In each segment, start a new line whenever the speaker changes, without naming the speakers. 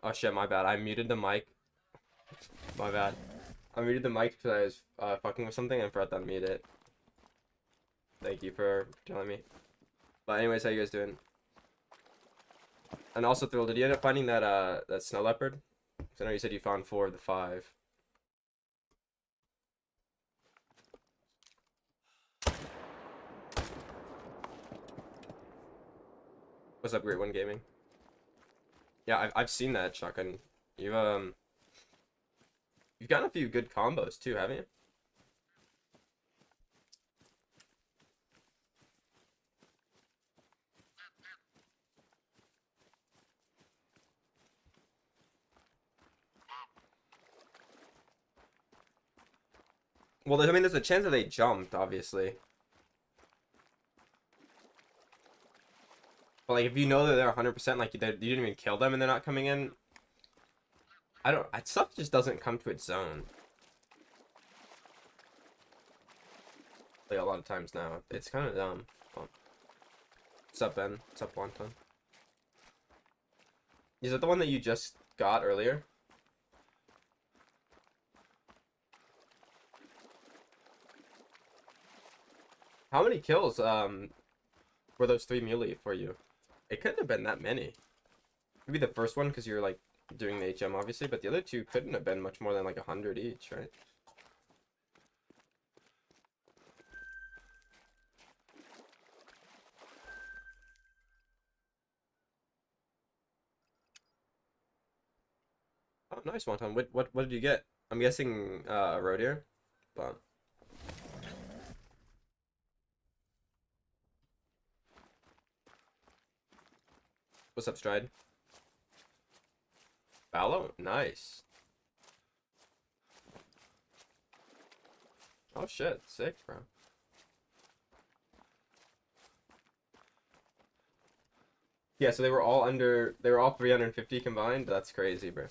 Oh shit, my bad. I muted the mic. My bad. I muted the mic because I was fucking with something and forgot to unmute it. Thank you for telling me. But anyways, how you guys doing? And also, Thrill, did you end up finding that snow leopard? 'Cause I know you said you found 4 of the 5. What's up, Great One Gaming? Yeah, I've seen that shotgun. You've gotten a few good combos too, haven't you? Well, I mean, there's a chance that they jumped, obviously. But like, if you know that they're 100%, like you didn't even kill them and they're not coming in, I don't. Stuff just doesn't come to its zone. Like a lot of times now, it's kind of dumb. Well, what's up, Ben? What's up, Wonton? Is it the one that you just got earlier? How many kills were those 3 muley for you? It couldn't have been that many. Maybe the first one because you're like doing the HM obviously, but the other two couldn't have been much more than like 100 each, right? Oh, nice, Wonton. What did you get? I'm guessing a road deer, but what's up, Stride? Fallow? Nice. Oh shit, sick, bro. Yeah, so they were all 350 combined. That's crazy, bro.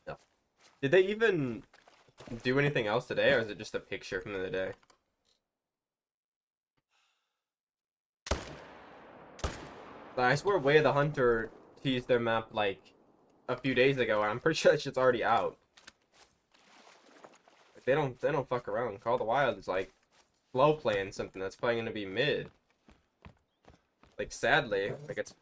No. Did they even do anything else today, or is it just a picture from the other day? I swear Way of the Hunter teased their map like a few days ago, and I'm pretty sure that shit's already out. Like, they don't fuck around. Call of the Wild is like slow playing something that's probably gonna be mid. Like sadly, like it's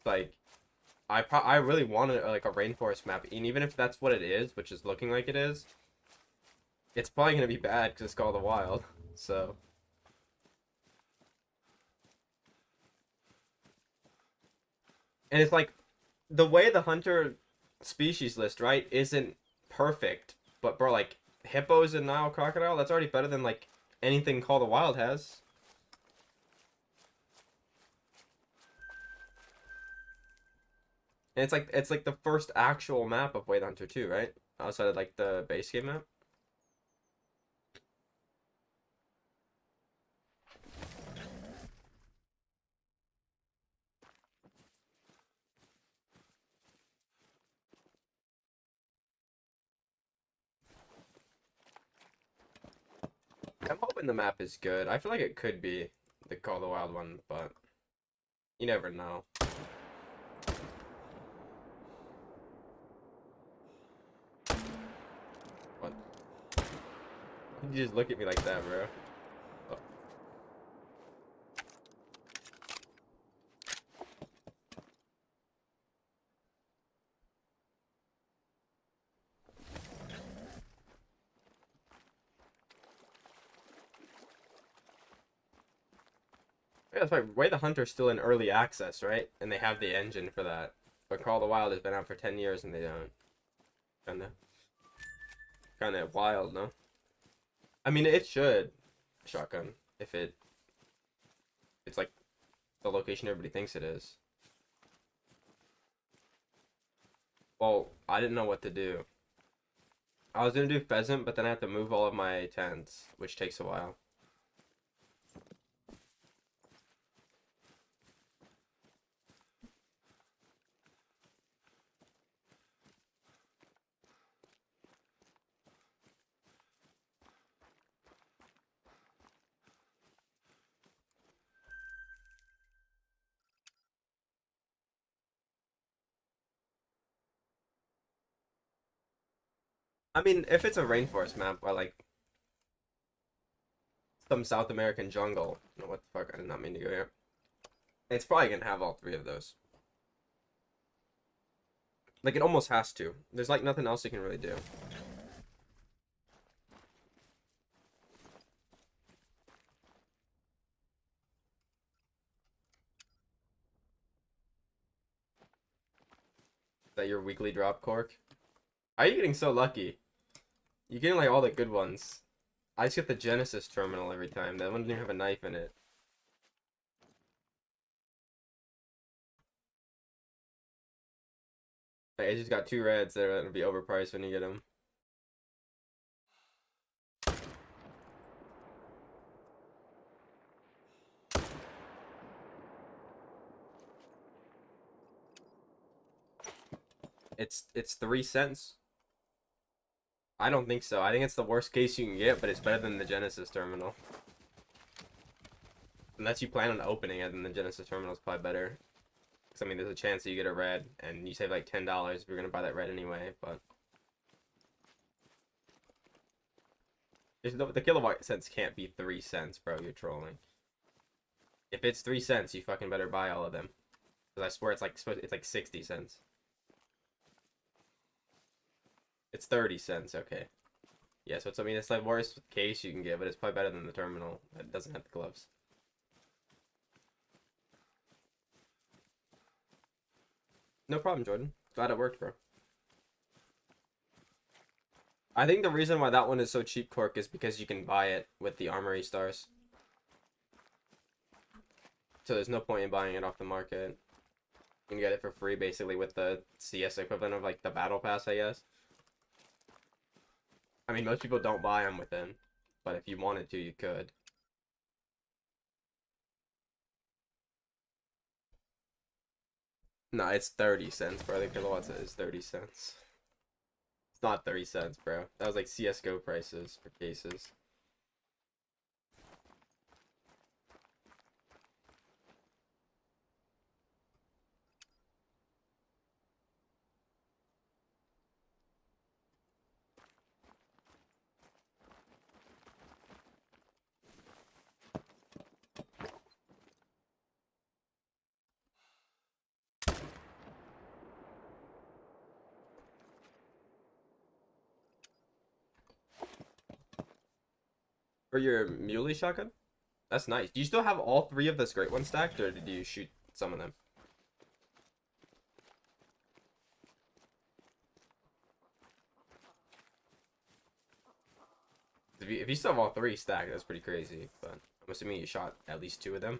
like I really wanted like a rainforest map, and even if that's what it is, which is looking like it is, it's probably gonna be bad because it's Call of the Wild. So, and it's like the way the hunter species list, right, isn't perfect, but bro, like hippos and Nile crocodile, that's already better than like anything Call of the Wild has. And it's like the first actual map of Way the Hunter 2, right? Outside of like the base game map. I'm hoping the map is good. I feel like it could be the Call of the Wild one, but you never know. What? You just look at me like that, bro. Oh. Yeah, that's right. Way the Hunter's still in early access, right? And they have the engine for that. But Call of the Wild has been out for 10 years and they don't. Kinda wild, no? I mean, it should. Shotgun. If it's like the location everybody thinks it is. Well, I didn't know what to do. I was gonna do pheasant, but then I have to move all of my tents, which takes a while. I mean, if it's a rainforest map or like some South American jungle, no, what the fuck? I did not mean to go here. It's probably gonna have all three of those. Like it almost has to. There's like nothing else you can really do. Is that your weekly drop, Cork? How are you getting so lucky? You're getting like all the good ones. I just get the Genesis terminal every time. That one didn't even have a knife in it. I just got two reds that are gonna be overpriced when you get them. It's 3 cents. I don't think so. I think it's the worst case you can get, but it's better than the Genesis terminal. Unless you plan on opening it, then the Genesis terminal is probably better. Because, I mean, there's a chance that you get a red, and you save like $10 if you're going to buy that red anyway, but... The kilowatt cents can't be 3 cents, bro. You're trolling. If it's 3 cents, you fucking better buy all of them. Because I swear it's like 60 cents. It's 30 cents, okay. Yeah, so it's, I mean, it's like worst case you can get, but it's probably better than the terminal. It doesn't have the gloves. No problem, Jordan. Glad it worked, bro. I think the reason why that one is so cheap, Cork, is because you can buy it with the armory stars. So there's no point in buying it off the market. You can get it for free, basically, with the CS equivalent of, like, the battle pass, I guess. I mean, most people don't buy them with them, but if you wanted to, you could. No, it's 30 cents, bro. The kilowatt is 30 cents. It's not 30 cents, bro. That was like CSGO prices for cases. For your muley shotgun? That's nice. Do you still have all three of this great one stacked, or did you shoot some of them? If you still have all three stacked, that's pretty crazy. But I'm assuming you shot at least two of them.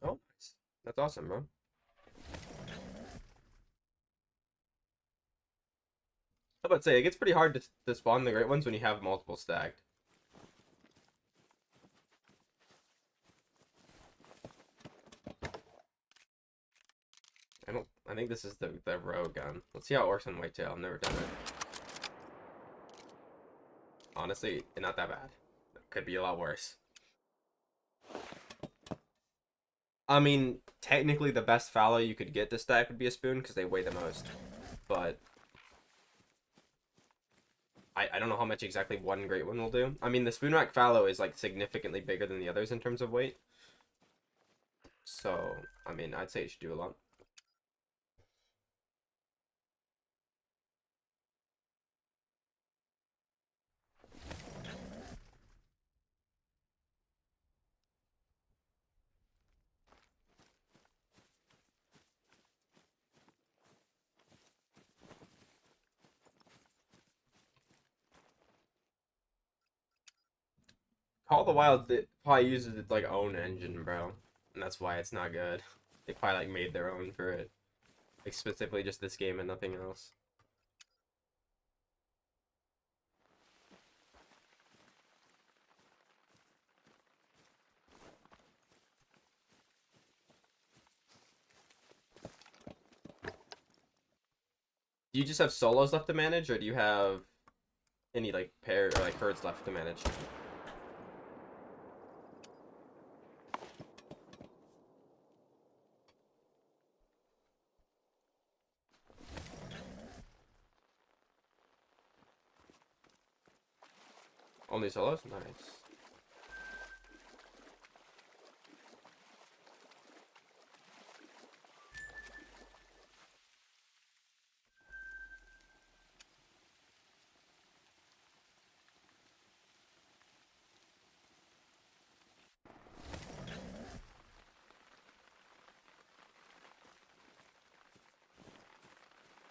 Oh, nice. That's awesome, bro. I was about to say, it gets pretty hard to spawn the great ones when you have multiple stacked. I think this is the rogue gun. Let's see how it works on Whitetail. I've never done it. Honestly, not that bad. It could be a lot worse. I mean, technically the best fallow you could get to stack would be a spoon because they weigh the most. But I don't know how much exactly one great one will do. I mean, the spoon rack fallow is like significantly bigger than the others in terms of weight. So, I mean, I'd say it should do a lot. Call of the Wild probably uses its like own engine, bro, and that's why it's not good. They probably like made their own for it, like specifically just this game and nothing else. Do you just have solos left to manage, or do you have any like pair or like herds left to manage? Only solos? Nice.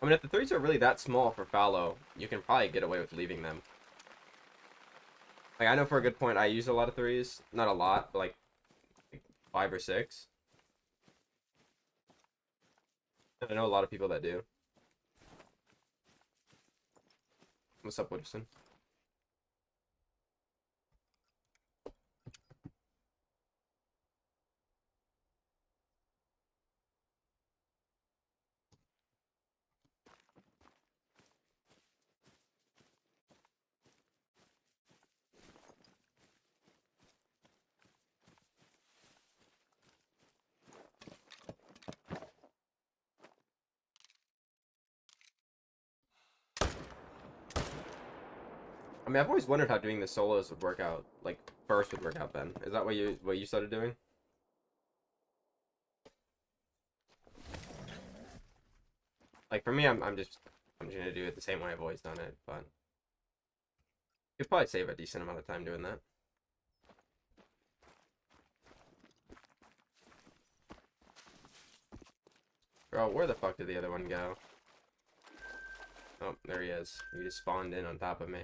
I mean, if the threes are really that small for fallow, you can probably get away with leaving them. Like, I know for a good point, I use a lot of threes. Not a lot, but like 5 or 6. I know a lot of people that do. What's up, Woodson? I mean, I've always wondered how doing the solos would work out. Like, first would work out, Ben. Is that what you started doing? Like, for me, I'm just gonna do it the same way I've always done it, but you'd probably save a decent amount of time doing that. Bro, where the fuck did the other one go? Oh, there he is. He just spawned in on top of me.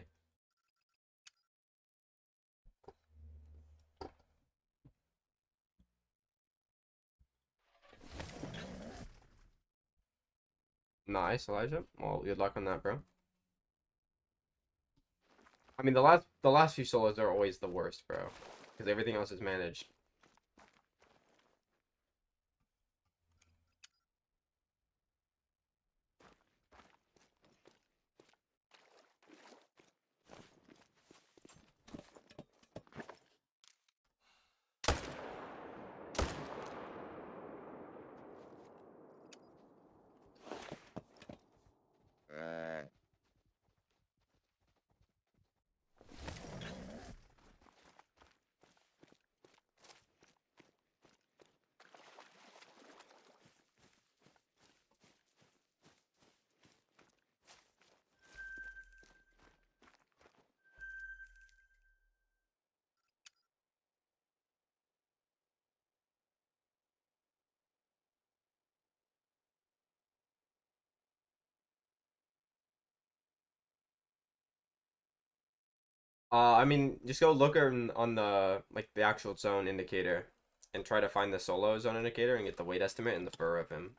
Nice, Elijah. Well, good luck on that, bro. I mean, the last few solos are always the worst, bro, because everything else is managed. I mean, just go look on the like the actual zone indicator, and try to find the solo zone indicator and get the weight estimate and the fur of him.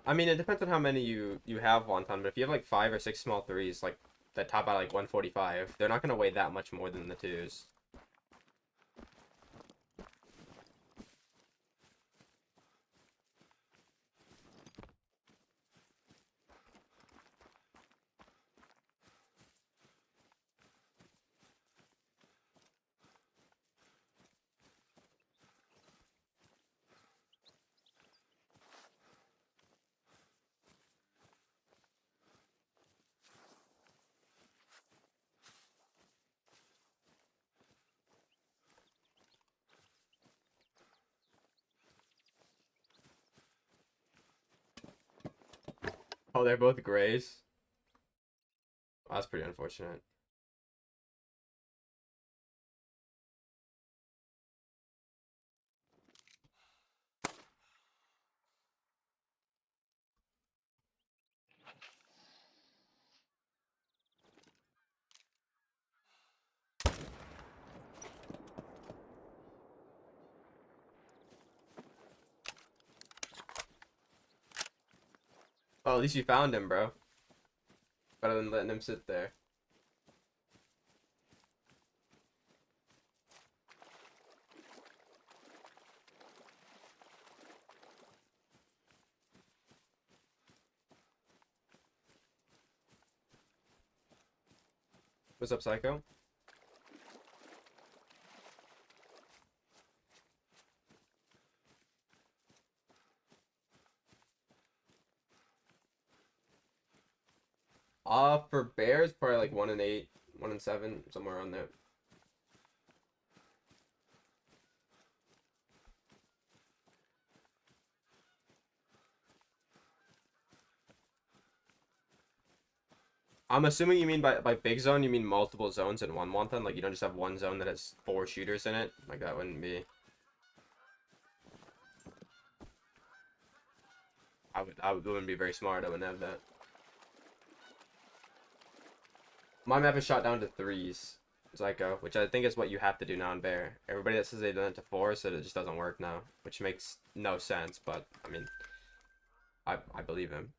I mean, it depends on how many you have wonton, but if you have like 5 or 6 small threes, like that top out like 145, they're not gonna weigh that much more than the twos. Oh, they're both grays. Oh, that's pretty unfortunate. Oh, at least you found him, bro. Better than letting him sit there. What's up, Psycho? For bears, probably like 1-8, 1-7, somewhere around there. I'm assuming you mean by big zone, you mean multiple zones in one then? Like you don't just have one zone that has 4 shooters in it? Like that wouldn't be. I wouldn't be very smart. I wouldn't have that. My map is shot down to 3s, Psycho, which I think is what you have to do now in Bear. Everybody that says they've done it to 4 said it just doesn't work now, which makes no sense, but I mean, I believe him.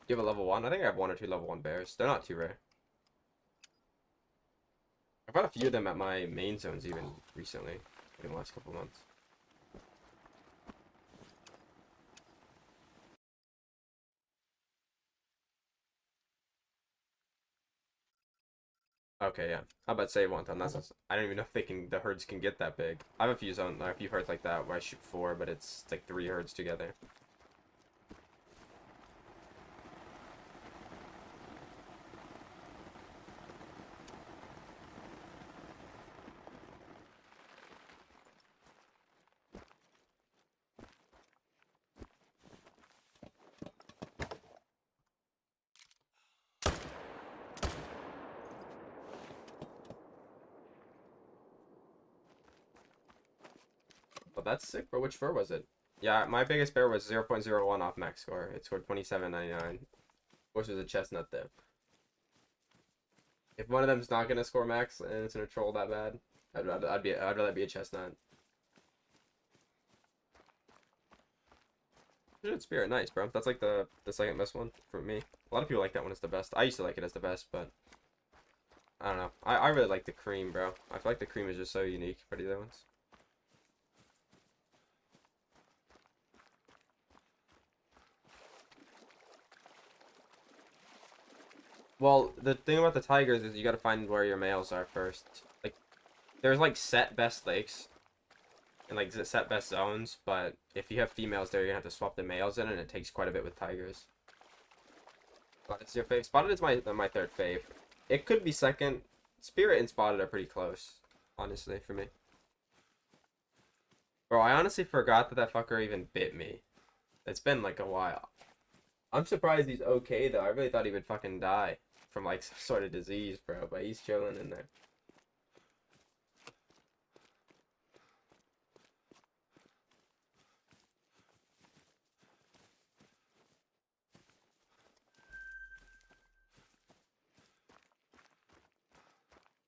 Do you have a level 1? I think I have 1 or 2 level 1 bears. They're not too rare. I've got a few of them at my main zones even recently, in the last couple months. Okay, yeah. How about say 1 ton? I don't even know if the herds can get that big. I have a few herds like that where I shoot 4, but it's like 3 herds together. Oh, that's sick, bro. Which fur was it? Yeah, my biggest bear was 0.01 off max score. It scored 27.99, which was a chestnut dip. If one of them's not gonna score max and it's gonna troll that bad, I'd rather be a chestnut. Shoot Spirit, nice, bro. That's like the second best one for me. A lot of people like that one as the best. I used to like it as the best, but I don't know. I really like the cream, bro. I feel like the cream is just so unique compared to the other ones. Well, the thing about the tigers is you gotta find where your males are first. Like, there's like set best lakes and like set best zones, but if you have females there, you're gonna have to swap the males in, and it takes quite a bit with tigers. Spotted's your fave? Spotted is my third fave. It could be second. Spirit and Spotted are pretty close, honestly, for me. Bro, I honestly forgot that fucker even bit me. It's been like a while. I'm surprised he's okay though. I really thought he would fucking die from like some sort of disease, bro. But he's chilling in there.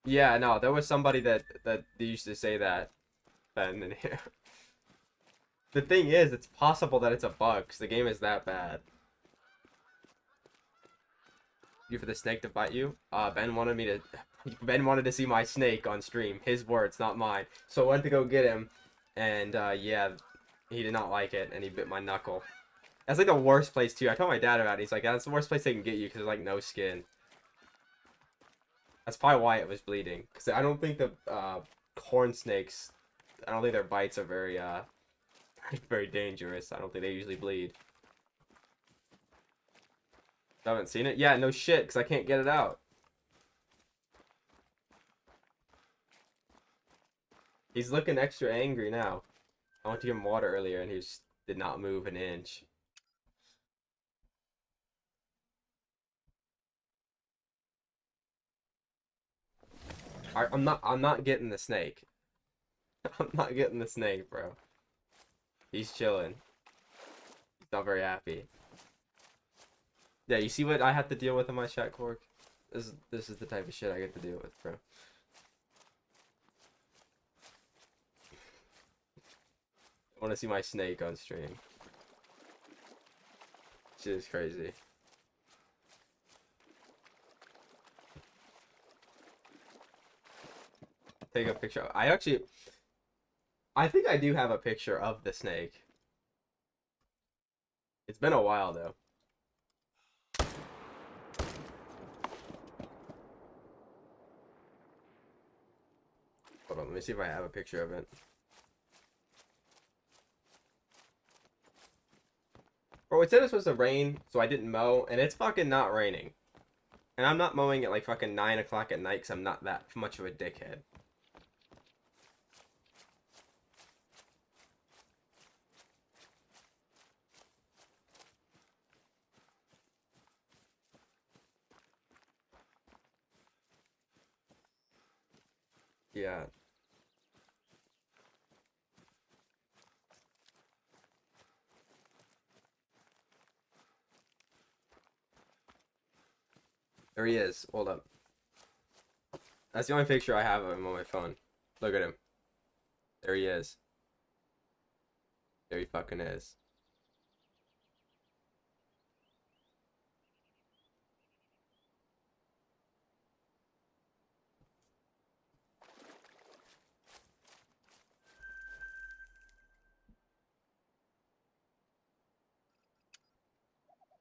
Yeah, no, there was somebody that used to say that. Ben in here. The thing is, it's possible that it's a bug because the game is that bad. You for the snake to bite you? Ben wanted me to. Ben wanted to see my snake on stream. His words, not mine. So I went to go get him, and yeah, he did not like it, and he bit my knuckle. That's like the worst place too. I told my dad about it. He's like, that's the worst place they can get you because there's like no skin. That's probably why it was bleeding. Because I don't think the corn snakes. I don't think their bites are very very dangerous. I don't think they usually bleed. I haven't seen it. Yeah, no shit, because I can't get it out. He's looking extra angry now. I went to give him water earlier, and he just did not move an inch. I'm not getting the snake. I'm not getting the snake, bro. He's chilling. He's not very happy. Yeah, you see what I have to deal with in my chat, Cork? This is the type of shit I get to deal with, bro. I want to see my snake on stream. Shit is crazy. take a picture. I think I do have a picture of the snake. It's been a while though. Hold on, let me see if I have a picture of it. Bro, it said it was supposed to rain, so I didn't mow, and it's fucking not raining. And I'm not mowing at like fucking 9 o'clock at night because I'm not that much of a dickhead. Yeah. There he is. Hold up. That's the only picture I have of him on my phone. Look at him. There he is. There he fucking is.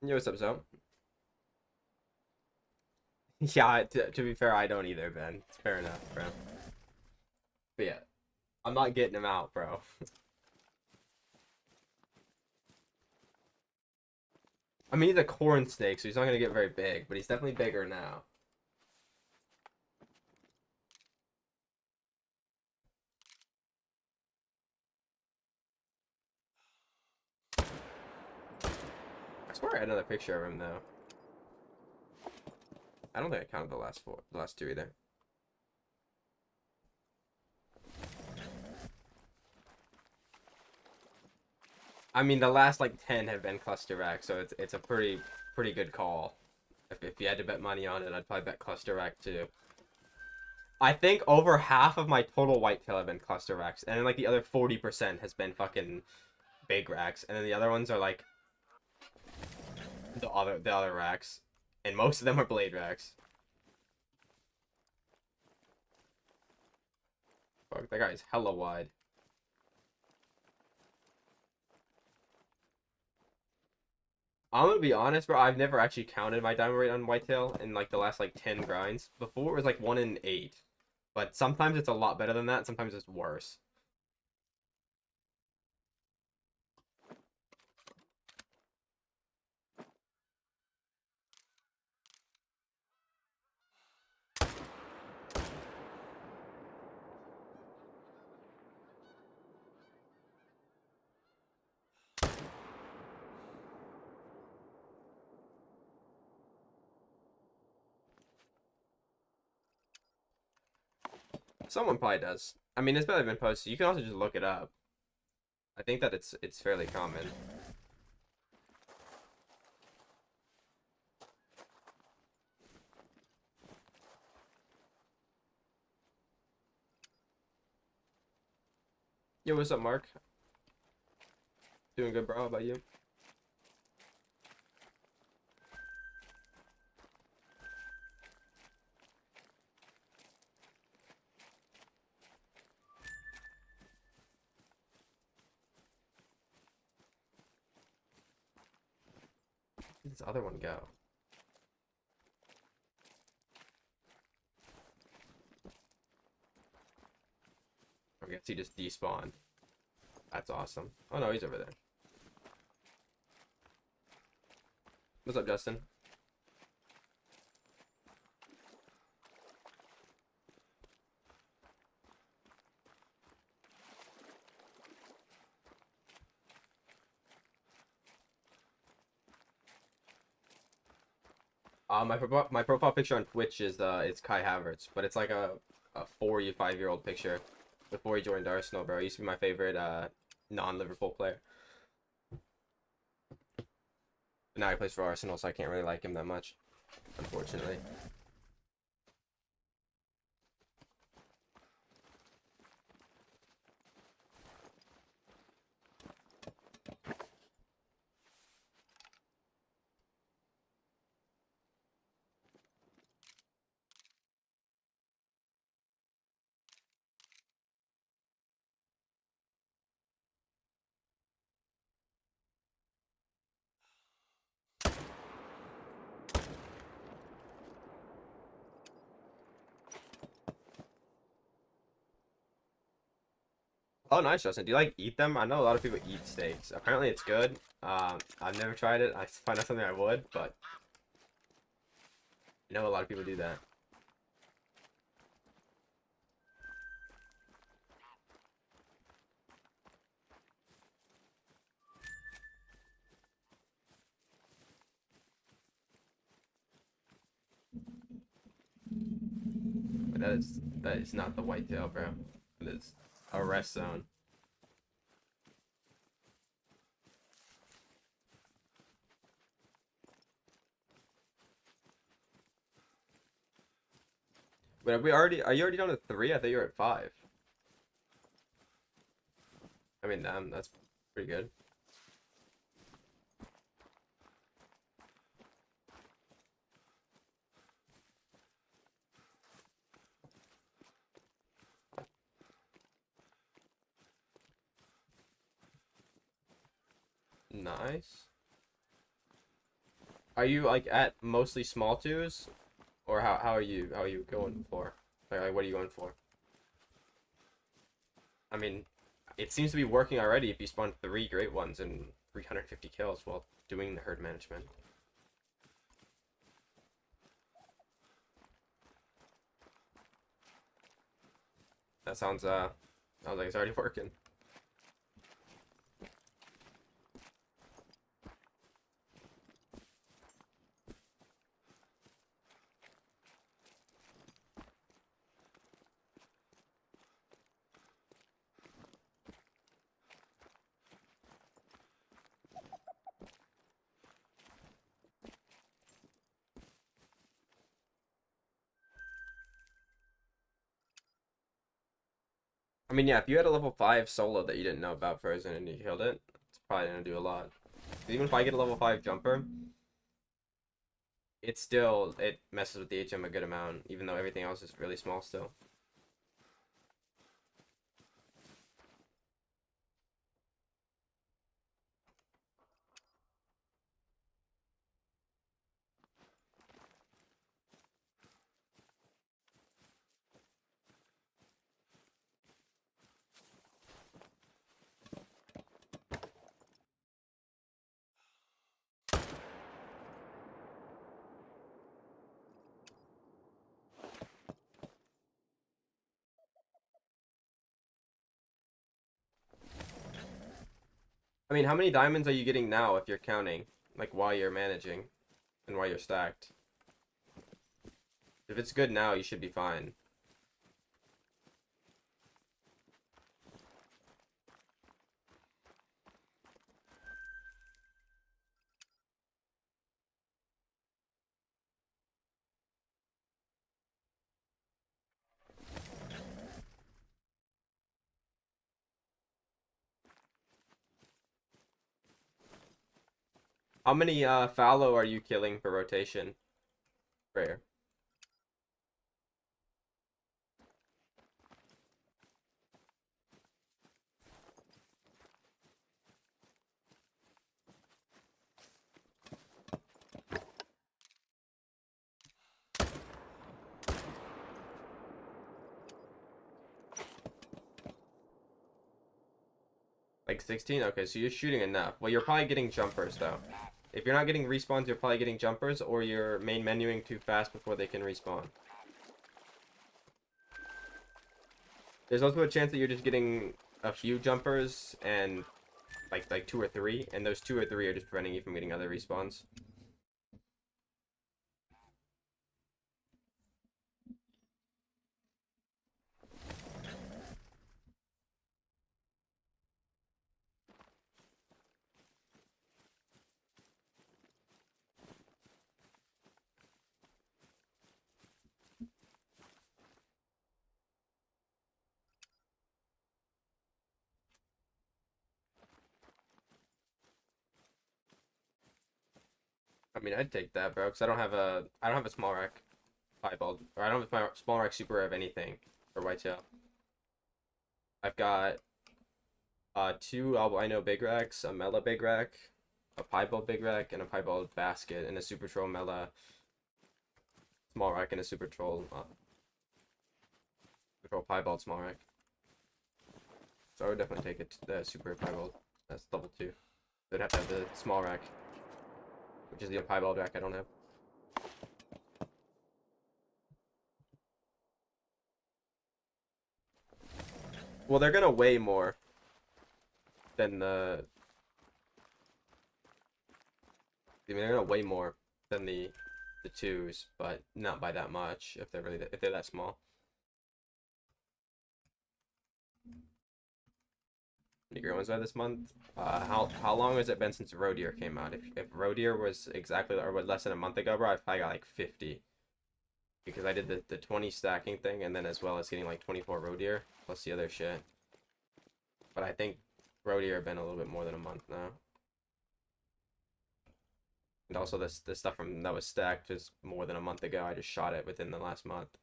Yo, what's up, so? Yeah, to be fair, I don't either, Ben. It's fair enough, bro. But yeah, I'm not getting him out, bro. I mean, he's a corn snake, so he's not gonna get very big, but he's definitely bigger now. I swear I had another picture of him though. I don't think I counted the last two either. I mean, the last like 10 have been cluster rack, so it's a pretty good call. If you had to bet money on it, I'd probably bet cluster rack too. I think over half of my total whitetail have been cluster racks, and then like the other 40% has been fucking big racks, and then the other ones are like the other racks, and most of them are blade racks. Fuck, that guy's hella wide. I'm gonna be honest, bro. I've never actually counted my diamond rate on whitetail in like the last like 10 grinds. Before it was like 1 in 8, but sometimes it's a lot better than that. Sometimes it's worse. Someone probably does. I mean, it's probably been posted. You can also just look it up. I think that it's fairly common. Yo, what's up, Mark? Doing good, bro. How about you? Where did this other one go? I guess he just despawned. That's awesome. Oh no, he's over there. What's up, Justin? My profile picture on Twitch is it's Kai Havertz, but it's like a 4 or 5 year old picture before he joined Arsenal, bro. He used to be my favorite non-Liverpool player. But now he plays for Arsenal, so I can't really like him that much, unfortunately. Oh, nice, Justin. Do you like eat them? I know a lot of people eat steaks. Apparently, it's good. I've never tried it. I find out something I would, but I know a lot of people do that. But that is not the whitetail, bro. It is a rest zone. But are you already down to 3? I thought you were at 5. I mean, that's pretty good. Nice. Are you like at mostly small twos, or how are you going for? Like what are you going for? I mean, it seems to be working already if you spawn 3 great ones and 350 kills while doing the herd management. That sounds like it's already working. I mean, yeah, if you had a level 5 solo that you didn't know about first and you killed it, it's probably gonna do a lot. Even if I get a level 5 jumper, it messes with the HM a good amount, even though everything else is really small still. I mean, how many diamonds are you getting now if you're counting, like while you're managing and while you're stacked? If it's good now, you should be fine. How many fallow are you killing per rotation? Rare. Like 16? Okay, so you're shooting enough. Well, you're probably getting jumpers, though. If you're not getting respawns, you're probably getting jumpers, or you're main menuing too fast before they can respawn. There's also a chance that you're just getting a few jumpers and like 2 or 3, and those 2 or 3 are just preventing you from getting other respawns. I mean, I'd take that, bro, because I don't have a small rack piebald, or I don't have my small rack super rare of anything for whitetail. I've got 2 albino big racks, a Mela big rack, a piebald big rack, and a piebald basket, and a super troll Mela small rack, and a super troll piebald small rack. So I would definitely take it the super piebald. That's level 2. They'd have to have the small rack, which is the piebald rack I don't have. Well, they're gonna weigh more than the. I mean, they're gonna weigh more than the 2s, but not by that much if they're really if they're that small. Any great ones by this month? How long has it been since Roe Deer came out? If Roe Deer was exactly or was less than a month ago, bro, I probably got like 50 because I did the 20 stacking thing and then as well as getting like 24 Roe Deer plus the other shit. But I think Roe Deer have been a little bit more than a month now. And also this stuff from that was stacked is more than a month ago. I just shot it within the last month.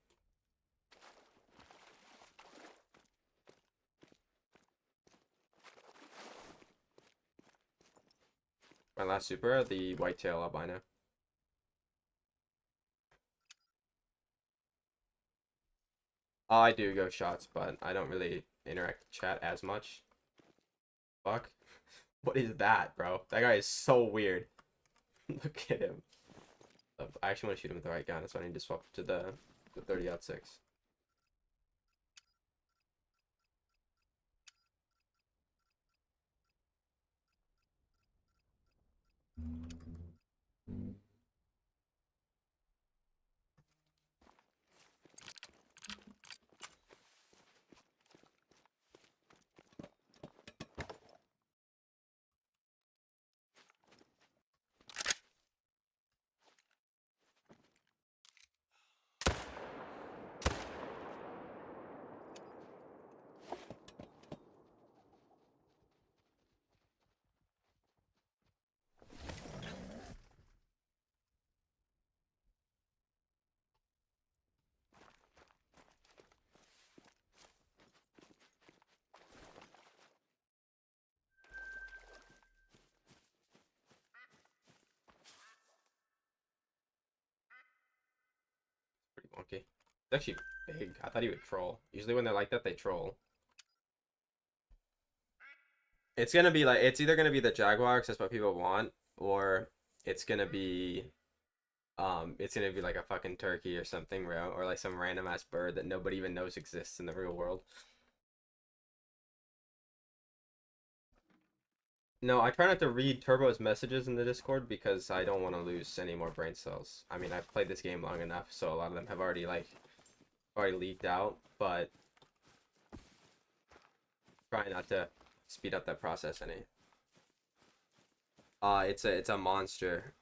My last super, the whitetail albino. I do go shots, but I don't really interact with chat as much. Fuck. What is that, bro? That guy is so weird. Look at him. I actually want to shoot him with the right gun, so I need to swap to the 30-06. Pretty wonky. It's actually big. I thought he would troll. Usually when they're like that, they troll. It's gonna be like it's either gonna be the Jaguar, 'cause that's what people want, or it's gonna be like a fucking turkey or something, bro, or like some random ass bird that nobody even knows exists in the real world. No, I try not to read Turbo's messages in the Discord because I don't want to lose any more brain cells. I mean, I've played this game long enough, so a lot of them have already leaked out, but try not to speed up that process any. It's a monster.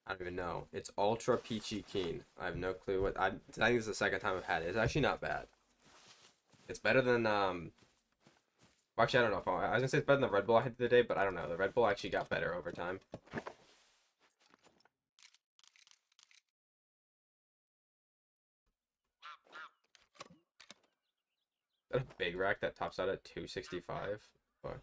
I don't even know. It's Ultra Peachy Keen. I have no clue what I think this is the second time I've had it. It's actually not bad. It's better than actually I don't know if I was gonna say it's better than the Red Bull I had today, but I don't know. The Red Bull actually got better over time. That a big rack that tops out at 265. But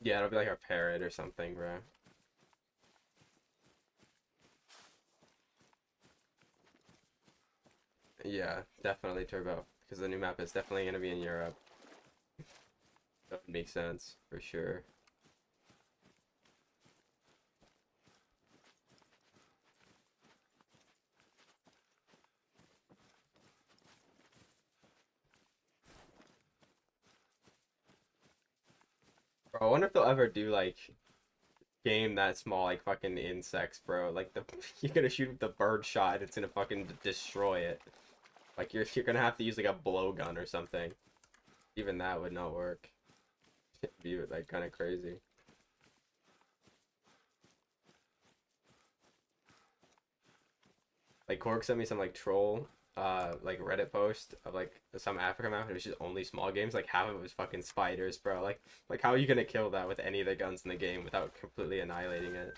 yeah, it'll be like a parrot or something, bro. Yeah, definitely Turbo, because the new map is definitely gonna be in Europe. That would make sense for sure. Bro, I wonder if they'll ever do like game that small, like fucking insects, bro. Like you're gonna shoot with the bird shot, it's gonna fucking destroy it. Like you're gonna have to use like a blowgun or something. Even that would not work. It'd be like kind of crazy. Like Korg sent me some like troll like Reddit post of like some African map. It was just only small games. Like half of it was fucking spiders, bro. Like how are you gonna kill that with any of the guns in the game without completely annihilating it?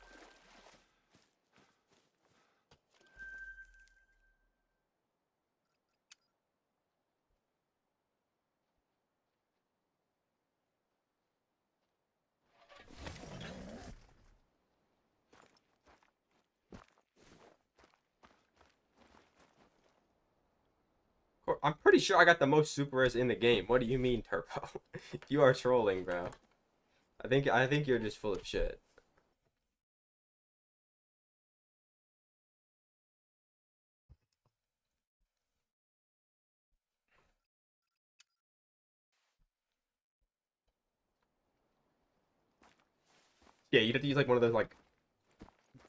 I'm pretty sure I got the most super rares in the game. What do you mean, Turbo? You are trolling, bro. I think you're just full of shit. Yeah, you'd have to use like one of those like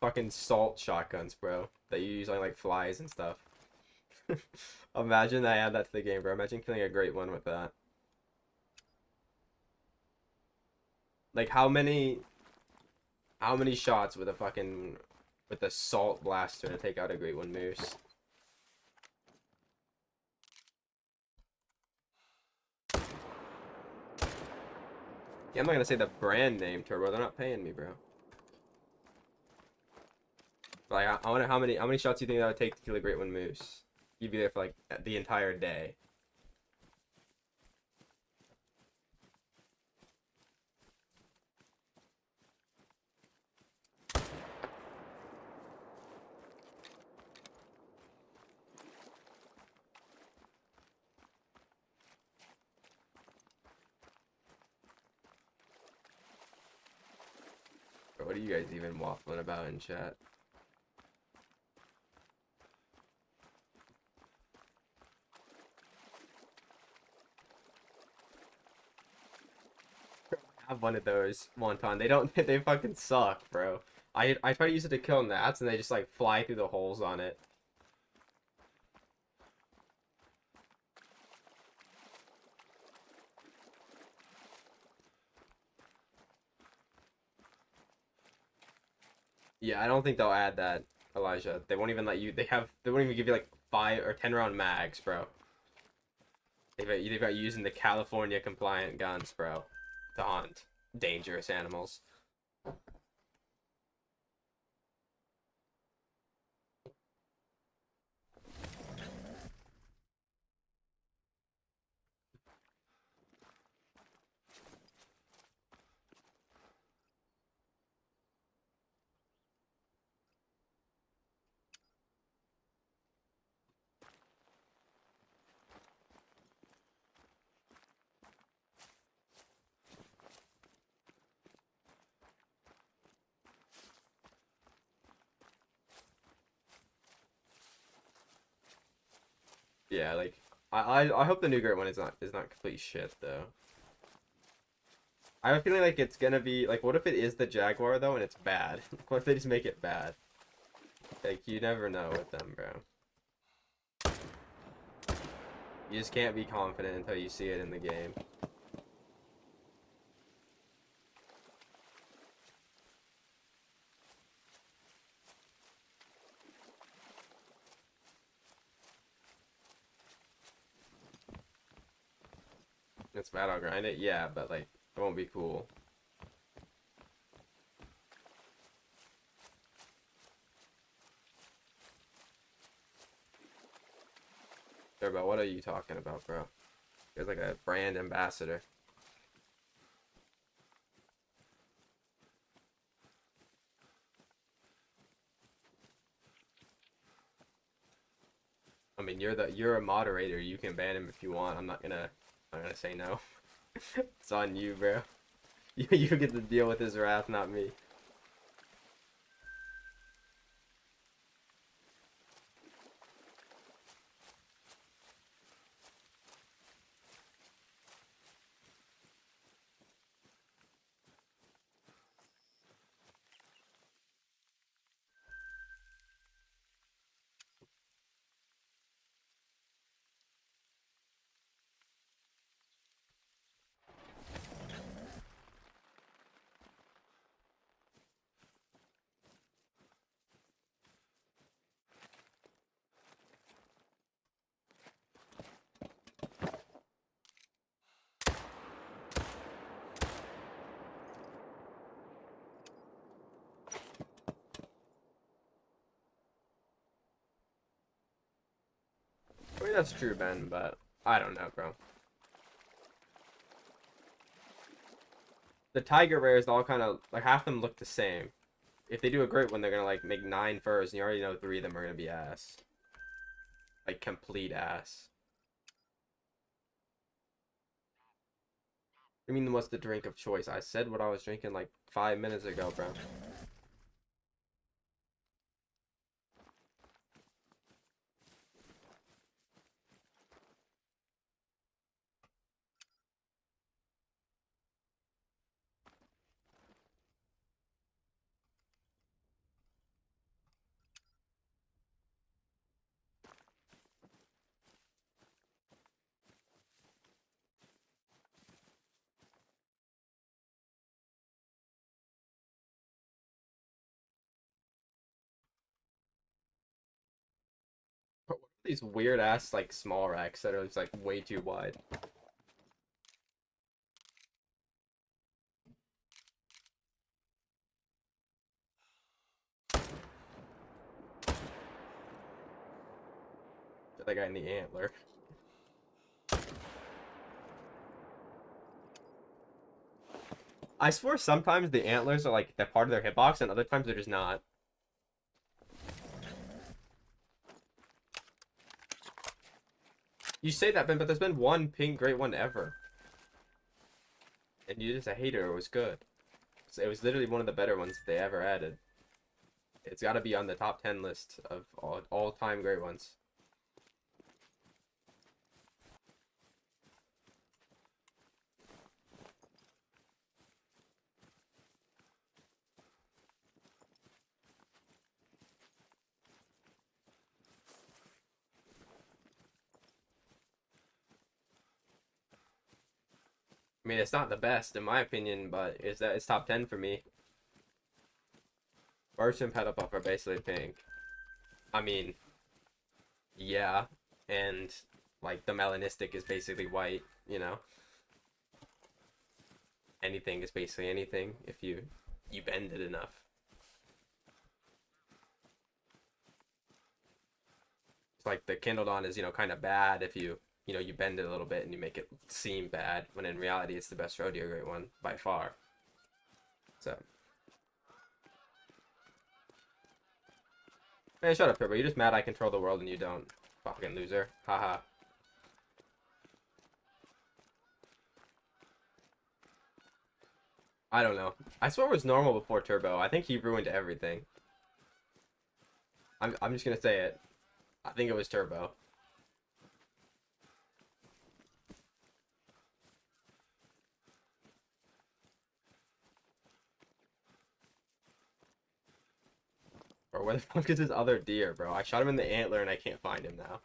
fucking salt shotguns, bro, that you use on like flies and stuff. Imagine I add that to the game, bro. Imagine killing a great one with that. Like how many shots with a fucking with a salt blaster to take out a great one moose? Yeah, I'm not gonna say the brand name, Turbo. They're not paying me, bro. But, like, I wonder how many shots do you think that would take to kill a great one moose? You'd be there for like the entire day. Bro, what are you guys even waffling about in chat? I have one of those wonton. They don't. They fucking suck, bro. I try to use it to kill gnats, and they just like fly through the holes on it. Yeah, I don't think they'll add that, Elijah. They won't even let you. They won't even give you like 5 or 10 round mags, bro. They've got using the California compliant guns, bro, to hunt dangerous animals. Yeah, like I hope the new great one is not complete shit though. I have a feeling like it's gonna be like, what if it is the Jaguar though and it's bad? What if they just make it bad? Like, you never know with them, bro. You just can't be confident until you see it in the game. It's bad, I'll grind it, yeah, but like it won't be cool. Turbo, what are you talking about, bro? You're like a brand ambassador. I mean, you're a moderator. You can ban him if you want. I'm not gonna say no. It's on you, bro. You get to deal with his wrath, not me. I mean, that's true, Ben, but I don't know, bro. The tiger rares all kind of like half of them look the same. If they do a great one, they're gonna like make 9 furs, and you already know 3 of them are gonna be ass. Like complete ass. I mean, what's the drink of choice? I said what I was drinking like 5 minutes ago, bro. What are these weird ass like small racks that are just like way too wide? That guy in the antler. I swear sometimes the antlers are like that part of their hitbox, and other times they're just not. You say that, Ben, but there's been one pink great one ever. And you're just a hater. It was good. It was literally one of the better ones that they ever added. It's got to be on the top 10 list of all-time great ones. I mean, it's not the best in my opinion, but it's top 10 for me. Burst and pedal puff are basically pink. I mean, yeah, and like the melanistic is basically white, you know. Anything is basically anything if you bend it enough. It's like the kindled on is, kind of bad if you bend it a little bit and you make it seem bad, when in reality it's the best rodeo great one by far. So, man, shut up, Turbo. You're just mad I control the world and you don't. Fucking loser. Haha. I don't know. I swear it was normal before Turbo. I think he ruined everything. I'm just gonna say it. I think it was Turbo. Bro, where the fuck is his other deer, bro? I shot him in the antler and I can't find him now.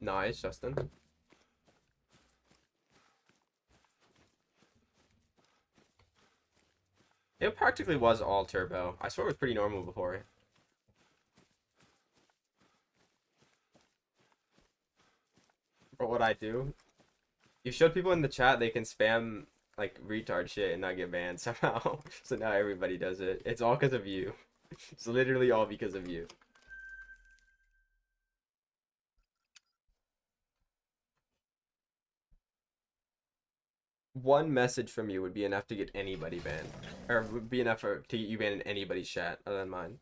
Nice, Justin. It practically was all Turbo. I swear it was pretty normal before. For what I do, you showed people in the chat they can spam like retard shit and not get banned somehow. So now everybody does it. It's all because of you. It's literally all because of you. One message from you would be enough to get anybody banned, or would be enough to get you banned in anybody's chat other than mine.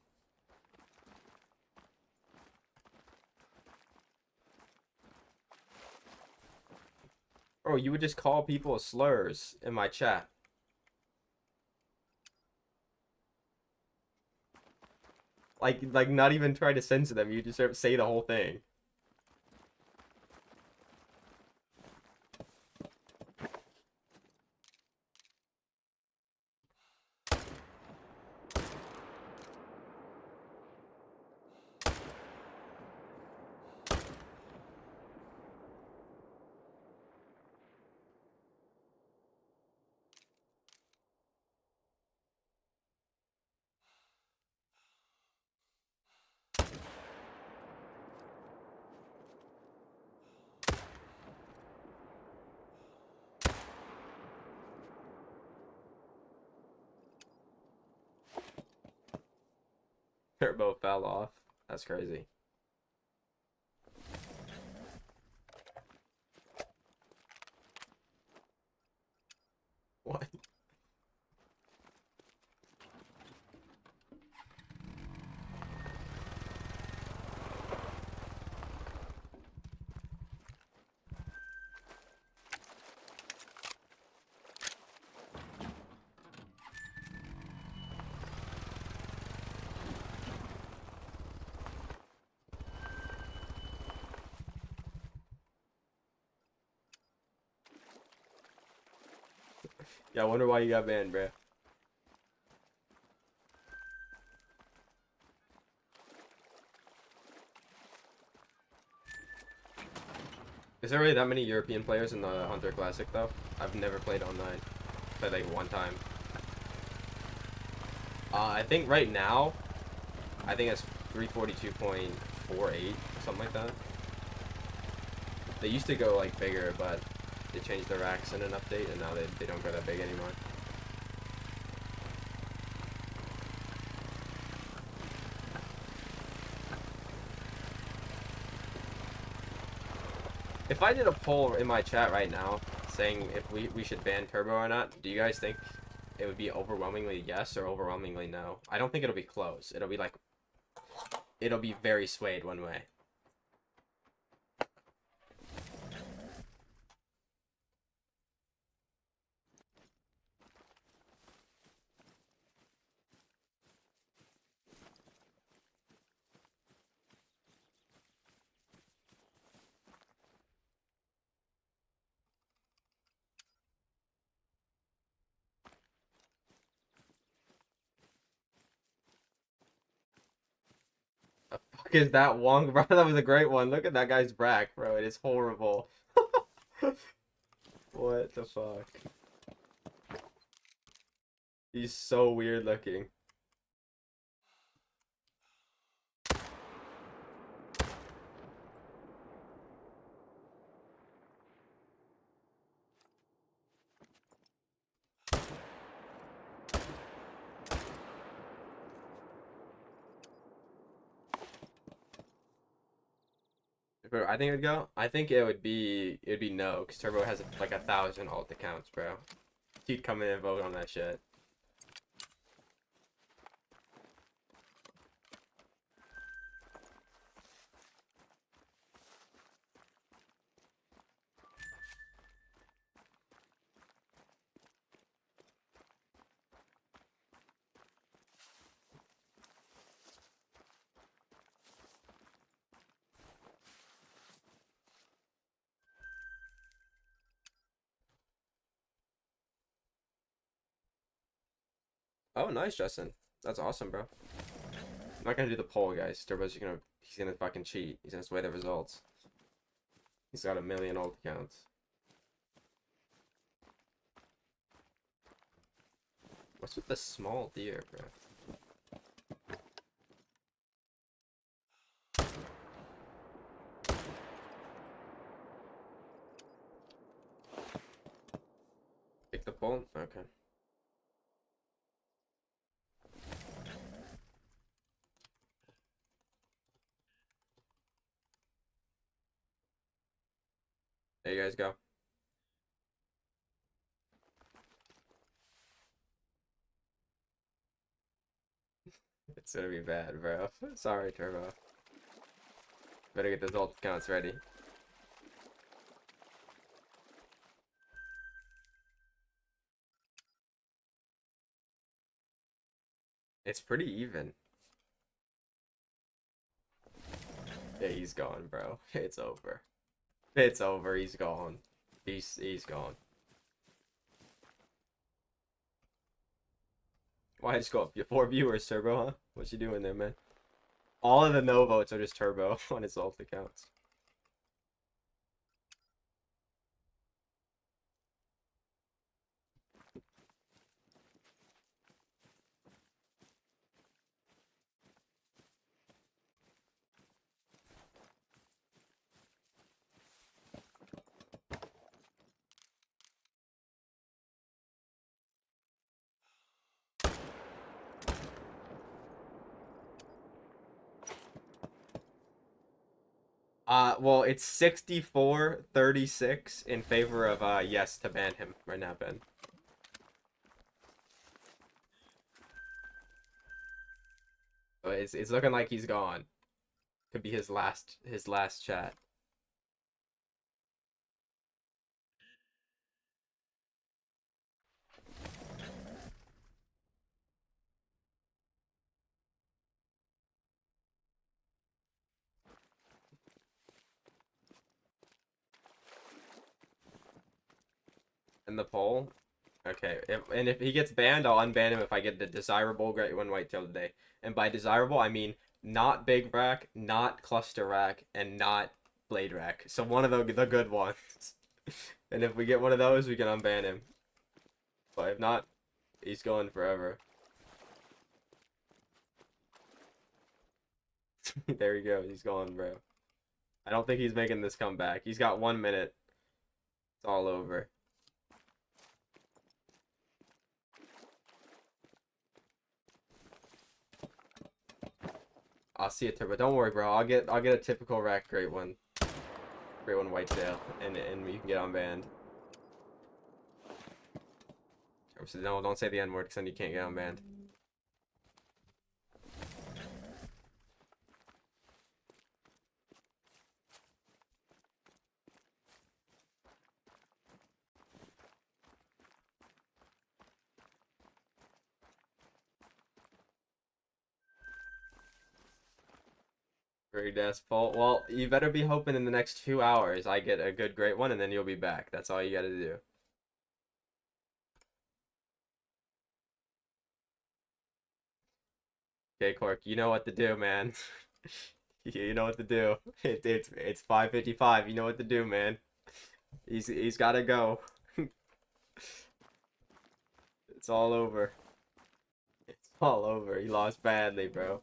Bro, you would just call people slurs in my chat. Like not even try to censor them. You just say the whole thing. Turbo fell off. That's crazy. Yeah, I wonder why you got banned, bro. Is there really that many European players in the Hunter Classic, though? I've never played online. Played like one time. I think right now, I think it's 342.48, something like that. They used to go like bigger, but they changed the racks in an update, and now they don't go that big anymore. If I did a poll in my chat right now saying if we should ban Turbo or not, do you guys think it would be overwhelmingly yes or overwhelmingly no? I don't think it'll be close. It'll be like, it'll be very swayed one way. The fuck is that Wong, bro? That was a great one. Look at that guy's brack, bro. It is horrible. What the fuck? He's so weird looking. I think it'd go. I think it'd be no, because Turbo has like 1,000 alt accounts, bro. He'd come in and vote on that shit. Oh, nice, Justin. That's awesome, bro. I'm not gonna do the poll, guys. He's gonna fucking cheat. He's gonna sway the results. He's got 1,000,000 alt accounts. What's with the small deer, bro? Pick the poll? Okay. There you guys go. It's gonna be bad, bro. Sorry, Turbo. Better get those alt accounts ready. It's pretty even. Yeah, he's gone, bro. It's over. It's over. He's gone. He's gone. Why just go up? Your 4 viewers, Turbo, huh? What you doing there, man? All of the no votes are just Turbo on his alt accounts. Well, it's 64-36 in favor of yes to ban him right now, Ben. So it's looking like he's gone. Could be his last chat. In the poll, Okay, if he gets banned, I'll unban him if I get the desirable Great One Whitetail today. And by desirable, I mean not big rack, not cluster rack, and not blade rack. So one of the good ones. And if we get one of those, we can unban him. But if not, he's going forever. There he goes. He's gone, bro. I don't think he's making this comeback. He's got 1 minute. It's all over. I'll see it, Turbo. Don't worry, bro. I'll get a typical rack Great One Whitetail, and you can get unbanned. So no, don't say the N word, because then you can't get unbanned. Great ass fault. Well, you better be hoping in the next 2 hours I get a good Great One, and then you'll be back. That's all you gotta do. Okay, Cork, you know what to do, man. You know what to do. It's 5:55. You know what to do, man. He's gotta go. It's all over. It's all over. He lost badly, bro.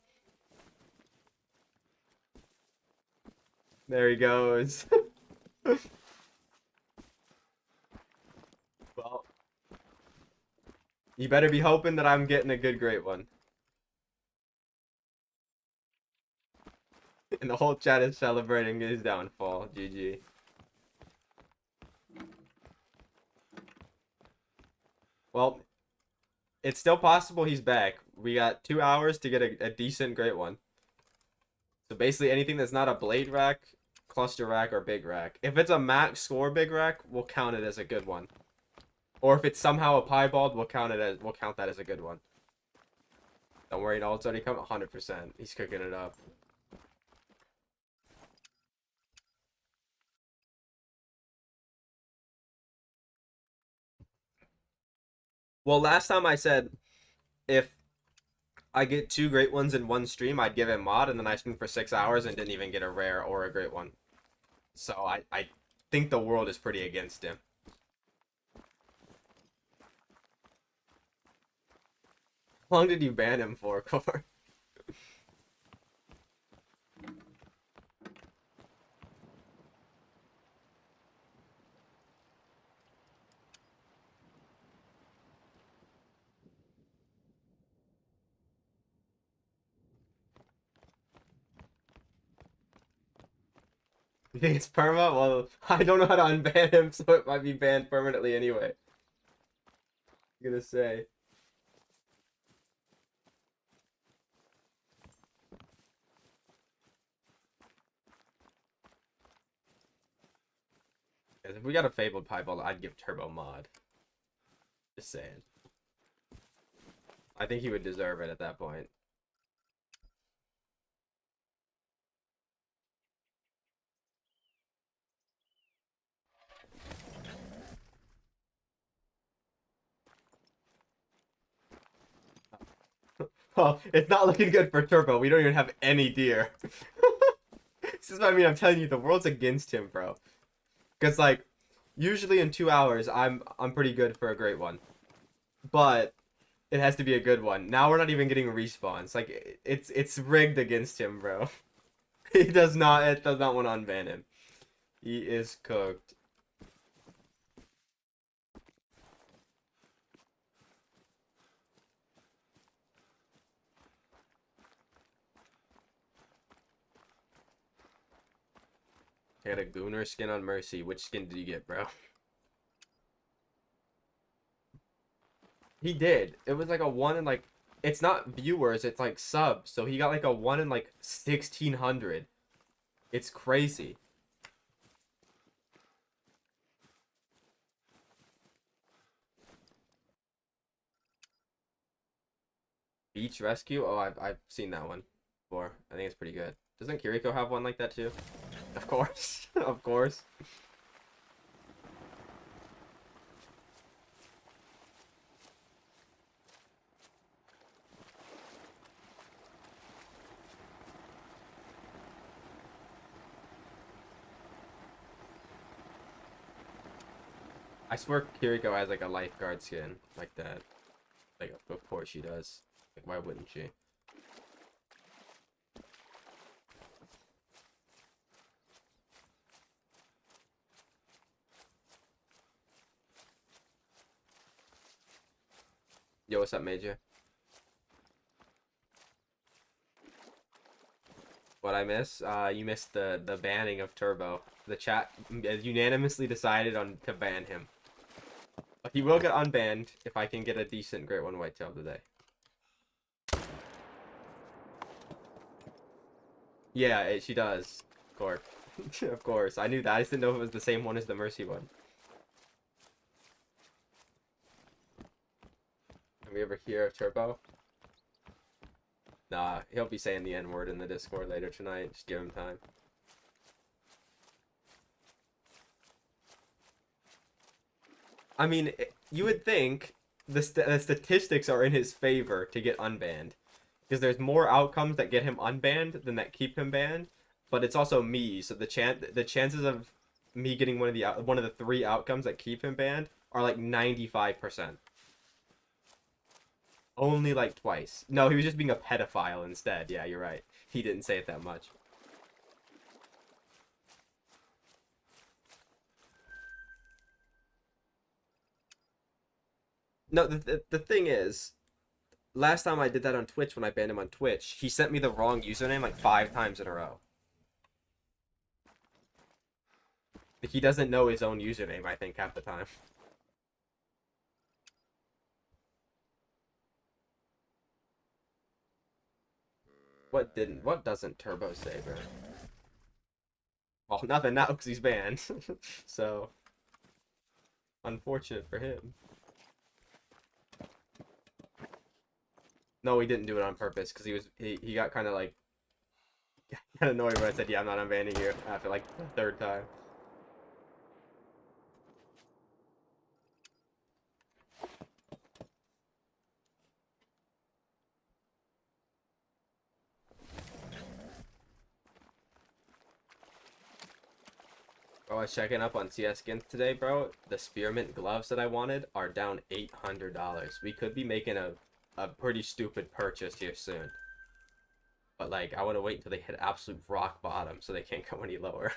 There he goes. Well, you better be hoping that I'm getting a good Great One. And the whole chat is celebrating his downfall. GG. Well, it's still possible he's back. We got 2 hours to get a decent Great One. So basically anything that's not a blade rack, cluster rack, or big rack. If it's a max score big rack, we'll count it as a good one. Or if it's somehow a piebald, we'll count that as a good one. Don't worry, no, it's already come 100%. He's cooking it up. Well, last time I said if I get 2 Great Ones in one stream, I'd give him mod, and then I streamed for 6 hours and didn't even get a rare or a Great One. So I think the world is pretty against him. How long did you ban him for, Core? You think it's perma? Well, I don't know how to unban him, so it might be banned permanently anyway. I'm gonna say. If we got a fabled piebald, I'd give Turbo mod. Just saying. I think he would deserve it at that point. Oh, it's not looking good for Turbo. We don't even have any deer. This is what I mean. I'm telling you, the world's against him, bro. Because like, usually in 2 hours, I'm pretty good for a Great One, but it has to be a good one. Now we're not even getting respawns. Like it's rigged against him, bro. It does not want to unban him. He is cooked. I got a Gooner skin on Mercy. Which skin did you get, bro? He did. It was like a 1 in like, it's not viewers, it's like subs. So he got like a 1 in like 1600. It's crazy. Beach Rescue? Oh, I've seen that one before. I think it's pretty good. Doesn't Kiriko have one like that too? Of course. Of course. I swear Kiriko has like a lifeguard skin like that. Like, of course she does. Like, why wouldn't she? Yo, what's up, Major? What I miss? You missed the banning of Turbo. The chat unanimously decided on to ban him. But he will get unbanned if I can get a decent Great One Whitetail today. Yeah, she does. Cork. Of course. I knew that. I just didn't know if it was the same one as the Mercy one. Can we ever hear of Turbo? Nah, he'll be saying the N-word in the Discord later tonight. Just give him time. I mean, you would think the statistics are in his favor to get unbanned. Because there's more outcomes that get him unbanned than that keep him banned. But it's also me, so the chances of me getting one of the 3 outcomes that keep him banned are like 95%. Only like twice. No, he was just being a pedophile instead. Yeah, you're right. He didn't say it that much. No, the thing is, last time I did that on Twitch when I banned him on Twitch, he sent me the wrong username like 5 times in a row. Like, he doesn't know his own username, I think, half the time. What doesn't Turbo say, bro? Well, nothing now because he's banned. So, unfortunate for him. No, he didn't do it on purpose because he got kind of like kind of annoyed when I said, yeah, I'm not unbanning you after like the 3rd time. Oh, I was checking up on CS skins today, bro. The spearmint gloves that I wanted are down $800. We could be making a pretty stupid purchase here soon. But like, I want to wait until they hit absolute rock bottom so they can't go any lower.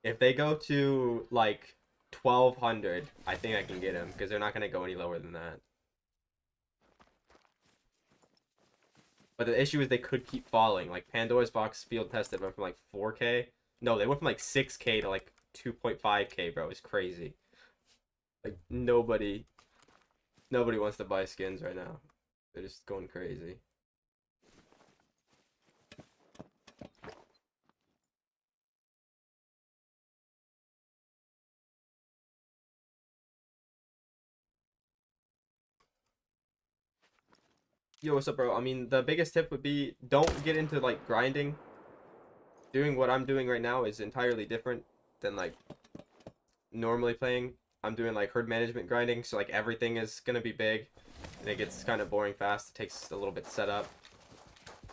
If they go to like 1200, I think I can get them because they're not gonna go any lower than that. But the issue is they could keep falling. Like Pandora's Box field tested went from like 4K. No, they went from like 6K to like 2.5K, bro. It's crazy. Like nobody wants to buy skins right now. They're just going crazy. Yo, what's up, bro? I mean, the biggest tip would be don't get into like grinding. Doing what I'm doing right now is entirely different than like normally playing. I'm doing like herd management grinding, so like everything is gonna be big and it gets kind of boring fast. It takes a little bit to set up.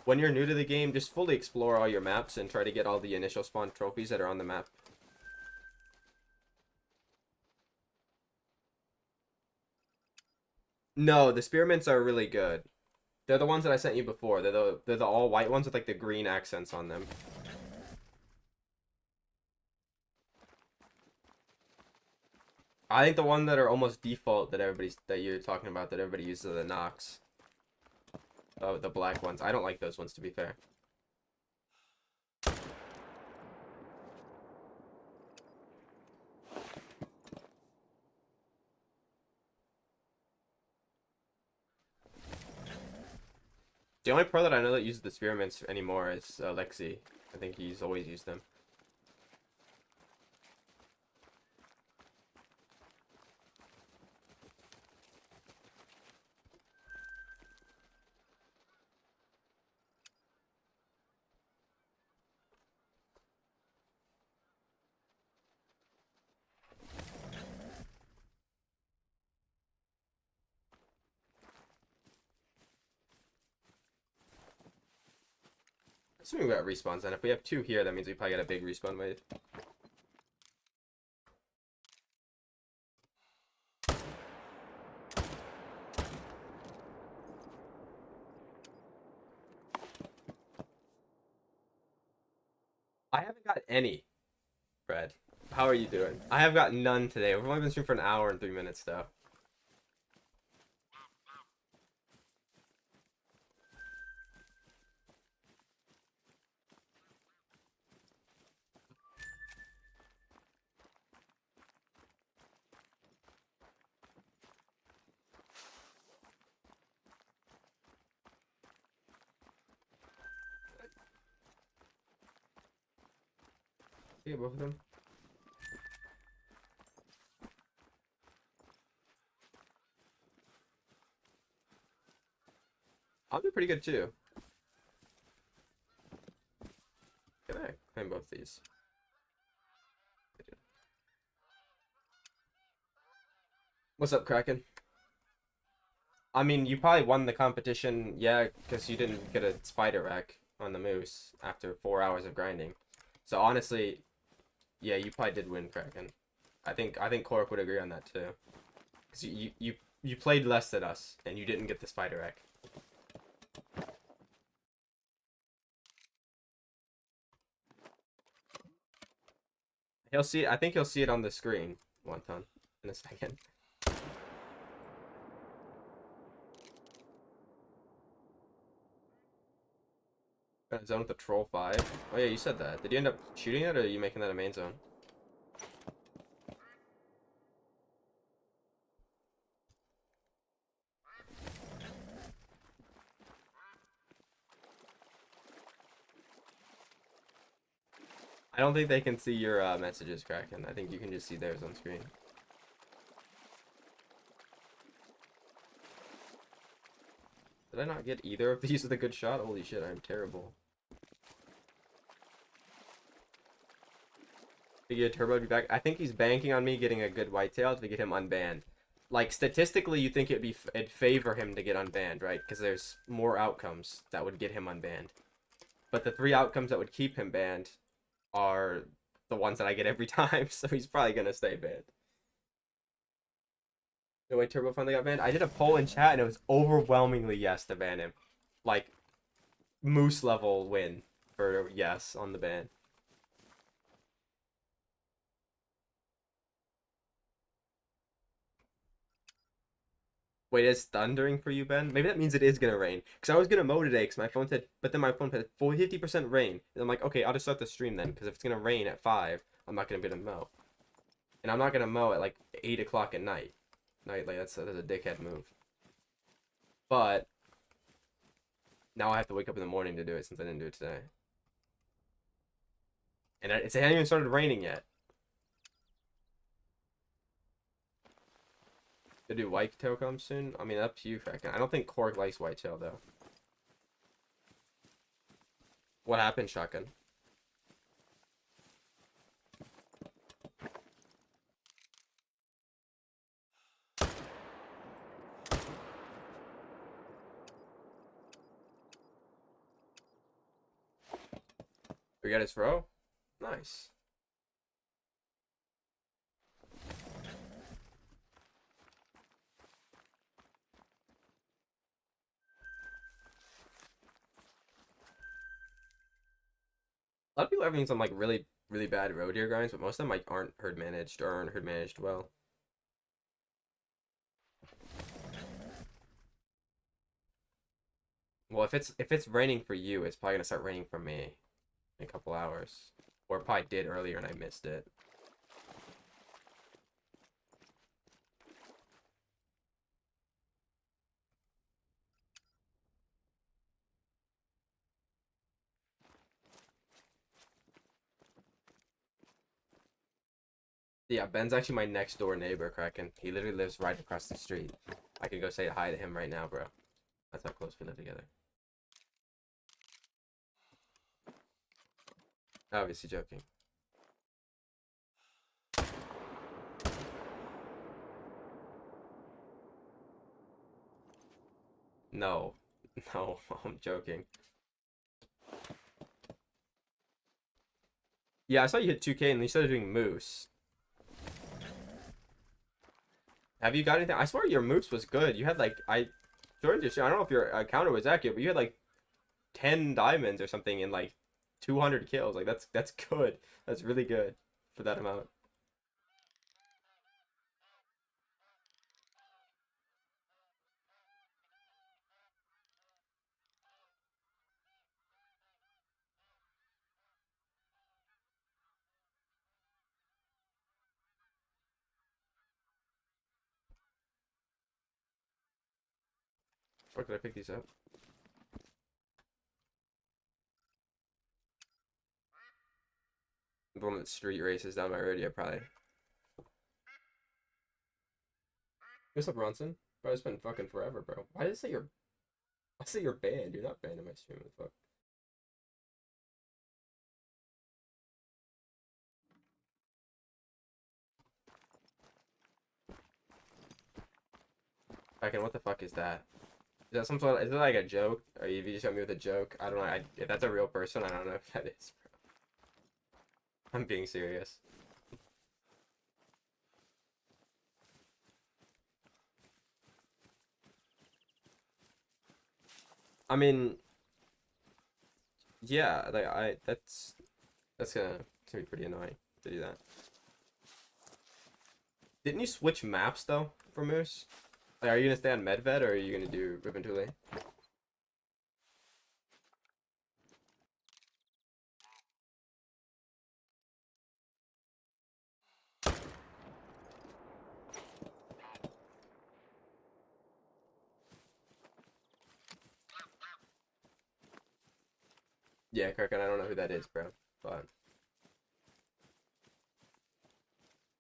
When you're new to the game, just fully explore all your maps and try to get all the initial spawn trophies that are on the map. No, the spearmints are really good. They're the ones that I sent you before. They're the all white ones with like the green accents on them. I think the one that are almost default that you're talking about that everybody uses are the Nox. Oh, the black ones. I don't like those ones, to be fair. The only pro that I know that uses the spearmints anymore is Lexi. I think he's always used them. Assuming we got respawns, then if we have 2 here, that means we probably got a big respawn wave. I haven't got any, Fred. How are you doing? I have got none today. We've only been streaming for an hour and 3 minutes, though. Yeah, both of them. I'll do pretty good too. Can I claim both these? What's up, Kraken? I mean, you probably won the competition, yeah, because you didn't get a spider rack on the moose after 4 hours of grinding. So honestly, yeah, you probably did win, Kraken. I think Korok would agree on that too. Because you played less than us, and you didn't get the spider rack. He'll see. I think he'll see it on the screen, Wonton, in a second. Zone with the troll 5. Oh yeah, you said that. Did you end up shooting it, or are you making that a main zone? I don't think they can see your messages, Kraken. I think you can just see theirs on screen. Did I not get either of these with a good shot? Holy shit, I'm terrible. To get Turbo to be back. I think he's banking on me getting a good whitetail to get him unbanned. Like, statistically, you think it'd favor him to get unbanned, right? Because there's more outcomes that would get him unbanned. But the 3 outcomes that would keep him banned are the ones that I get every time, so he's probably gonna stay banned. No way Turbo finally got banned. I did a poll in chat and it was overwhelmingly yes to ban him. Like, moose level win for yes on the ban. Wait, it's thundering for you, Ben? Maybe that means it is gonna rain. Because I was gonna mow today because my phone said, but then my phone said 50% rain. And I'm like, okay, I'll just start the stream then. Because if it's gonna rain at 5, I'm not gonna be able to mow. And I'm not gonna mow at like 8 o'clock at night. Like that's a dickhead move. But now I have to wake up in the morning to do it since I didn't do it today. And it hasn't even started raining yet. To do whitetail come soon? I mean, up to you, Kraken. I don't think Kork likes whitetail though. What happened, Shotgun? We got his throw? Nice. A lot of people are having some like really bad road deer grinds, but most of them like aren't herd managed or aren't herd managed well. Well, if it's raining for you, it's probably gonna start raining for me in a couple hours, or it probably did earlier and I missed it. Yeah, Ben's actually my next door neighbor, Kraken. He literally lives right across the street. I could go say hi to him right now, bro. That's how close we live together. Obviously joking. No. No, I'm joking. Yeah, I saw you hit 2K and you started doing moose. Have you got anything? I swear your moose was good. You had like, I joined your show. I don't know if your counter was accurate, but you had like 10 diamonds or something in like 200 kills. Like that's good. That's really good for that amount. Where could I pick these up? The one with street races down my road, yeah, probably. What's up, Ronson? Bro, it's been fucking forever, bro. Why did it say you're... I say you're banned. You're not banned in my stream. What the fuck? Fucking, what the fuck is that? Is that some sort of... Is it like a joke? Or you just got me with a joke? I don't know. If that's a real person, I don't know if that is, bro. I'm being serious. I mean... Yeah, like, That's gonna be pretty annoying to do that. Didn't you switch maps, though, for Moose? Like, are you gonna stay on Medved, or are you gonna do Ripentule? Yeah, Kirk, and I don't know who that is, bro. But...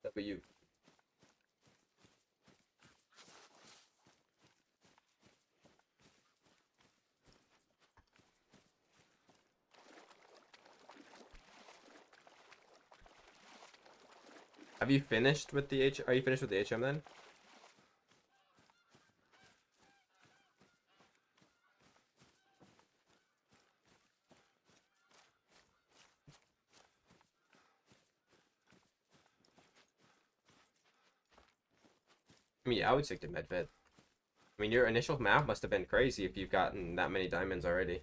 W. Have you finished with the H? Are you finished with the HM then? I mean, yeah, I would stick to Medved. I mean, your initial map must have been crazy if you've gotten that many diamonds already.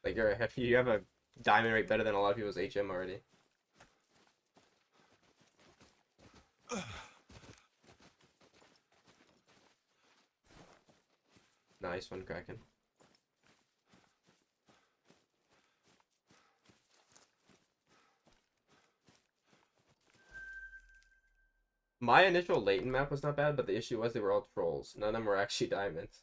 Like, you have a diamond rate better than a lot of people's HM already. Nice one, Kraken. My initial Leighton map was not bad, but the issue was they were all trolls. None of them were actually diamonds.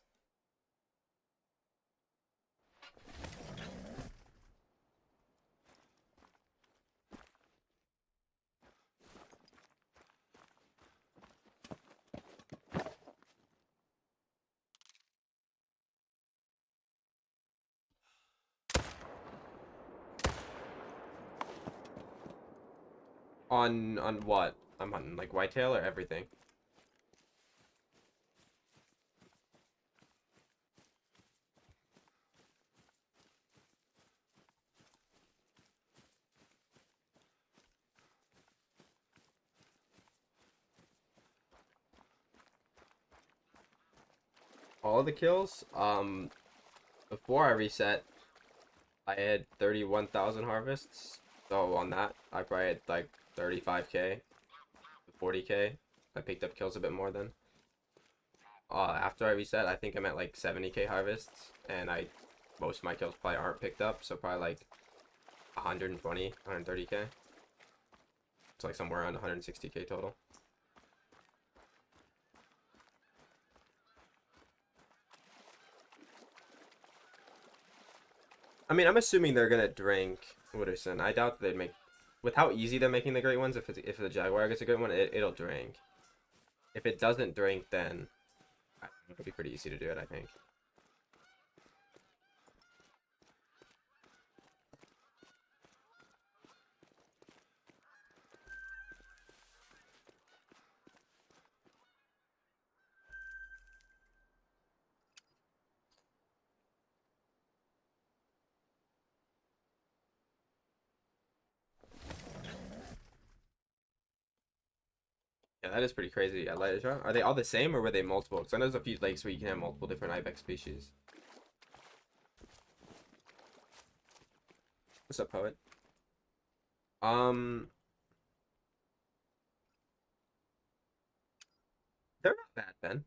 On what? I'm hunting like whitetail or everything. All of the kills? Before I reset, I had 31,000 harvests. So on that, I probably had like 35k, 40k. I picked up kills a bit more then. After I reset, I think I'm at like 70k harvests, and most of my kills probably aren't picked up, so probably like 120, 130k. It's like somewhere around 160k total. I mean, I'm assuming they're gonna drink Wooderson. I doubt they'd make, with how easy they're making the great ones. If the Jaguar gets a good one, it'll drink. If it doesn't drink, then it'll be pretty easy to do it, I think. Yeah, that is pretty crazy. Are they all the same, or were they multiple? Because I know there's a few lakes where you can have multiple different ibex species. What's up, poet? Um, they're not bad, Ben.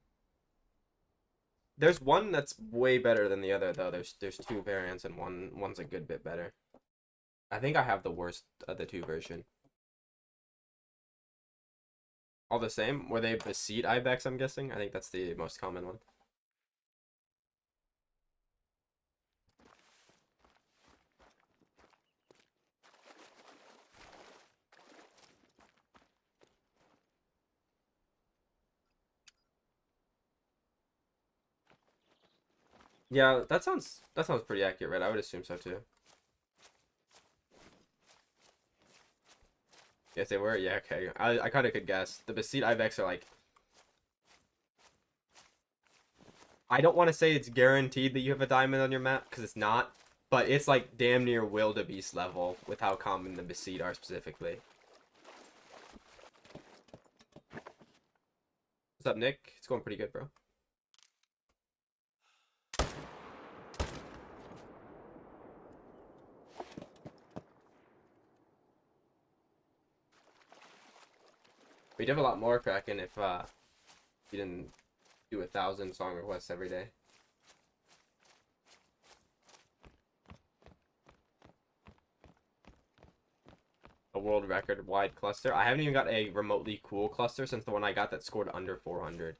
There's one that's way better than the other though. There's two variants and one's a good bit better. I think I have the worst of the two version. All the same? Were they the seed ibex, I'm guessing? I think that's the most common one. Yeah, that sounds pretty accurate, right? I would assume so too. Yes, they were. Yeah, okay. I kind of could guess. The Beseed Ibex are like, I don't want to say it's guaranteed that you have a diamond on your map because it's not, but it's like damn near wildebeest level with how common the Beseed are specifically. What's up, Nick? It's going pretty good, bro. We'd have a lot more Kraken if you didn't do 1,000 song requests every day. A world record wide cluster. I haven't even got a remotely cool cluster since the one I got that scored under 400.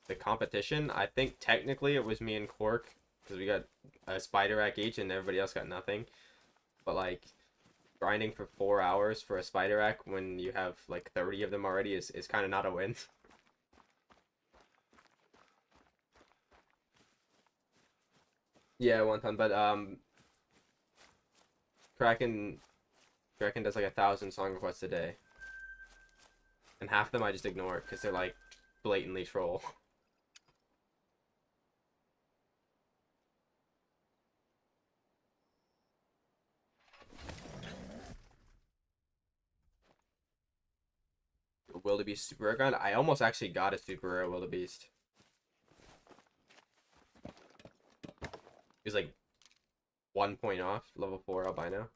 The competition, I think technically it was me and Quark because we got a spider rack each and everybody else got nothing. But like grinding for 4 hours for a spider rack when you have like 30 of them already is kind of not a win. Yeah, one ton, but Kraken does like 1,000 song requests a day, and half of them I just ignore because they're like blatantly troll. Wildebeest super rare grind. I almost actually got a super rare wildebeest. He was like 1 point off, level 4 albino.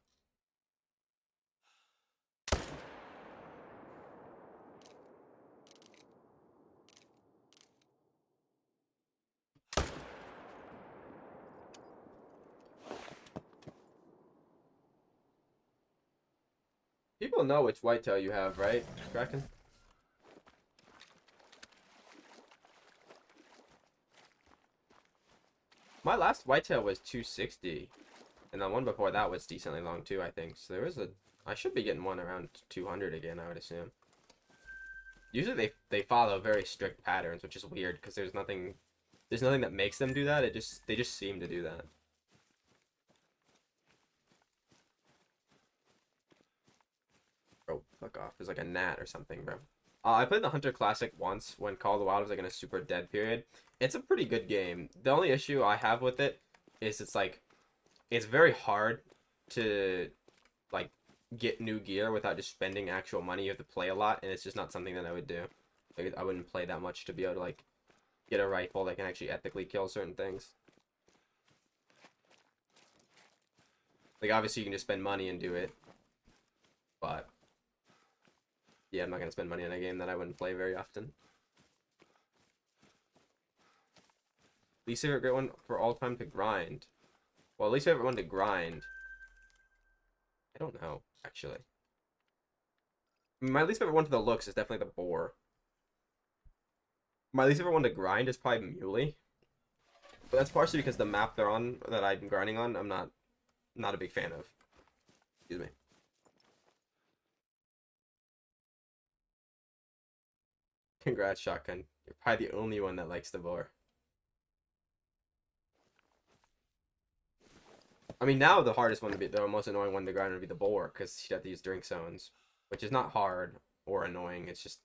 People know which whitetail you have, right, Kraken? My last whitetail was 260, and the one before that was decently long too, I think. So there was a, I should be getting one around 200 again, I would assume. Usually they follow very strict patterns, which is weird because there's nothing that makes them do that. They just seem to do that. Bro, fuck off. There's like a gnat or something, bro. I played the Hunter Classic once when Call of the Wild was like in a super dead period. It's a pretty good game. The only issue I have with it is it's like it's very hard to like get new gear without just spending actual money. You have to play a lot, and it's just not something that I would do. Like, I wouldn't play that much to be able to like get a rifle that can actually ethically kill certain things. Like obviously you can just spend money and do it, but yeah, I'm not gonna spend money on a game that I wouldn't play very often. Least favorite great one for all time to grind. Well, least favorite one to grind. I don't know, actually. My least favorite one for the looks is definitely the boar. My least favorite one to grind is probably Muley. But that's partially because the map they're on that I'm grinding on, I'm not a big fan of. Excuse me. Congrats, Shotgun. You're probably the only one that likes the boar. I mean, now the hardest one to be, the most annoying one to grind would be the boar, because you'd have to use drink zones, which is not hard or annoying. It's just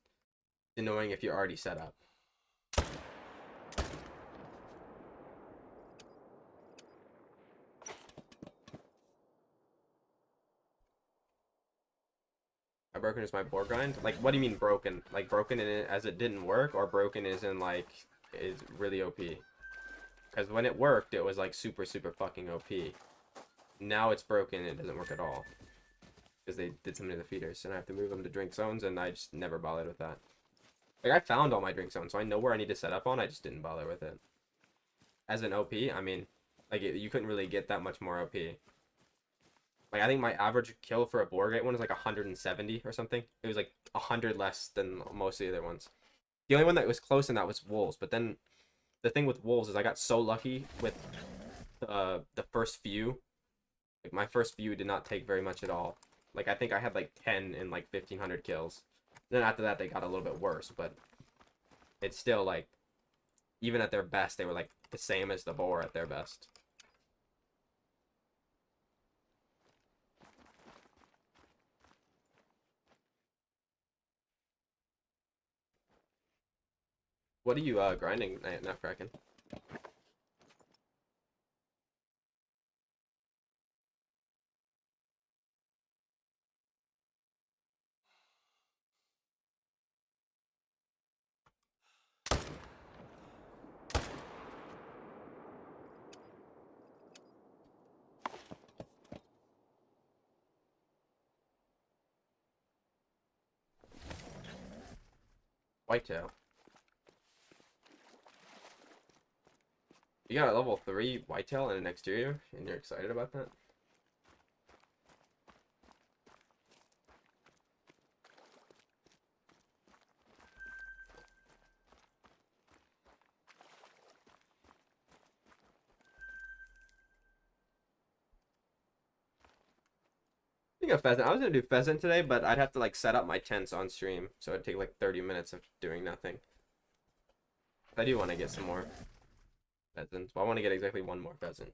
annoying if you're already set up. How broken is my boar grind? Like, what do you mean broken? Like, broken in it as it didn't work, or broken is in, like, is really OP? Because when it worked, it was like super fucking OP. Now it's broken, it doesn't work at all. Because they did something to the feeders, and I have to move them to drink zones, and I just never bothered with that. Like, I found all my drink zones, so I know where I need to set up on, I just didn't bother with it. As an OP, I mean, like, you couldn't really get that much more OP. Like, I think my average kill for a boar gate one is like 170 or something. It was like 100 less than most of the other ones. The only one that was close in that was wolves, but then the thing with wolves is I got so lucky with the first few. Like, my first few did not take very much at all. Like, I think I had like 10 in like 1,500 kills. Then after that, they got a little bit worse, but it's still like, even at their best, they were like the same as the boar at their best. What are you grinding, not cracking? Whitetail. You got a level 3 whitetail and an exterior, and you're excited about that? Speaking of pheasant, I was gonna do pheasant today, but I'd have to like set up my tents on stream, so it'd take like 30 minutes of doing nothing. I do want to get some more pheasants. Well, I want to get exactly one more pheasant.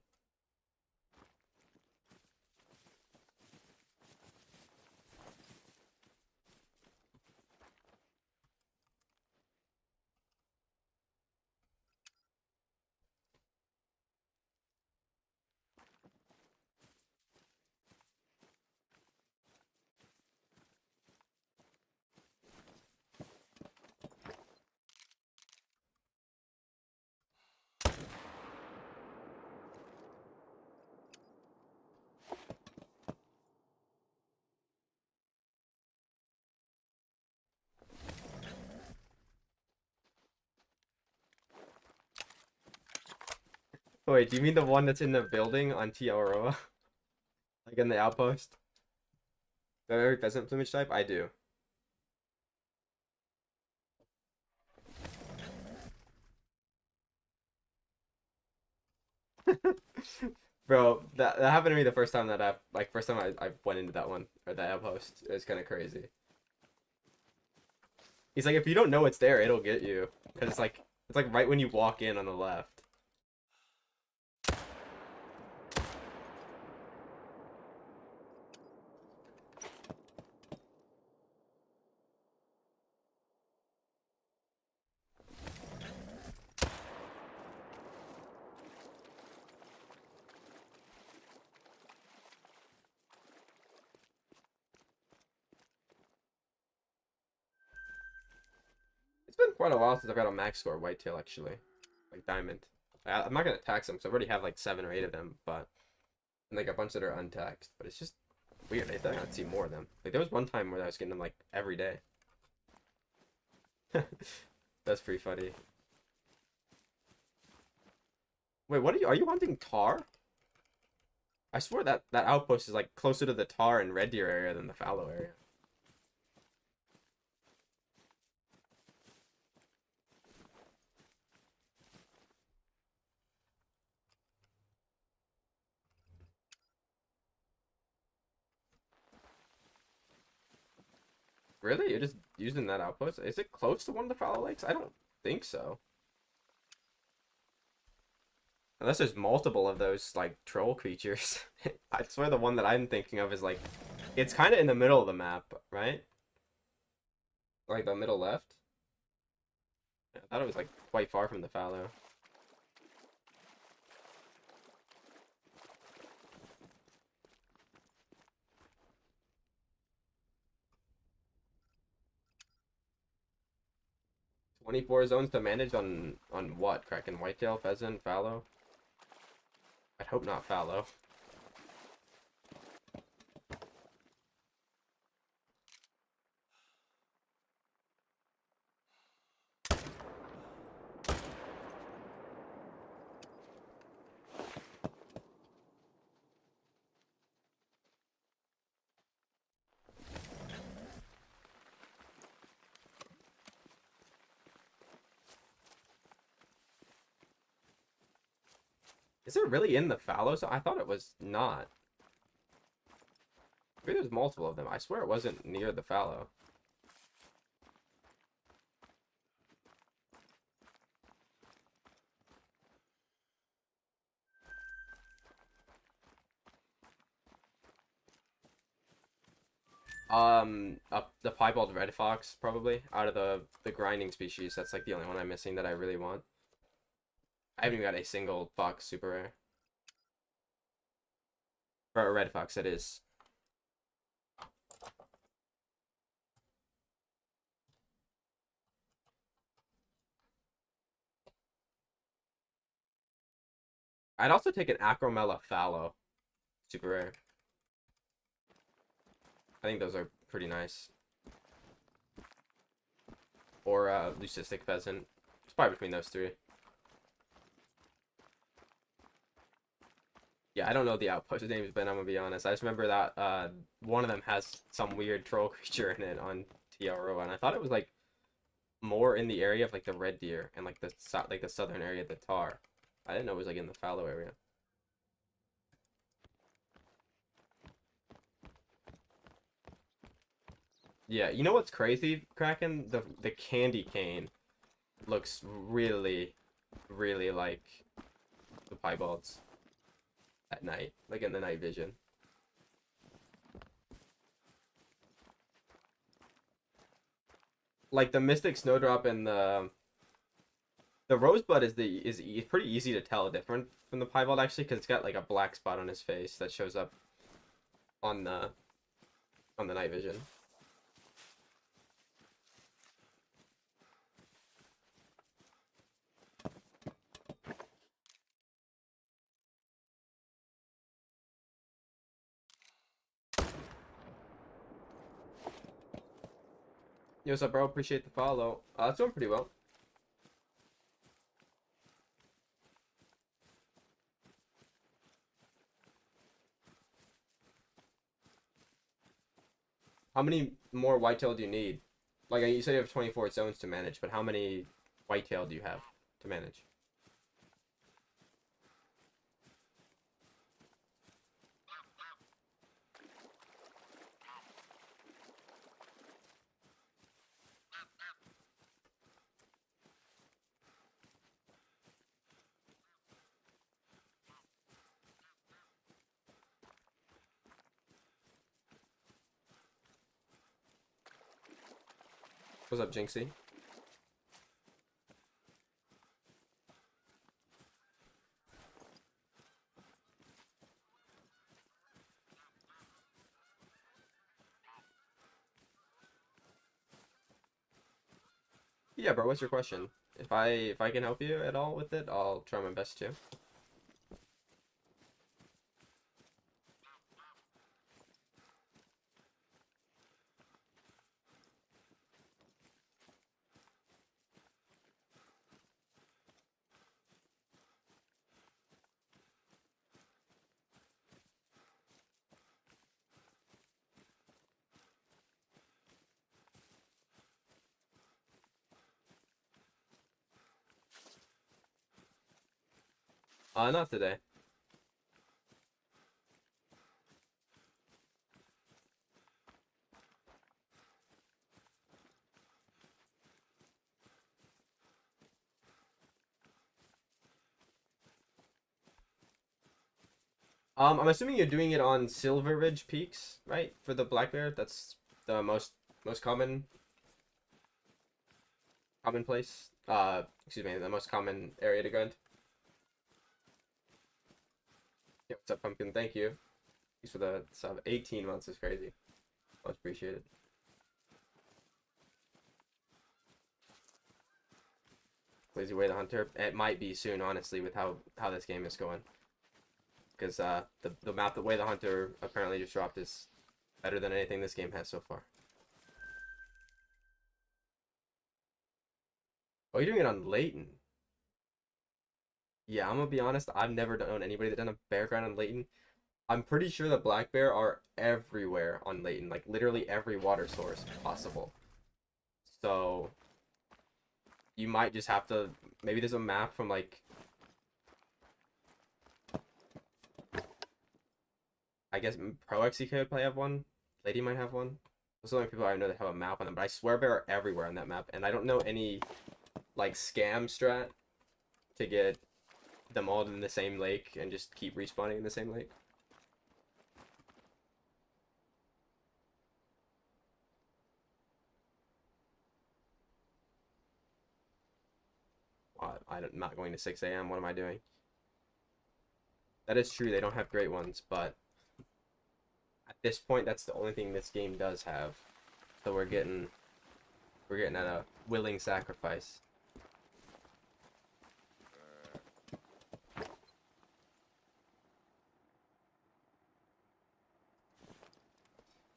Oh, wait, do you mean the one that's in the building on Tiaroa? Like in the outpost? The every pheasant plumage type? I do. Bro, that happened to me the first time that I went into that one, or that outpost. It was kind of crazy. He's like, if you don't know it's there, it'll get you. Because it's like right when you walk in on the left. It's been quite a while since I've got a max score whitetail, actually. Like diamond. I'm not gonna tax them, because I already have like 7 or 8 of them, but and like a bunch that are untaxed. But it's just weird. I thought I'd see more of them. Like there was one time where I was getting them like every day. That's pretty funny. Wait, what are you hunting tar? I swear that outpost is like closer to the tar and red deer area than the fallow area. Really? You're just using that outpost? Is it close to one of the fallow lakes? I don't think so. Unless there's multiple of those, like, troll creatures. I swear the one that I'm thinking of is, like, it's kind of in the middle of the map, right? Like, the middle left? I thought it was, like, quite far from the fallow. 24 zones to manage on what? Kraken, whitetail, pheasant, fallow? I'd hope not fallow. Is it really in the fallow zone? I thought it was not. Maybe there's multiple of them. I swear it wasn't near the fallow. The piebald red fox, probably. Out of the grinding species, that's like the only one I'm missing that I really want. I haven't even got a single fox super rare. For a red fox, it is. I'd also take an Acromella fallow. Super rare. I think those are pretty nice. Or leucistic pheasant. It's probably between those three. Yeah, I don't know the outpost names, but I'm gonna be honest. I just remember that one of them has some weird troll creature in it on TRO, and I thought it was like more in the area of like the red deer and like the southern area of the tar. I didn't know it was like in the fallow area. Yeah, you know what's crazy, Kraken? The candy cane looks really, really like the piebalds at night, like in the night vision. Like the Mystic Snowdrop and the Rosebud is pretty easy to tell different from the piebald actually, because it's got like a black spot on his face that shows up on the night vision. Yo, what's up, bro? Appreciate the follow. It's doing pretty well. How many more whitetail do you need? Like you said, you have 24 zones to manage, but how many whitetail do you have to manage? What's up, Jinxie? Yeah, bro. What's your question? If I can help you at all with it, I'll try my best to. Not today. I'm assuming you're doing it on Silver Ridge Peaks, right? For the black bear, that's the most common place. Excuse me, the most common area to grind. Yeah, what's up, Pumpkin? Thank you. Thanks for the sub. 18 months is crazy. Much appreciated. Lazy Way the Hunter. It might be soon, honestly, with how this game is going. Because the map that Way the Hunter apparently just dropped is better than anything this game has so far. Oh, you're doing it on Layton. Yeah, I'm gonna be honest. I've never known anybody that done a bear grind on Layton. I'm pretty sure the black bear are everywhere on Layton, like literally every water source possible. So you might just have to. Maybe there's a map from like. I guess Pro XCK would probably have one. Lady might have one. Those are the only people I know that have a map on them. But I swear bear are everywhere on that map, and I don't know any like scam strat to get them all in the same lake and just keep respawning in the same lake. I'm not going to 6 a.m. What am I doing? That is true. They don't have great ones, but at this point, that's the only thing this game does have. So we're getting at a willing sacrifice.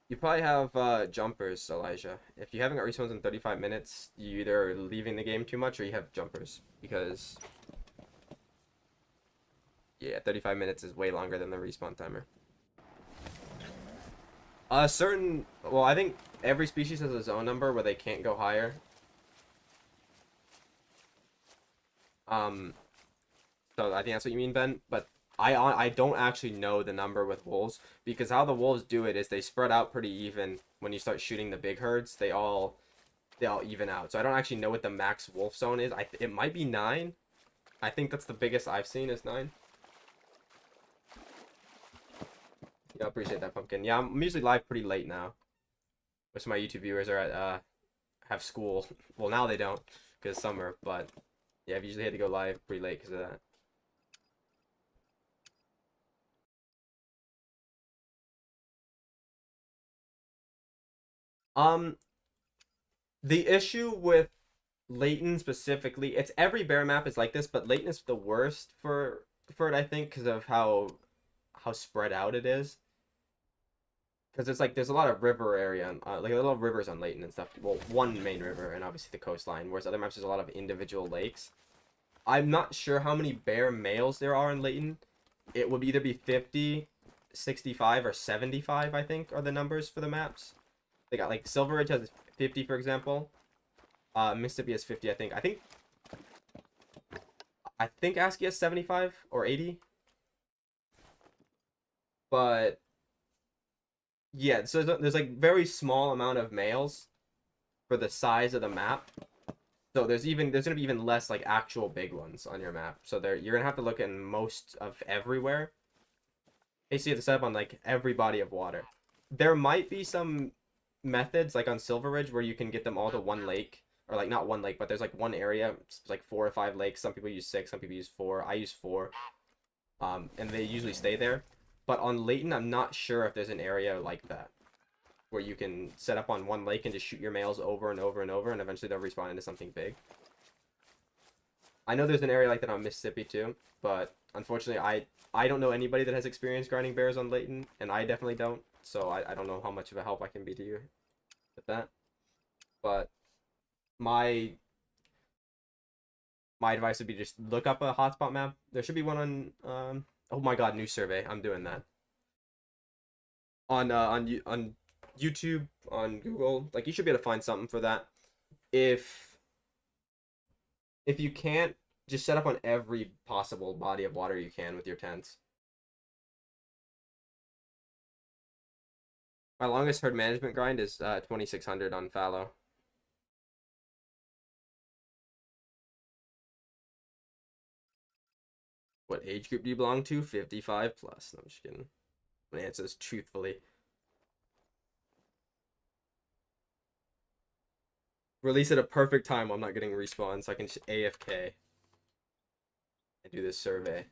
You probably have jumpers, Elijah. If you haven't got respawns in 35 minutes, you either are leaving the game too much or you have jumpers. Because, yeah, 35 minutes is way longer than the respawn timer. Well, I think every species has a zone number where they can't go higher. So I think that's what you mean, Ben. But I don't actually know the number with wolves, because how the wolves do it is they spread out pretty even. When you start shooting the big herds, they all even out. So I don't actually know what the max wolf zone is. It might be 9. I think that's the biggest I've seen is 9. Yeah, I appreciate that, Pumpkin. Yeah, I'm usually live pretty late now. Most of my YouTube viewers are at have school. Well, now they don't because summer, but yeah, I've usually had to go live pretty late because of that. The issue with Layton specifically, it's every bear map is like this, but Layton is the worst for it, I think, because of how spread out it is. Because it's like there's a lot of river area, like a lot of rivers on Layton and stuff. Well, one main river and obviously the coastline, whereas other maps there's a lot of individual lakes. I'm not sure how many bear males there are in Layton. It would either be 50, 65, or 75, I think, are the numbers for the maps. They got like Silver Ridge has 50, for example. Mississippi has 50, I think. I think ASCII has 75 or 80. But yeah, so there's like very small amount of males for the size of the map. So there's gonna be even less like actual big ones on your map. So you're gonna have to look in most of everywhere. Basically, you have to set up on like every body of water. There might be some methods like on Silver Ridge where you can get them all to one lake, or like not one lake, but there's like one area, it's like 4 or 5 lakes. Some people use 6, some people use 4. I use 4, and they usually stay there. But on Layton, I'm not sure if there's an area like that where you can set up on one lake and just shoot your males over and over and over, and eventually they'll respawn into something big. I know there's an area like that on Mississippi too, but unfortunately I don't know anybody that has experience grinding bears on Layton, and I definitely don't, so I don't know how much of a help I can be to you with that. But my advice would be just look up a hotspot map. There should be one on oh my god, new survey. I'm doing that. On YouTube, on Google, like you should be able to find something for that. If you can't, just set up on every possible body of water you can with your tents. My longest herd management grind is 2600 on fallow. What age group do you belong to? 55 plus. No, I'm just kidding. I'm gonna answer this truthfully. Release at a perfect time while I'm not getting respawn, so I can just AFK and do this survey.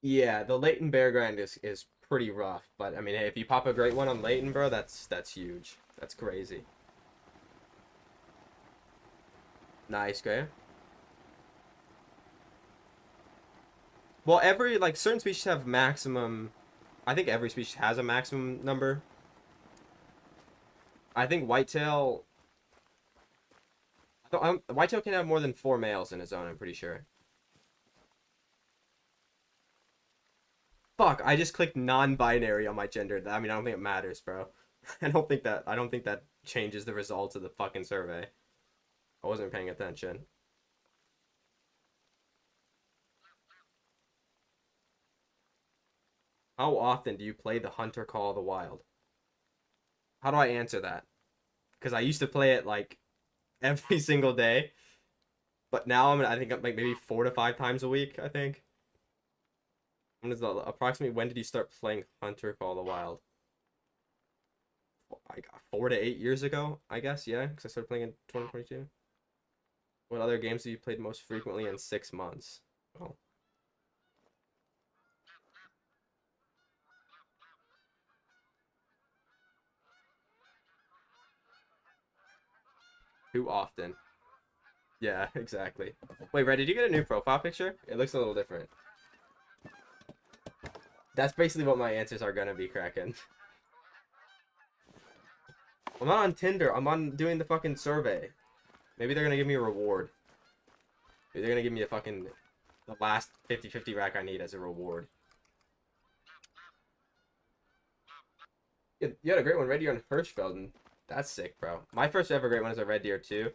Yeah, the Layton bear grind is pretty rough, but I mean, hey, if you pop a great one on Layton, bro, that's huge. That's crazy. Nice, great. Well, every like certain species have maximum. I think every species has a maximum number. I think whitetail. Whitetail can have more than 4 males in his own. I'm pretty sure. Fuck! I just clicked non-binary on my gender. I mean, I don't think it matters, bro. I don't think that. I don't think that changes the results of the fucking survey. I wasn't paying attention. How often do you play the Hunter Call of the Wild? How do I answer that? Because I used to play it like every single day, but now I think I'm like maybe 4 to 5 times a week. I think. When is the approximately when did you start playing Hunter Call of the Wild? I got 4 to 8 years ago, I guess. Yeah, because I started playing in 2022. What other games have you played most frequently in 6 months? Well, too often. Yeah, exactly. Wait, Red, did you get a new profile picture? It looks a little different. That's basically what my answers are gonna be, Kraken. I'm not on Tinder. I'm on doing the fucking survey. Maybe they're gonna give me a reward. Maybe they're gonna give me a fucking the last 50-50 rack I need as a reward. You had a great one, Red Deer on Hirschfelden. That's sick, bro. My first ever great one is a Red Deer too.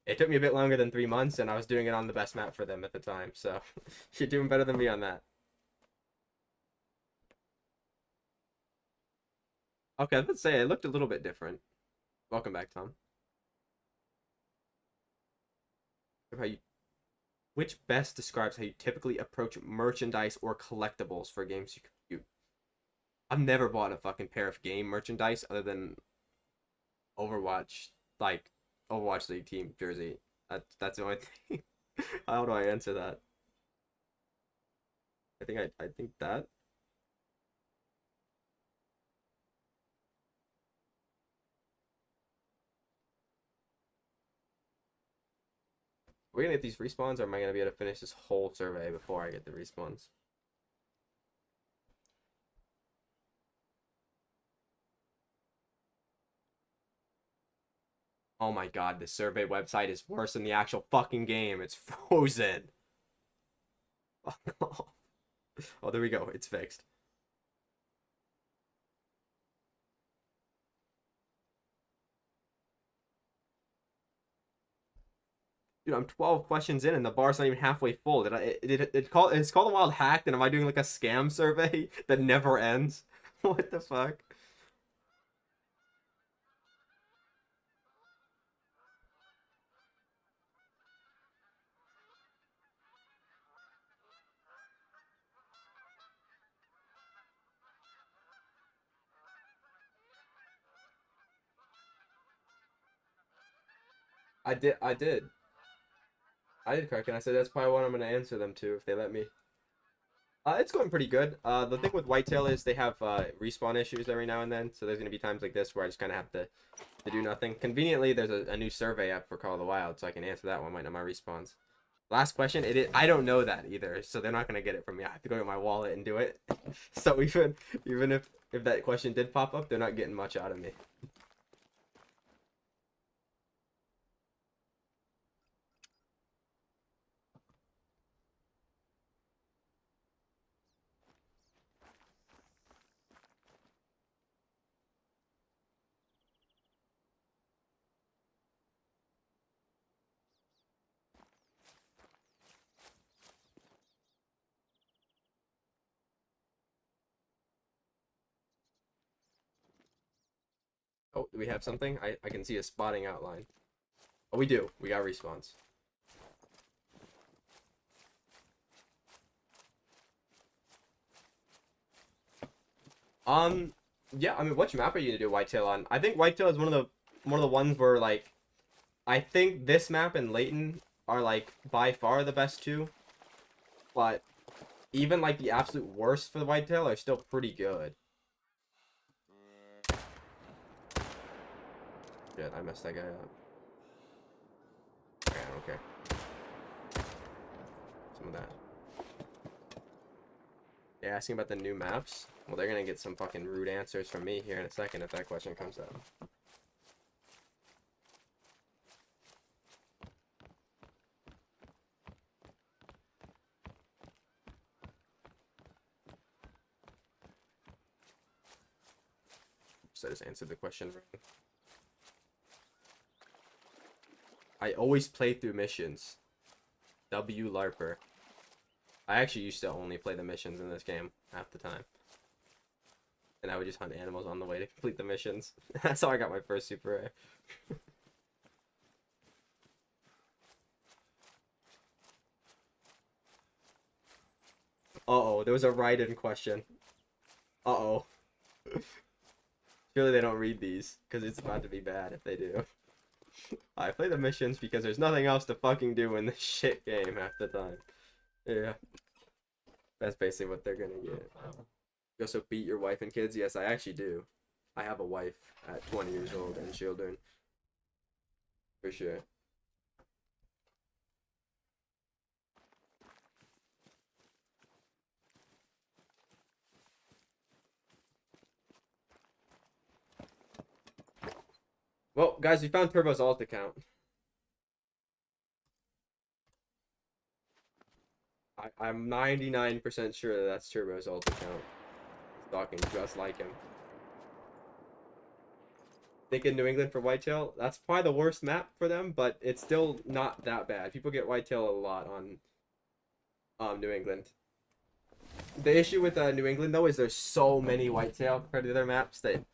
It took me a bit longer than 3 months, and I was doing it on the best map for them at the time. So you're doing better than me on that. Okay, let's say it looked a little bit different. Welcome back, Tom. How you, which best describes how you typically approach merchandise or collectibles for games you compute? I've never bought a fucking pair of game merchandise other than Overwatch, like Overwatch League team jersey. That's the only thing. How do I answer that? I think that. We're gonna get these respawns, or am I gonna be able to finish this whole survey before I get the respawns? Oh my god, the survey website is worse than the actual fucking game. It's frozen. Oh, there we go. It's fixed. Dude, I'm 12 questions in and the bar's not even halfway full. It's called the wild hacked, and am I doing like a scam survey that never ends? What the fuck? I did, I did. I did correct, and I said that's probably what I'm gonna answer them to if they let me. It's going pretty good. The thing with Whitetail is they have respawn issues every now and then, so there's gonna be times like this where I just kind of have to do nothing. Conveniently, there's a new survey app for Call of the Wild, so I can answer that one right now my respawns. Last question. I don't know that either, so they're not gonna get it from me. I have to go to my wallet and do it. So even if that question did pop up, they're not getting much out of me. Oh, do we have something? I can see a spotting outline. Oh, we do. We got respawns. Um, yeah. I mean, which map are you gonna do Whitetail on? I think Whitetail is one of the ones where like I think this map and Layton are like by far the best two, but even like the absolute worst for the Whitetail are still pretty good. Shit, I messed that guy up. Okay, Okay. Some of that. Yeah, asking about the new maps. Well, they're gonna get some fucking rude answers from me here in a second if that question comes up. So I just answered the question wrong. I always play through missions. W LARPer. I actually used to only play the missions in this game half the time. And I would just hunt animals on the way to complete the missions. That's how I got my first super rare. Uh-oh, there was a write-in question. Uh-oh. Surely they don't read these, because it's about to be bad if they do. I play the missions because there's nothing else to fucking do in this shit game half the time. Yeah. That's basically what they're gonna get. You also beat your wife and kids? Yes, I actually do. I have a wife at 20 years old and children. For sure. Well, guys, we found Turbo's alt account. I'm 99% sure that that's Turbo's alt account. He's talking just like him. Thinking New England for whitetail? That's probably the worst map for them, but it's still not that bad. People get whitetail a lot on New England. The issue with New England, though, is there's so many whitetail compared to their maps that...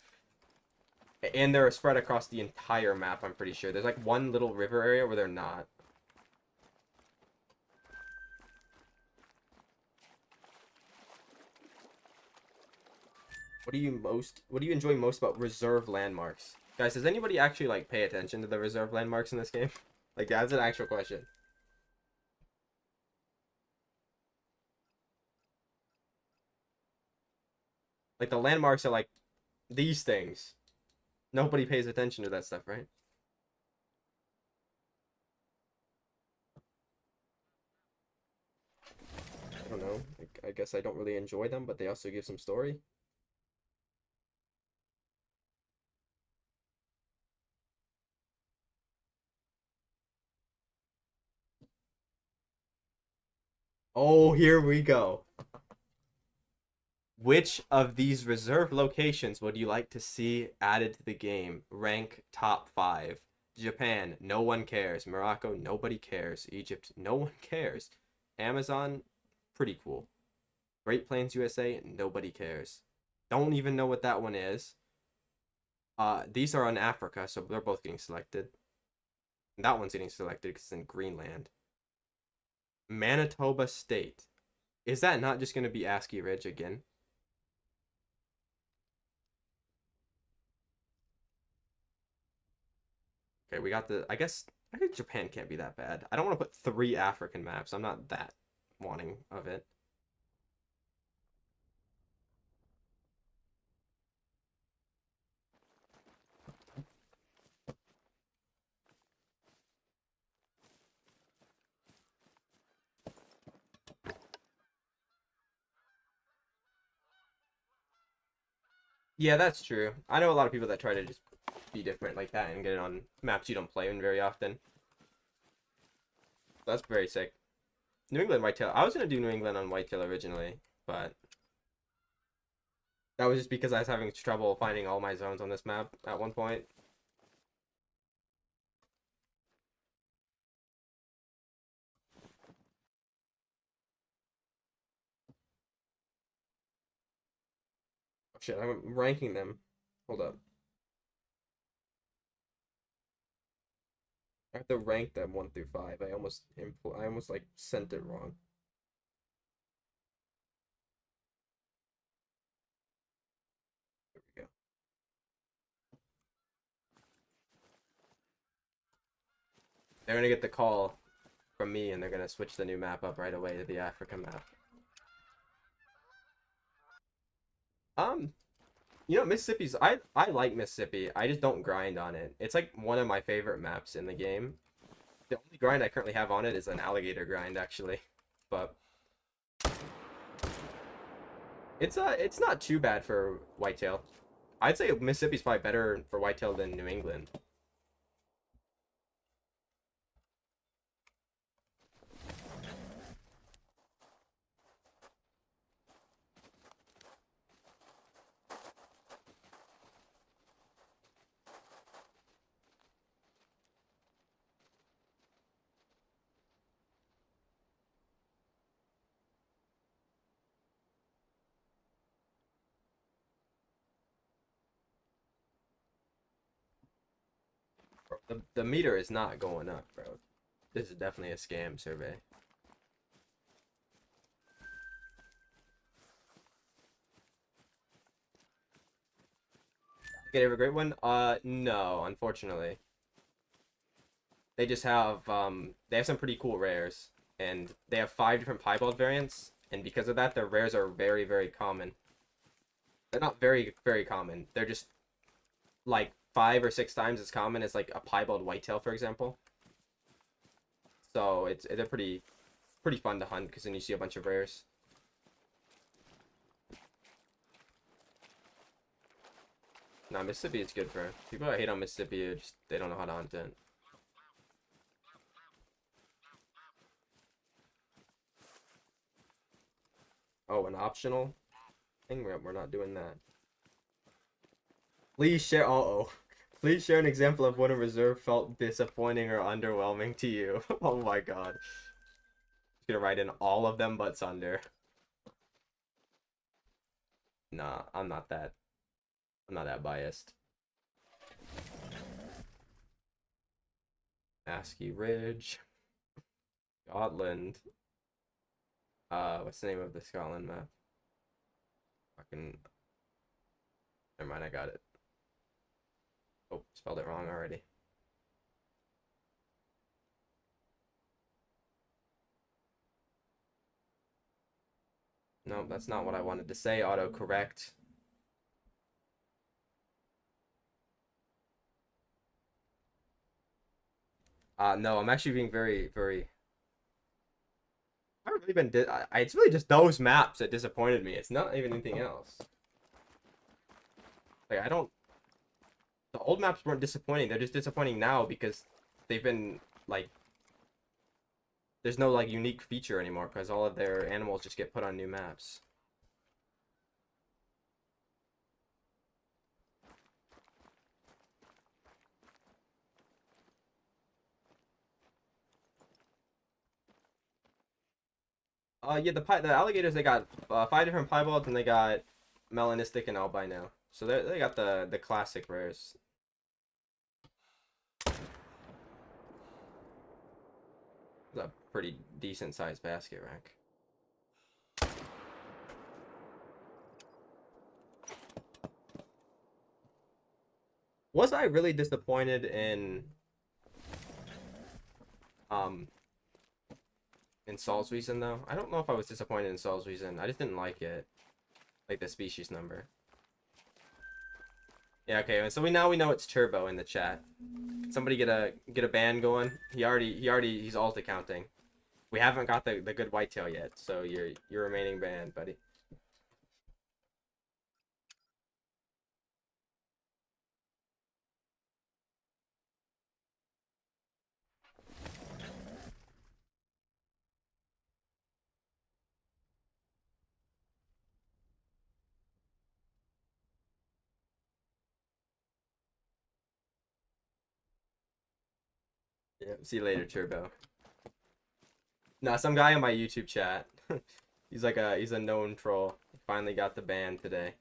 And they're spread across the entire map, I'm pretty sure. There's like one little river area where they're not. What do you enjoy most about reserve landmarks? Guys, does anybody actually like pay attention to the reserve landmarks in this game? Like, that's an actual question. Like, the landmarks are like these things. Nobody pays attention to that stuff, right? I don't know. I guess I don't really enjoy them, but they also give some story. Oh, here we go. Which of these reserve locations would you like to see added to the game? Rank top 5. Japan, no one cares. Morocco, nobody cares. Egypt, no one cares. Amazon, pretty cool. Great Plains, USA, nobody cares. Don't even know what that one is. These are in Africa, so they're both getting selected. That one's getting selected because it's in Greenland. Manitoba State. Is that not just going to be ASCII Ridge again? Okay, we got the... I think Japan can't be that bad. I don't want to put 3 African maps. I'm not that wanting of it. Yeah, that's true. I know a lot of people that try to just be different like that and get it on maps you don't play in very often. That's very sick. New England whitetail. I was gonna do New England on whitetail originally, but that was just because I was having trouble finding all my zones on this map at one point. Oh, shit, I'm ranking them. Hold up. I have to rank them 1 through 5. I almost like sent it wrong. There we go. They're gonna get the call from me, and they're gonna switch the new map up right away to the Africa map. You know, Mississippi's... I like Mississippi. I just don't grind on it. It's like one of my favorite maps in the game. The only grind I currently have on it is an alligator grind, actually. But it's not too bad for whitetail. I'd say Mississippi's probably better for whitetail than New England. The meter is not going up, bro. This is definitely a scam survey. Get have a great one? No, unfortunately. They just have they have some pretty cool rares, and they have 5 different piebald variants, and because of that, their rares are very, very common. They're not very, very common. They're just like 5 or 6 times as common as like a piebald whitetail, for example. So they're pretty fun to hunt because then you see a bunch of rares. Nah, Mississippi is good for people that hate on Mississippi. Just they don't know how to hunt it. Oh, an optional thing? We're not doing that. Please share. Uh-oh. Please share an example of when a reserve felt disappointing or underwhelming to you. Oh my god. Just gonna write in all of them but Sunder. Nah, I'm not that biased. Asky Ridge. Scotland. What's the name of the Scotland map? Fucking. Never mind, I got it. Oh, spelled it wrong already. No, that's not what I wanted to say. Autocorrect. No, I'm actually being very, very. I've really been. It's really just those maps that disappointed me. It's not even anything else. Like I don't. The old maps weren't disappointing. They're just disappointing now because they've been like. There's no like unique feature anymore because all of their animals just get put on new maps. Yeah, the alligators they got 5 different piebalds and they got melanistic and albino. So they got the classic rares. It's a pretty decent sized basket rack. Was I really disappointed um in Saul's reason though? I don't know if I was disappointed in Saul's reason. I just didn't like it. Like the species number. Yeah, okay, so we know it's turbo in the chat. Can somebody get a ban going? He's alt accounting. We haven't got the good whitetail yet, so you're remaining banned, buddy. Yeah, see you later, Turbo. Nah, some guy in my YouTube chat. He's a known troll. He finally got the ban today.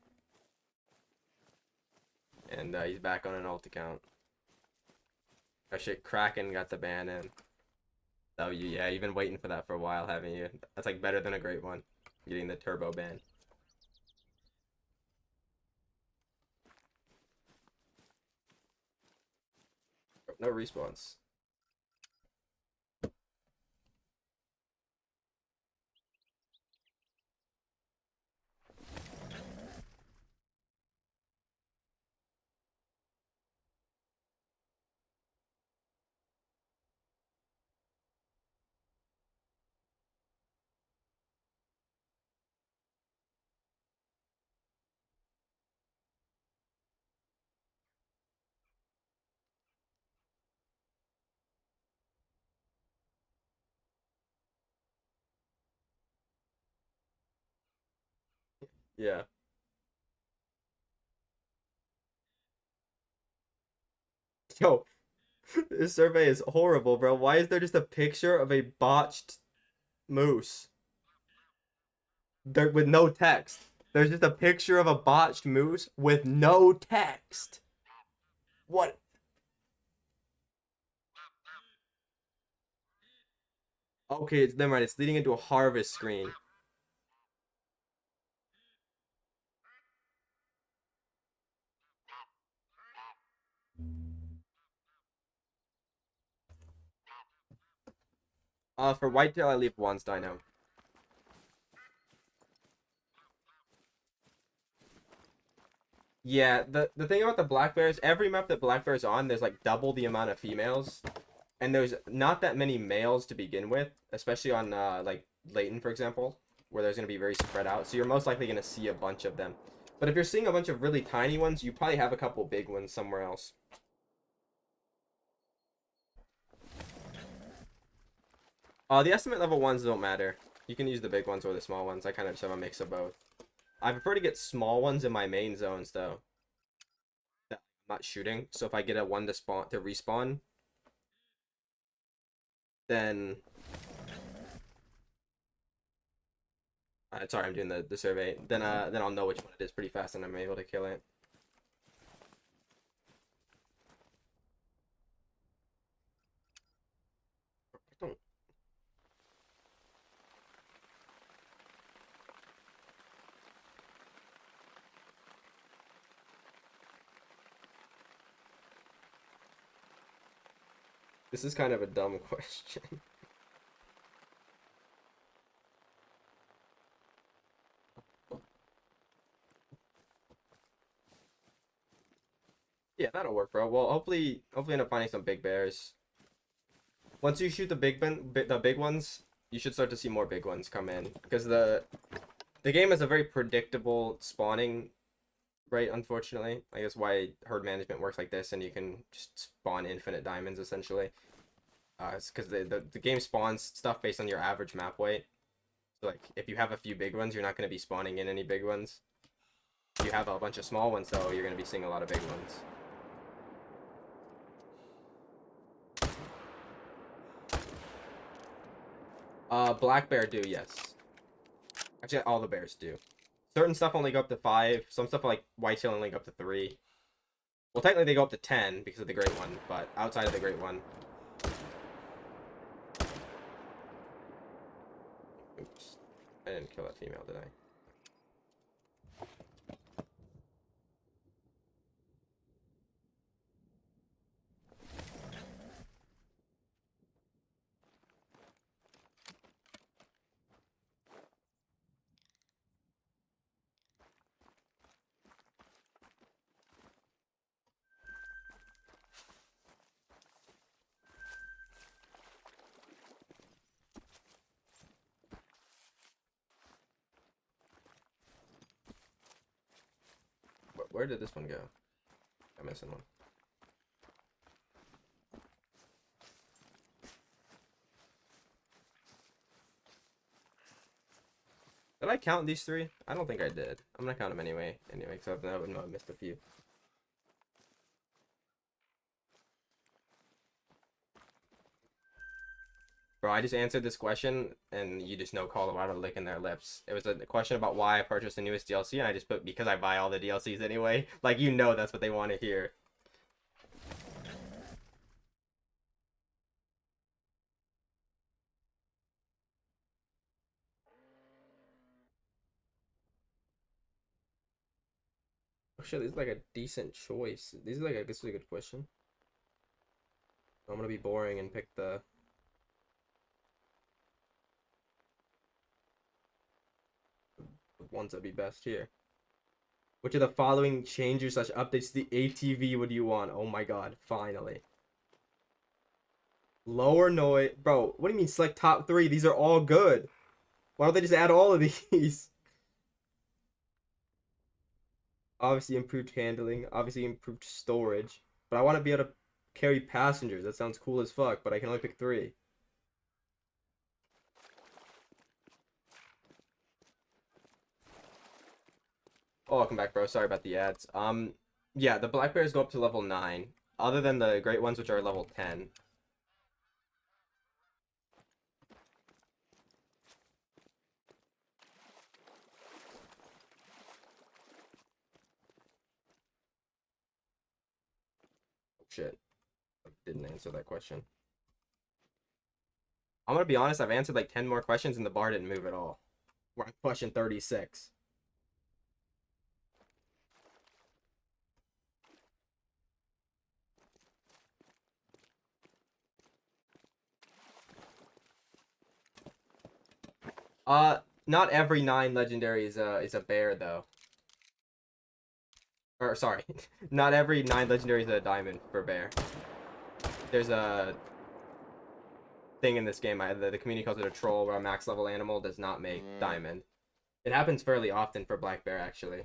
And he's back on an alt account. Oh shit, Kraken got the ban in. Oh, yeah, you've been waiting for that for a while, haven't you? That's like better than a great one. Getting the turbo ban. No response. Yeah. Yo, this survey is horrible, bro. Why is there just a picture of a botched moose? There with no text. There's just a picture of a botched moose with no text. What? Okay, it's never mind. It's leading into a harvest screen. For whitetail, I leave one dino. Yeah, the thing about the black bears, every map that black bear's on, there's like double the amount of females, and there's not that many males to begin with, especially on like Leighton, for example, where there's gonna be very spread out. So you're most likely gonna see a bunch of them. But if you're seeing a bunch of really tiny ones, you probably have a couple big ones somewhere else. The estimate level ones don't matter. You can use the big ones or the small ones. I kind of just have a mix of both. I prefer to get small ones in my main zones though, that I'm not shooting. So if I get a one to spawn to respawn, then sorry, I'm doing the survey. Then I'll know which one it is pretty fast, and I'm able to kill it. Don't. This is kind of a dumb question. Yeah, that'll work, bro. Well, hopefully end up finding some big bears. Once you shoot the big ones, you should start to see more big ones come in because the game is a very predictable spawning rate. Unfortunately, I guess why herd management works like this, and you can just spawn infinite diamonds essentially. It's because the game spawns stuff based on your average map weight. So like if you have a few big ones, you're not going to be spawning in any big ones. If you have a bunch of small ones though, you're going to be seeing a lot of big ones. Black bear do, yes. Actually, all the bears do. Certain stuff only go up to 5. Some stuff like whitetail only go up to 3. Well, technically they go up to 10 because of the great one, but outside of the great one. Oops. I didn't kill that female, did I? Where did this one go? I'm missing one. Did I count these 3? I don't think I did. I'm gonna count them anyway. Anyway, because I missed a few. Bro, I just answered this question, and you just know Colorado licking their lips. It was a question about why I purchased the newest DLC, and I just put because I buy all the DLCs anyway. Like, you know that's what they want to hear. Oh shit, this is like a decent choice. This is like this is a good question. I'm gonna be boring and pick the ones that'd be best here. Which of the following changes slash updates to the ATV would you want? Oh my god, finally. Lower noise. Bro, what do you mean select top 3? These are all good. Why don't they just add all of these? Obviously improved handling, obviously improved storage. But I want to be able to carry passengers. That sounds cool as fuck, but I can only pick 3. Oh, welcome back, bro. Sorry about the ads. Yeah, the black bears go up to level 9. Other than the great ones, which are level 10. Oh, shit. I didn't answer that question. I'm gonna be honest, I've answered like 10 more questions and the bar didn't move at all. We're on question 36. Not every 9 legendary is a bear though. Or sorry, not every 9 legendary is a diamond for bear. There's a thing in this game, the community calls it a troll, where a max level animal does not make diamond. It happens fairly often for black bear, actually.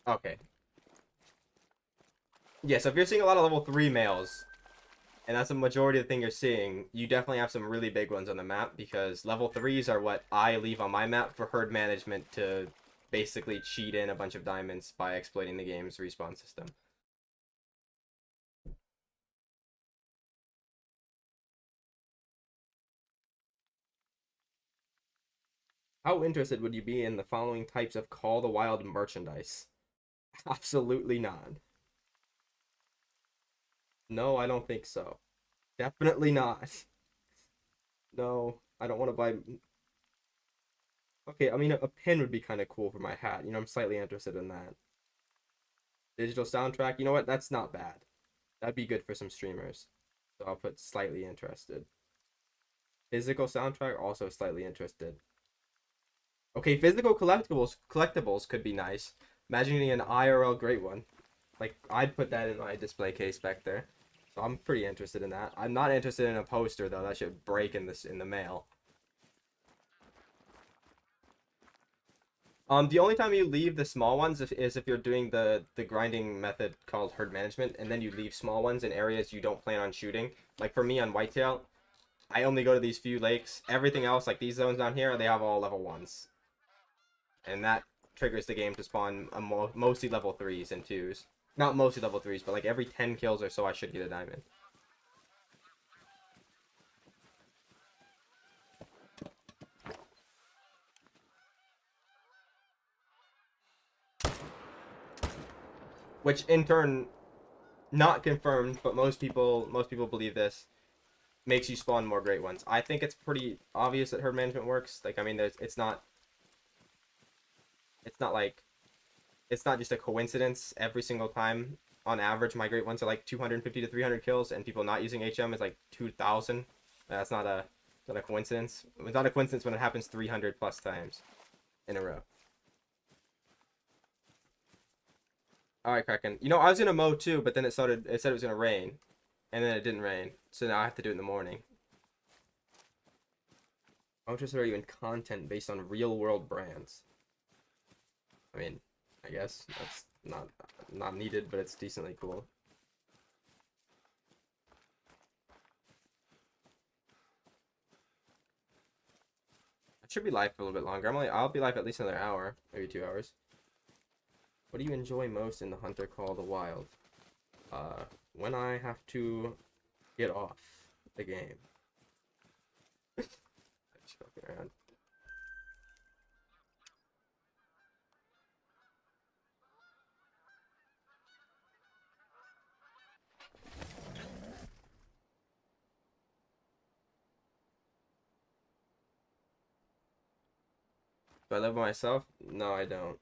Okay. Yeah, so if you're seeing a lot of level 3 males, and that's the majority of the thing you're seeing, you definitely have some really big ones on the map, because level 3s are what I leave on my map for herd management to basically cheat in a bunch of diamonds by exploiting the game's respawn system. How interested would you be in the following types of Call the Wild merchandise? Absolutely not. No, I don't think so. Definitely not. No, I don't want to buy. Okay, I mean, a pin would be kind of cool for my hat. I'm slightly interested in that. Digital soundtrack, you know what? That's not bad. That'd be good for some streamers. So I'll put slightly interested. Physical soundtrack, also slightly interested. Okay, physical collectibles could be nice. Imagine getting an IRL great one. Like, I'd put that in my display case back there. So I'm pretty interested in that. I'm not interested in a poster though. That should break in the mail. The only time you leave the small ones is if you're doing the grinding method called herd management, and then you leave small ones in areas you don't plan on shooting. Like for me on Whitetail, I only go to these few lakes. Everything else, like these zones down here, they have all level 1s. And that triggers the game to spawn mostly level 3s and 2s. Not mostly level 3s, but like every 10 kills or so I should get a diamond. Which in turn, not confirmed, but most people believe this, makes you spawn more great ones. I think it's pretty obvious that herd management works. Like, I mean, it's not just a coincidence every single time. On average, my great ones are like 250 to 300 kills, and people not using HM is like 2,000. That's not a coincidence. It's not a coincidence when it happens 300 plus times in a row. All right, Kraken. I was gonna mow too, but then it said it was gonna rain, and then it didn't rain. So now I have to do it in the morning. How interested are you in content based on real world brands? I mean, I guess that's not needed, but it's decently cool. I should be live for a little bit longer. I'll be live at least another hour, maybe 2 hours. What do you enjoy most in the Hunter Call the Wild? When I have to get off the game. Just fucking around. Do I live by myself? No, I don't.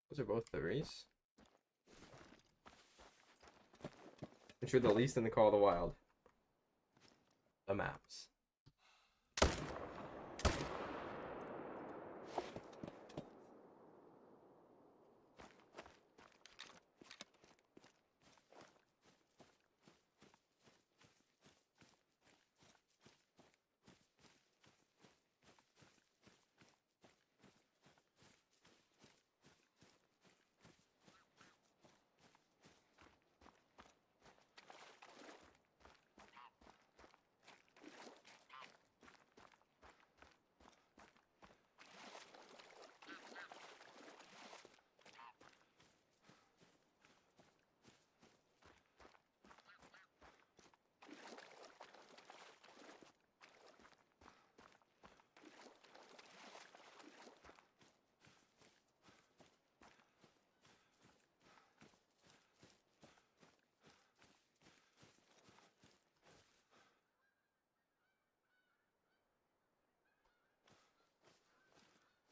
Those are both threes. Which are the least in the Call of the Wild? The maps.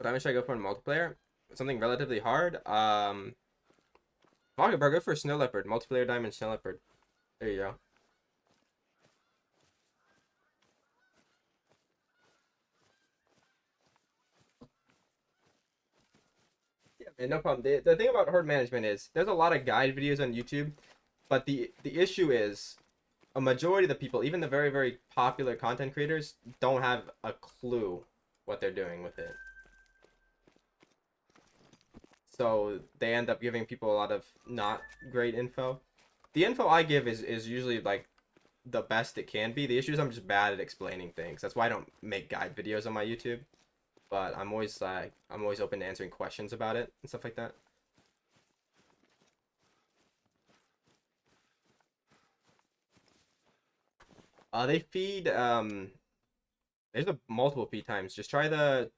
What diamond should I go for in multiplayer? Something relatively hard. Fuck it, bro. Go for Snow Leopard. Multiplayer diamond Snow Leopard. There you go. Yeah, man, no problem. The thing about horde management is there's a lot of guide videos on YouTube, but the issue is a majority of the people, even the very, very popular content creators, don't have a clue what they're doing with it. So they end up giving people a lot of not great info. The info I give is usually like the best it can be. The issue is I'm just bad at explaining things. That's why I don't make guide videos on my YouTube. But I'm always open to answering questions about it and stuff like that. They feed there's a multiple feed times. Just try the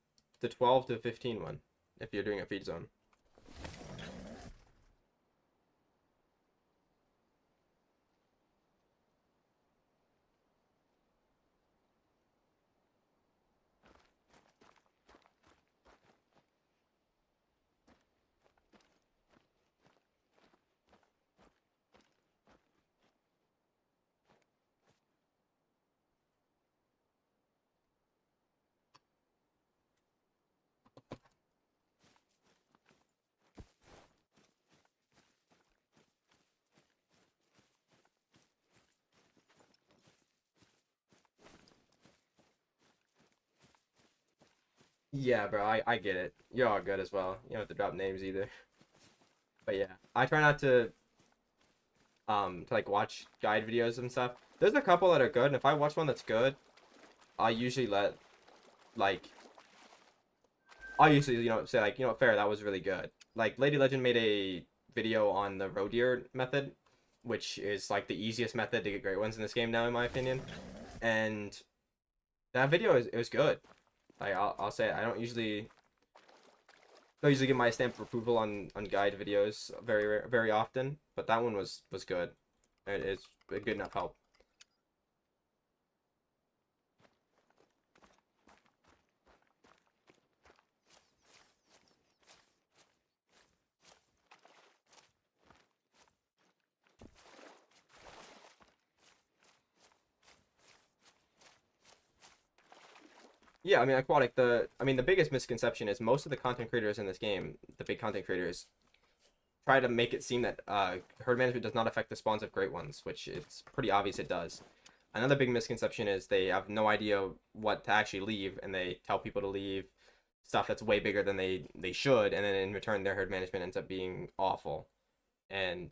12 to 15 one if you're doing a feed zone. Yeah, bro, I get it. You're all good as well. You don't have to drop names either. But yeah, I try not to like watch guide videos and stuff. There's a couple that are good, and if I watch one that's good, I usually let like I usually, say like, fair, that was really good. Like Lady Legend made a video on the roe deer method, which is like the easiest method to get great ones in this game now, in my opinion. And that video it was good. Like I'll say it. I don't usually give my stamp of approval on guide videos very often, but that one was good. It's a good enough help. Yeah, I mean, Aquatic, the biggest misconception is most of the content creators in this game, the big content creators, try to make it seem that herd management does not affect the spawns of great ones, which it's pretty obvious it does. Another big misconception is they have no idea what to actually leave, and they tell people to leave stuff that's way bigger than they should, and then in return their herd management ends up being awful. And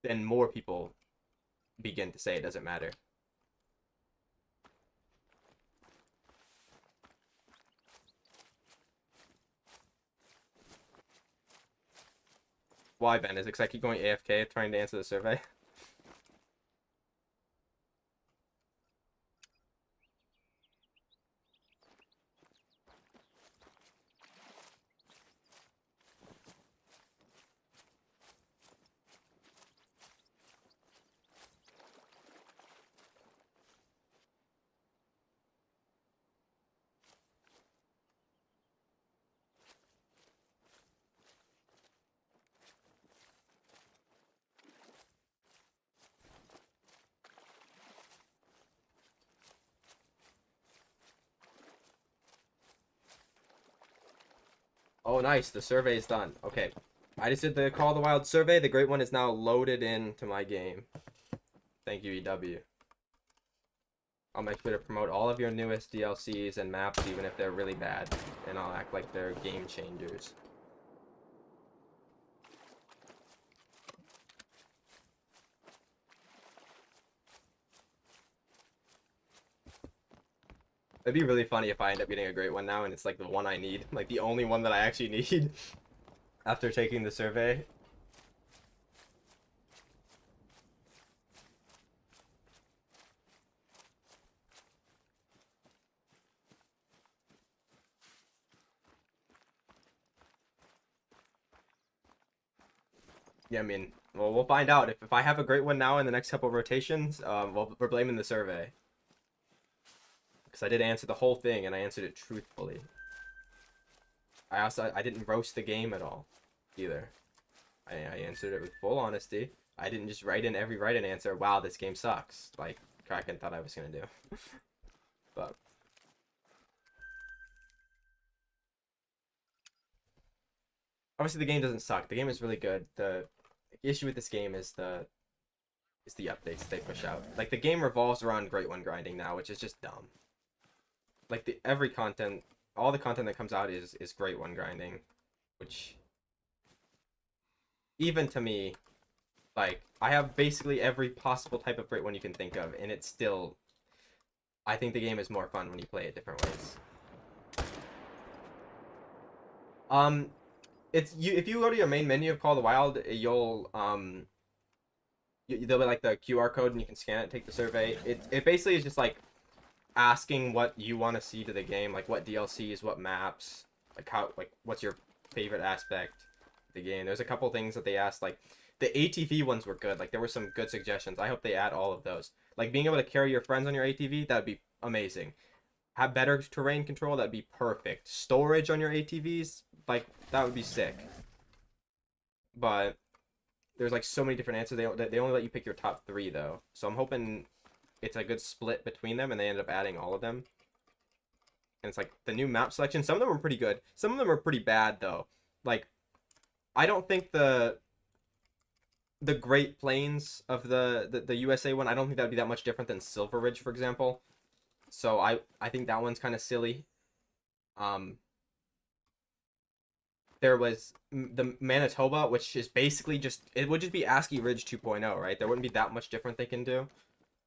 then more people begin to say it doesn't matter. Why, Ben? Is it because I keep going AFK trying to answer the survey? Oh, nice. The survey is done. Okay. I just did the Call of the Wild survey. The great one is now loaded into my game. Thank you, EW. I'll make sure to promote all of your newest DLCs and maps, even if they're really bad. And I'll act like they're game changers. It'd be really funny if I end up getting a great one now and it's like the one I need. Like the only one that I actually need after taking the survey. Yeah, I mean, well, we'll find out. If I have a great one now in the next couple of rotations, well, we're blaming the survey. because I did answer the whole thing and I answered it truthfully. I didn't roast the game at all, either. I answered it with full honesty. I didn't just write in every right-in answer, wow, this game sucks, like Kraken thought I was gonna do. But obviously the game doesn't suck. The game is really good. The issue with this game is the updates they push out. Like, the game revolves around Great One grinding now, which is just dumb. Like, all the content that comes out is Great One grinding, which, even to me, like, I have basically every possible type of Great One you can think of, and it's still, I think the game is more fun when you play it different ways. If you go to your main menu of Call of the Wild, you'll there'll be like the QR code and you can scan it, take the survey. It basically is just like asking what you want to see to the game, like what DLCs, what maps, like what's your favorite aspect of the game. There's a couple things that they asked, like the ATV ones were good. Like, there were some good suggestions. I hope they add all of those. Like, being able to carry your friends on your ATV, that'd be amazing. Have better terrain control, that'd be perfect. Storage on your ATVs, like, that would be sick. But there's like so many different answers. They only let you pick your top 3 though, so I'm hoping it's a good split between them and they end up adding all of them. And it's like the new map selection, some of them are pretty good, some of them are pretty bad though. Like, I don't think the Great Plains of the USA one, I don't think that'd be that much different than Silver Ridge, for example. So I think that one's kind of silly. There was the Manitoba, which is basically just, it would just be ASCII Ridge 2.0, right? There wouldn't be that much different they can do,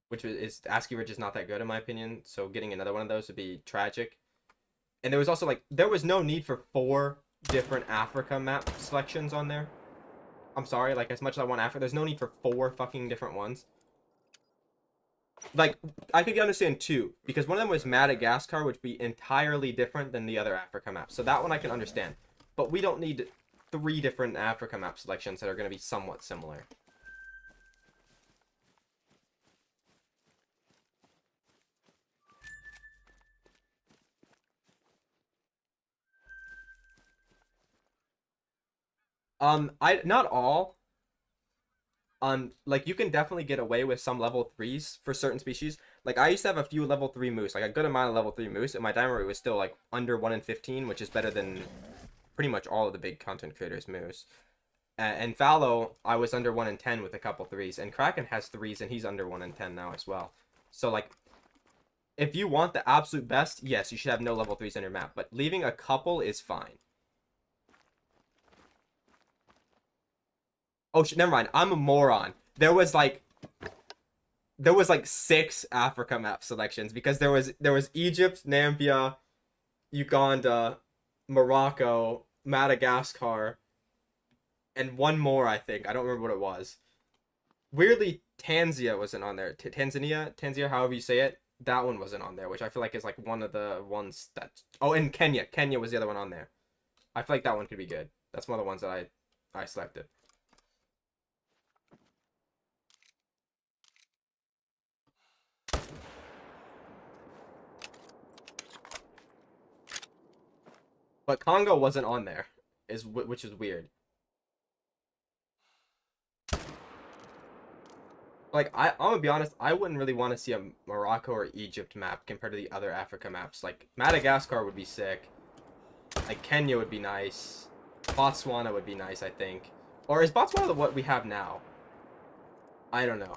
which is, ASCII Ridge is not that good in my opinion, so getting another one of those would be tragic. And there was also, like, there was no need for 4 different Africa map selections on there. I'm sorry, like, as much as I want Africa, there's no need for 4 fucking different ones. Like, I could understand 2, because one of them was Madagascar, which would be entirely different than the other Africa maps, so that one I can understand. But we don't need 3 different Africa map selections that are going to be somewhat similar. Not all. Like, you can definitely get away with some level 3s for certain species. Like, I used to have a few level 3 moose, like a good amount of level 3 moose, and my diamond rate was still like under 1 in 15, which is better than pretty much all of the big content creators' moose. And fallow, I was under 1 in 10 with a couple 3s, and Kraken has 3s and he's under 1 in 10 now as well. So, like, if you want the absolute best, yes, you should have no level 3s on your map, but leaving a couple is fine. Oh, never mind. I'm a moron. There was like 6 Africa map selections, because there was Egypt, Namibia, Uganda, Morocco, Madagascar, and one more, I think. I don't remember what it was. Weirdly, Tanzania wasn't on there. Tanzania, however you say it. That one wasn't on there, which I feel like is like one of the ones that... Oh, and Kenya. Kenya was the other one on there. I feel like that one could be good. That's one of the ones that I selected. But Congo wasn't on there, which is weird. Like, I'm gonna be honest, I wouldn't really want to see a Morocco or Egypt map compared to the other Africa maps. Like, Madagascar would be sick. Like, Kenya would be nice. Botswana would be nice, I think. Or is Botswana what we have now? I don't know.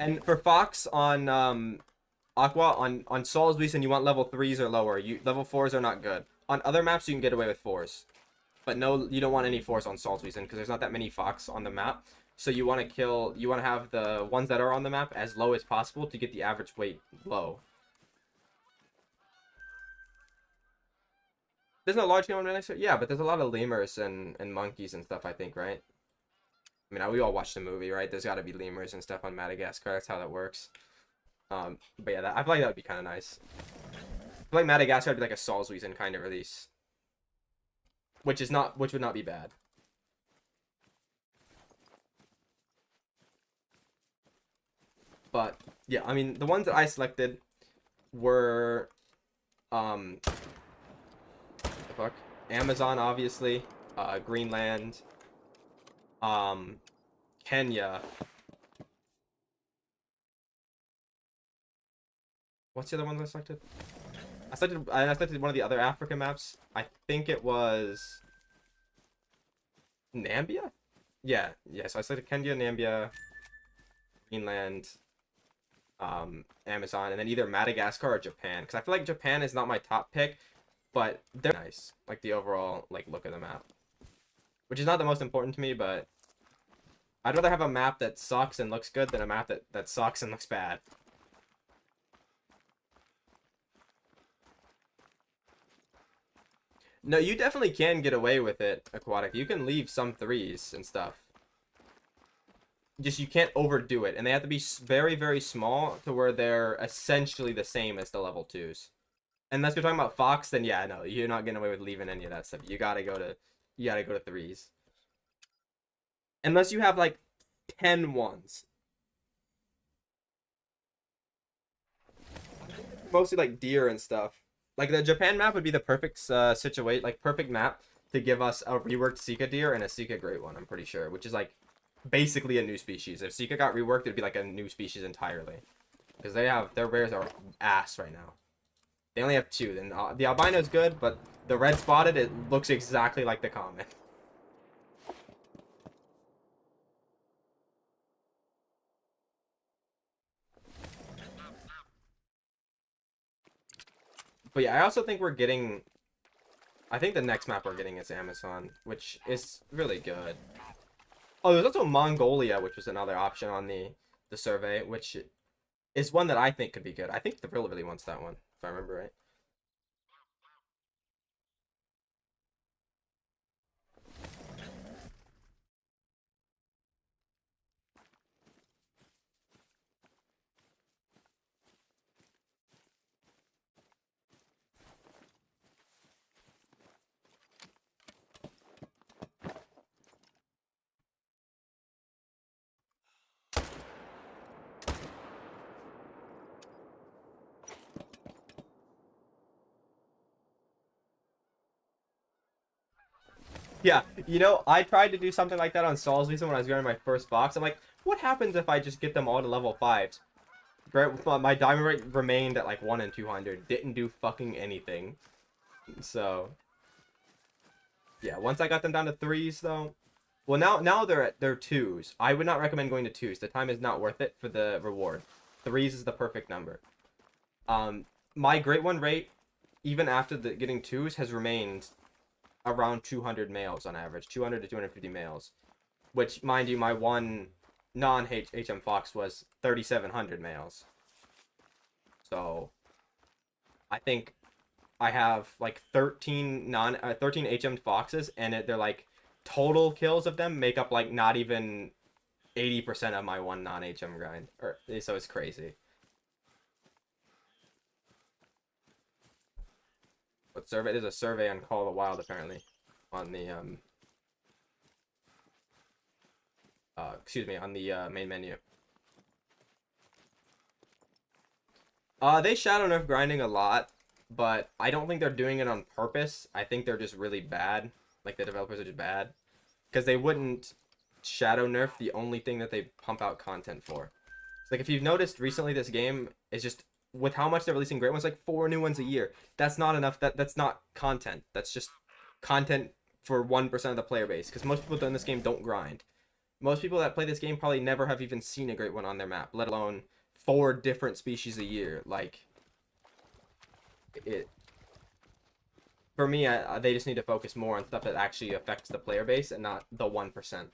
And for Fox on Aqua, on Sol's Reason, you want level 3s or lower. Level 4s are not good. On other maps, you can get away with 4s. But no, you don't want any 4s on Sol's Reason, because there's not that many Fox on the map. So you want to have the ones that are on the map as low as possible to get the average weight low. There's no large game on next. Yeah, but there's a lot of lemurs and monkeys and stuff, I think, right? I mean, we all watched the movie, right? There's got to be lemurs and stuff on Madagascar. That's how that works. But yeah, I feel like that would be kind of nice. feel like Madagascar would be like a Salzwiesen kind of release, which would not be bad. But yeah, I mean, the ones that I selected were the fuck, Amazon, obviously, Greenland, Kenya. What's the other ones I selected? I selected one of the other African maps. I think it was Nambia? Yeah. So I selected Kenya, Nambia, Greenland, Amazon, and then either Madagascar or Japan. Because I feel like Japan is not my top pick, but they're nice. Like the overall like look of the map. Which is not the most important to me, but I'd rather have a map that sucks and looks good than a map that sucks and looks bad. No, you definitely can get away with it, Aquatic. You can leave some 3s and stuff. Just you can't overdo it, and they have to be very, very small to where they're essentially the same as the level 2s. Unless you're talking about Fox, then yeah, no, you're not getting away with leaving any of that stuff. You gotta go to 3s. Unless you have like 10 ones. Mostly like deer and stuff. Like the Japan map would be the perfect situation, like perfect map to give us a reworked Sika deer and a Sika great one, I'm pretty sure, which is like basically a new species. If Sika got reworked, it'd be like a new species entirely. Because their rares are ass right now. They only have 2. Then the albino is good, but the red spotted, it looks exactly like the common. But yeah, I also think we're getting... I think the next map we're getting is Amazon, which is really good. Oh, there's also Mongolia, which was another option on the survey, which is one that I think could be good. I think the Thrill really wants that one, if I remember right. Yeah, you know, I tried to do something like that on Saul's Season when I was getting my first box. I'm like, what happens if I just get them all to level 5s? My diamond rate remained at like 1 in 200. Didn't do fucking anything. So, yeah, once I got them down to 3s though. Well, now they're 2s. I would not recommend going to 2s. The time is not worth it for the reward. 3s is the perfect number. My great one rate, even after getting 2s, has remained around 200 males on average, 200 to 250 males, which, mind you, my one non-HM Fox was 3,700 males. So I think I have like 13 HM Foxes, and they're like total kills of them make up like not even 80% of my one non-HM grind. So it's crazy. But survey, there's a survey on Call of the Wild apparently on the excuse me, on the main menu. They shadow nerf grinding a lot, but I don't think they're doing it on purpose. I think they're just really bad. Like the developers are just bad because they wouldn't shadow nerf the only thing that they pump out content for. It's like if you've noticed recently, this game is just with how much they're releasing great ones, like 4 new ones a year. That's not enough. That's not content. That's just content for 1% of the player base. Because most people in this game don't grind. Most people that play this game probably never have even seen a great one on their map, let alone 4 different species a year. Like it. For me, they just need to focus more on stuff that actually affects the player base and not the 1%.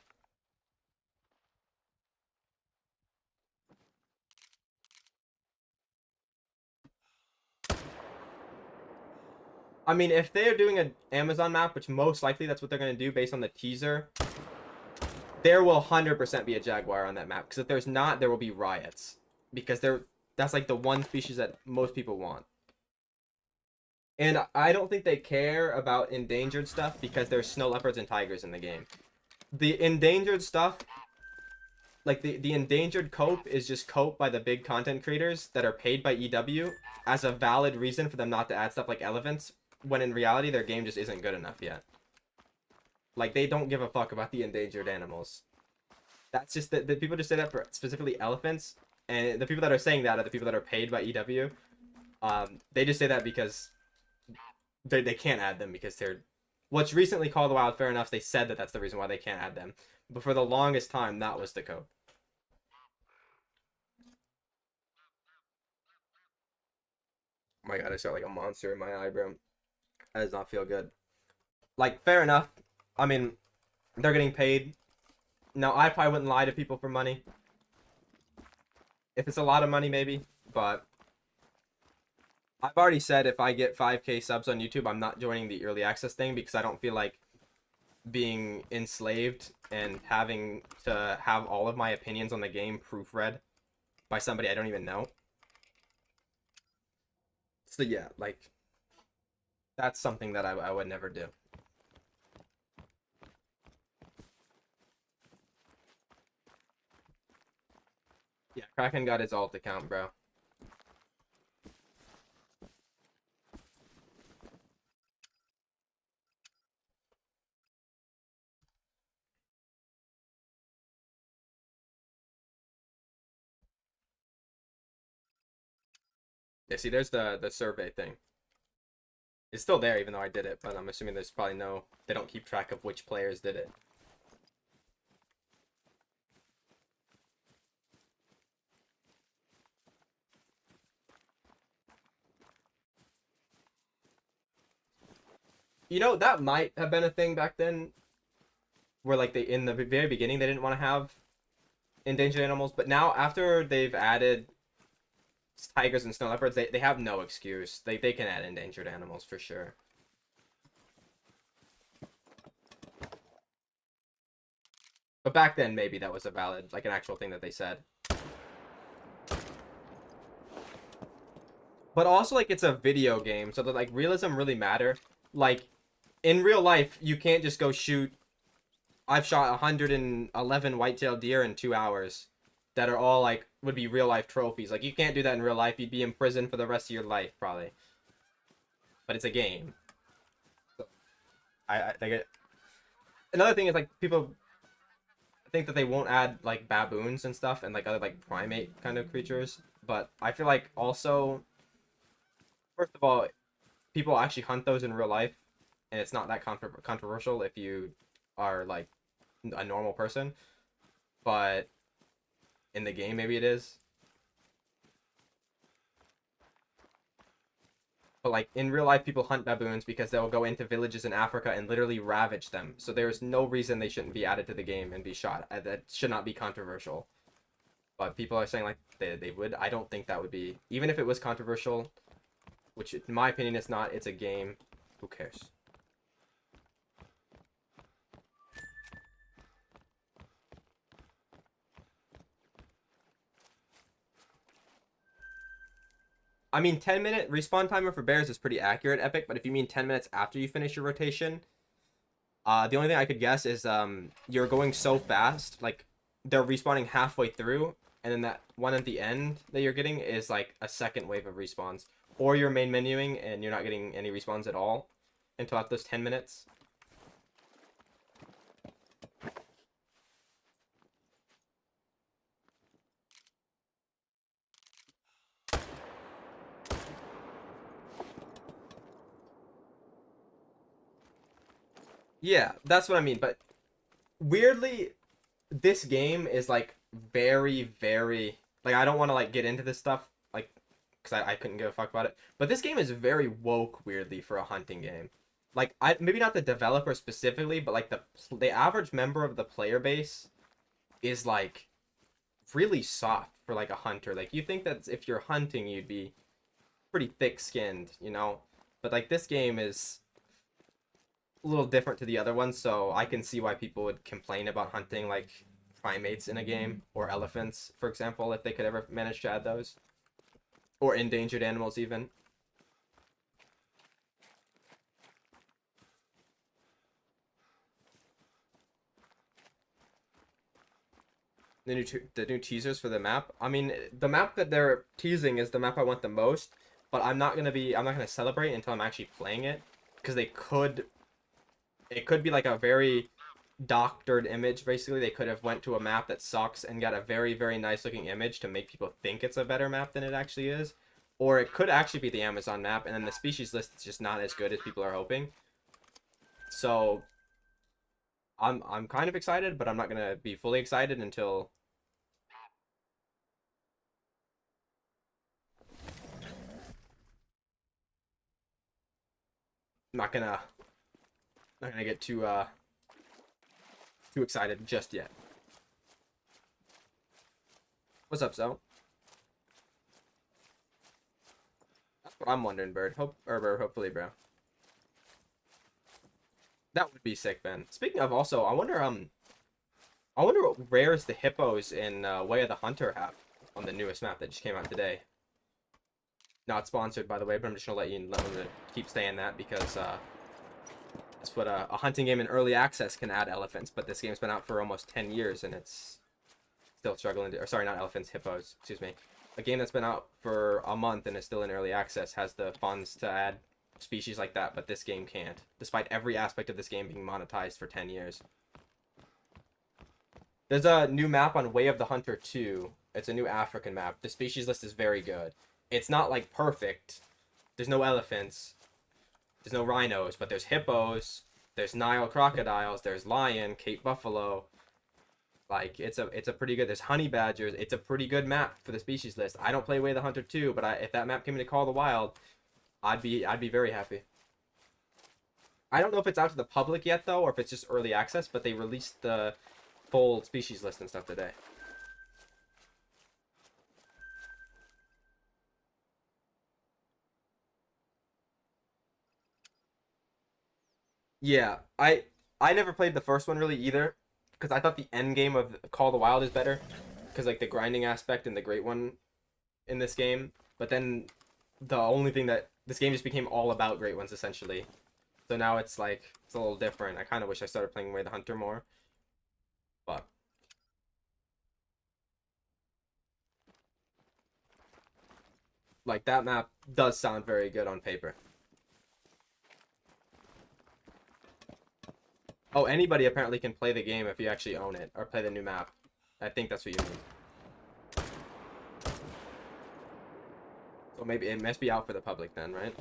I mean, if they're doing an Amazon map, which most likely that's what they're going to do based on the teaser, there will 100% be a jaguar on that map. Because if there's not, there will be riots. Because that's like the one species that most people want. And I don't think they care about endangered stuff because there's snow leopards and tigers in the game. The endangered stuff, like the endangered cope, is just cope by the big content creators that are paid by EW as a valid reason for them not to add stuff like elephants, when in reality their game just isn't good enough yet. Like, they don't give a fuck about the endangered animals. That's just the people just say that for specifically elephants, and the people that are saying that are the people that are paid by EW. They just say that because they can't add them because they're what's recently called wild. Fair enough. They said that that's the reason why they can't add them, but for the longest time that was the code. Oh my god, I felt like a monster in my eyebrow. That does not feel good. Like, fair enough. I mean, they're getting paid. No, I probably wouldn't lie to people for money. If it's a lot of money, maybe. But I've already said if I get 5K subs on YouTube, I'm not joining the early access thing because I don't feel like being enslaved and having to have all of my opinions on the game proofread by somebody I don't even know. So yeah, like, that's something that I would never do. Yeah, Kraken got his alt account, bro. Yeah, see, there's the survey thing. It's still there, even though I did it, but I'm assuming there's probably no... They don't keep track of which players did it. You know, that might have been a thing back then, where, like, they in the very beginning, they didn't want to have endangered animals, but now, after they've added tigers and snow leopards, they have no excuse. They can add endangered animals, for sure. But back then, maybe that was a valid, like, an actual thing that they said. But also, like, it's a video game, so that, like, realism really matter. Like, in real life, you can't just go shoot... I've shot 111 whitetail deer in 2 hours that are all, like, would be real-life trophies. Like, you can't do that in real life. You'd be in prison for the rest of your life, probably. But it's a game. So, I think it... Another thing is, like, people think that they won't add, like, baboons and stuff and, like, other, like, primate kind of creatures. But I feel like also... First of all, people actually hunt those in real life, and it's not that controversial if you are, like, a normal person. But in the game, maybe it is. But, like, in real life, people hunt baboons because they'll go into villages in Africa and literally ravage them. So there's no reason they shouldn't be added to the game and be shot. That should not be controversial. But people are saying, like, they would. I don't think that would be... Even if it was controversial, which in my opinion it's not, it's a game. Who cares? I mean, 10-minute respawn timer for bears is pretty accurate, Epic, but if you mean 10 minutes after you finish your rotation, the only thing I could guess is you're going so fast, like, they're respawning halfway through, and then that one at the end that you're getting is, like, a second wave of respawns. Or you're main menuing and you're not getting any respawns at all until after those 10 minutes. Yeah, that's what I mean, but weirdly, this game is, like, very, very... Like, I don't want to, like, get into this stuff, like, because I couldn't give a fuck about it. But this game is very woke, weirdly, for a hunting game. Like, maybe not the developer specifically, but, like, the average member of the player base is, like, really soft for, like, a hunter. Like, you think that if you're hunting, you'd be pretty thick-skinned, you know? But, like, this game is a little different to the other ones, so I can see why people would complain about hunting, like, primates in a game, or elephants, for example, if they could ever manage to add those. Or endangered animals, even. The new teasers for the map. I mean, the map that they're teasing is the map I want the most, but I'm not gonna celebrate until I'm actually playing it, because it could be like a very doctored image. Basically, they could have went to a map that sucks and got a very, very nice looking image to make people think it's a better map than it actually is, or it could actually be the Amazon map, and then the species list is just not as good as people are hoping. So I'm kind of excited, but I'm not gonna be fully excited until I'm not gonna get too excited just yet. What's up, Zo? That's what I'm wondering, Bird. Hopefully, bro. That would be sick, Ben. Speaking of, also, I wonder what rares the hippos in Way of the Hunter have on the newest map that just came out today. Not sponsored, by the way, but I'm just gonna let you keep saying that because that's what a hunting game in early access can add elephants. But this game's been out for almost 10 years and it's still struggling to. Or sorry, not elephants, hippos. Excuse me. A game that's been out for a month and is still in early access has the funds to add species like that, but this game can't, despite every aspect of this game being monetized for 10 years. There's a new map on Way of the Hunter 2. It's a new African map. The species list is very good. It's not like perfect. There's no elephants. There's no rhinos, but there's hippos. There's Nile crocodiles. There's lion, Cape buffalo. Like it's a pretty good. There's honey badgers. It's a pretty good map for the species list. I don't play Way of the Hunter 2, but if that map came into Call of the Wild, I'd be very happy. I don't know if it's out to the public yet though, or if it's just early access, but they released the full species list and stuff today. Yeah, I never played the first one really either, because I thought the end game of Call of the Wild is better, because like the grinding aspect and the great one in this game. But then the only thing that this game just became all about great ones essentially. So now it's like it's a little different. I kind of wish I started playing Way the Hunter more, but like that map does sound very good on paper. Oh, anybody apparently can play the game if you actually own it, or play the new map. I think that's what you mean. So maybe it must be out for the public then, right?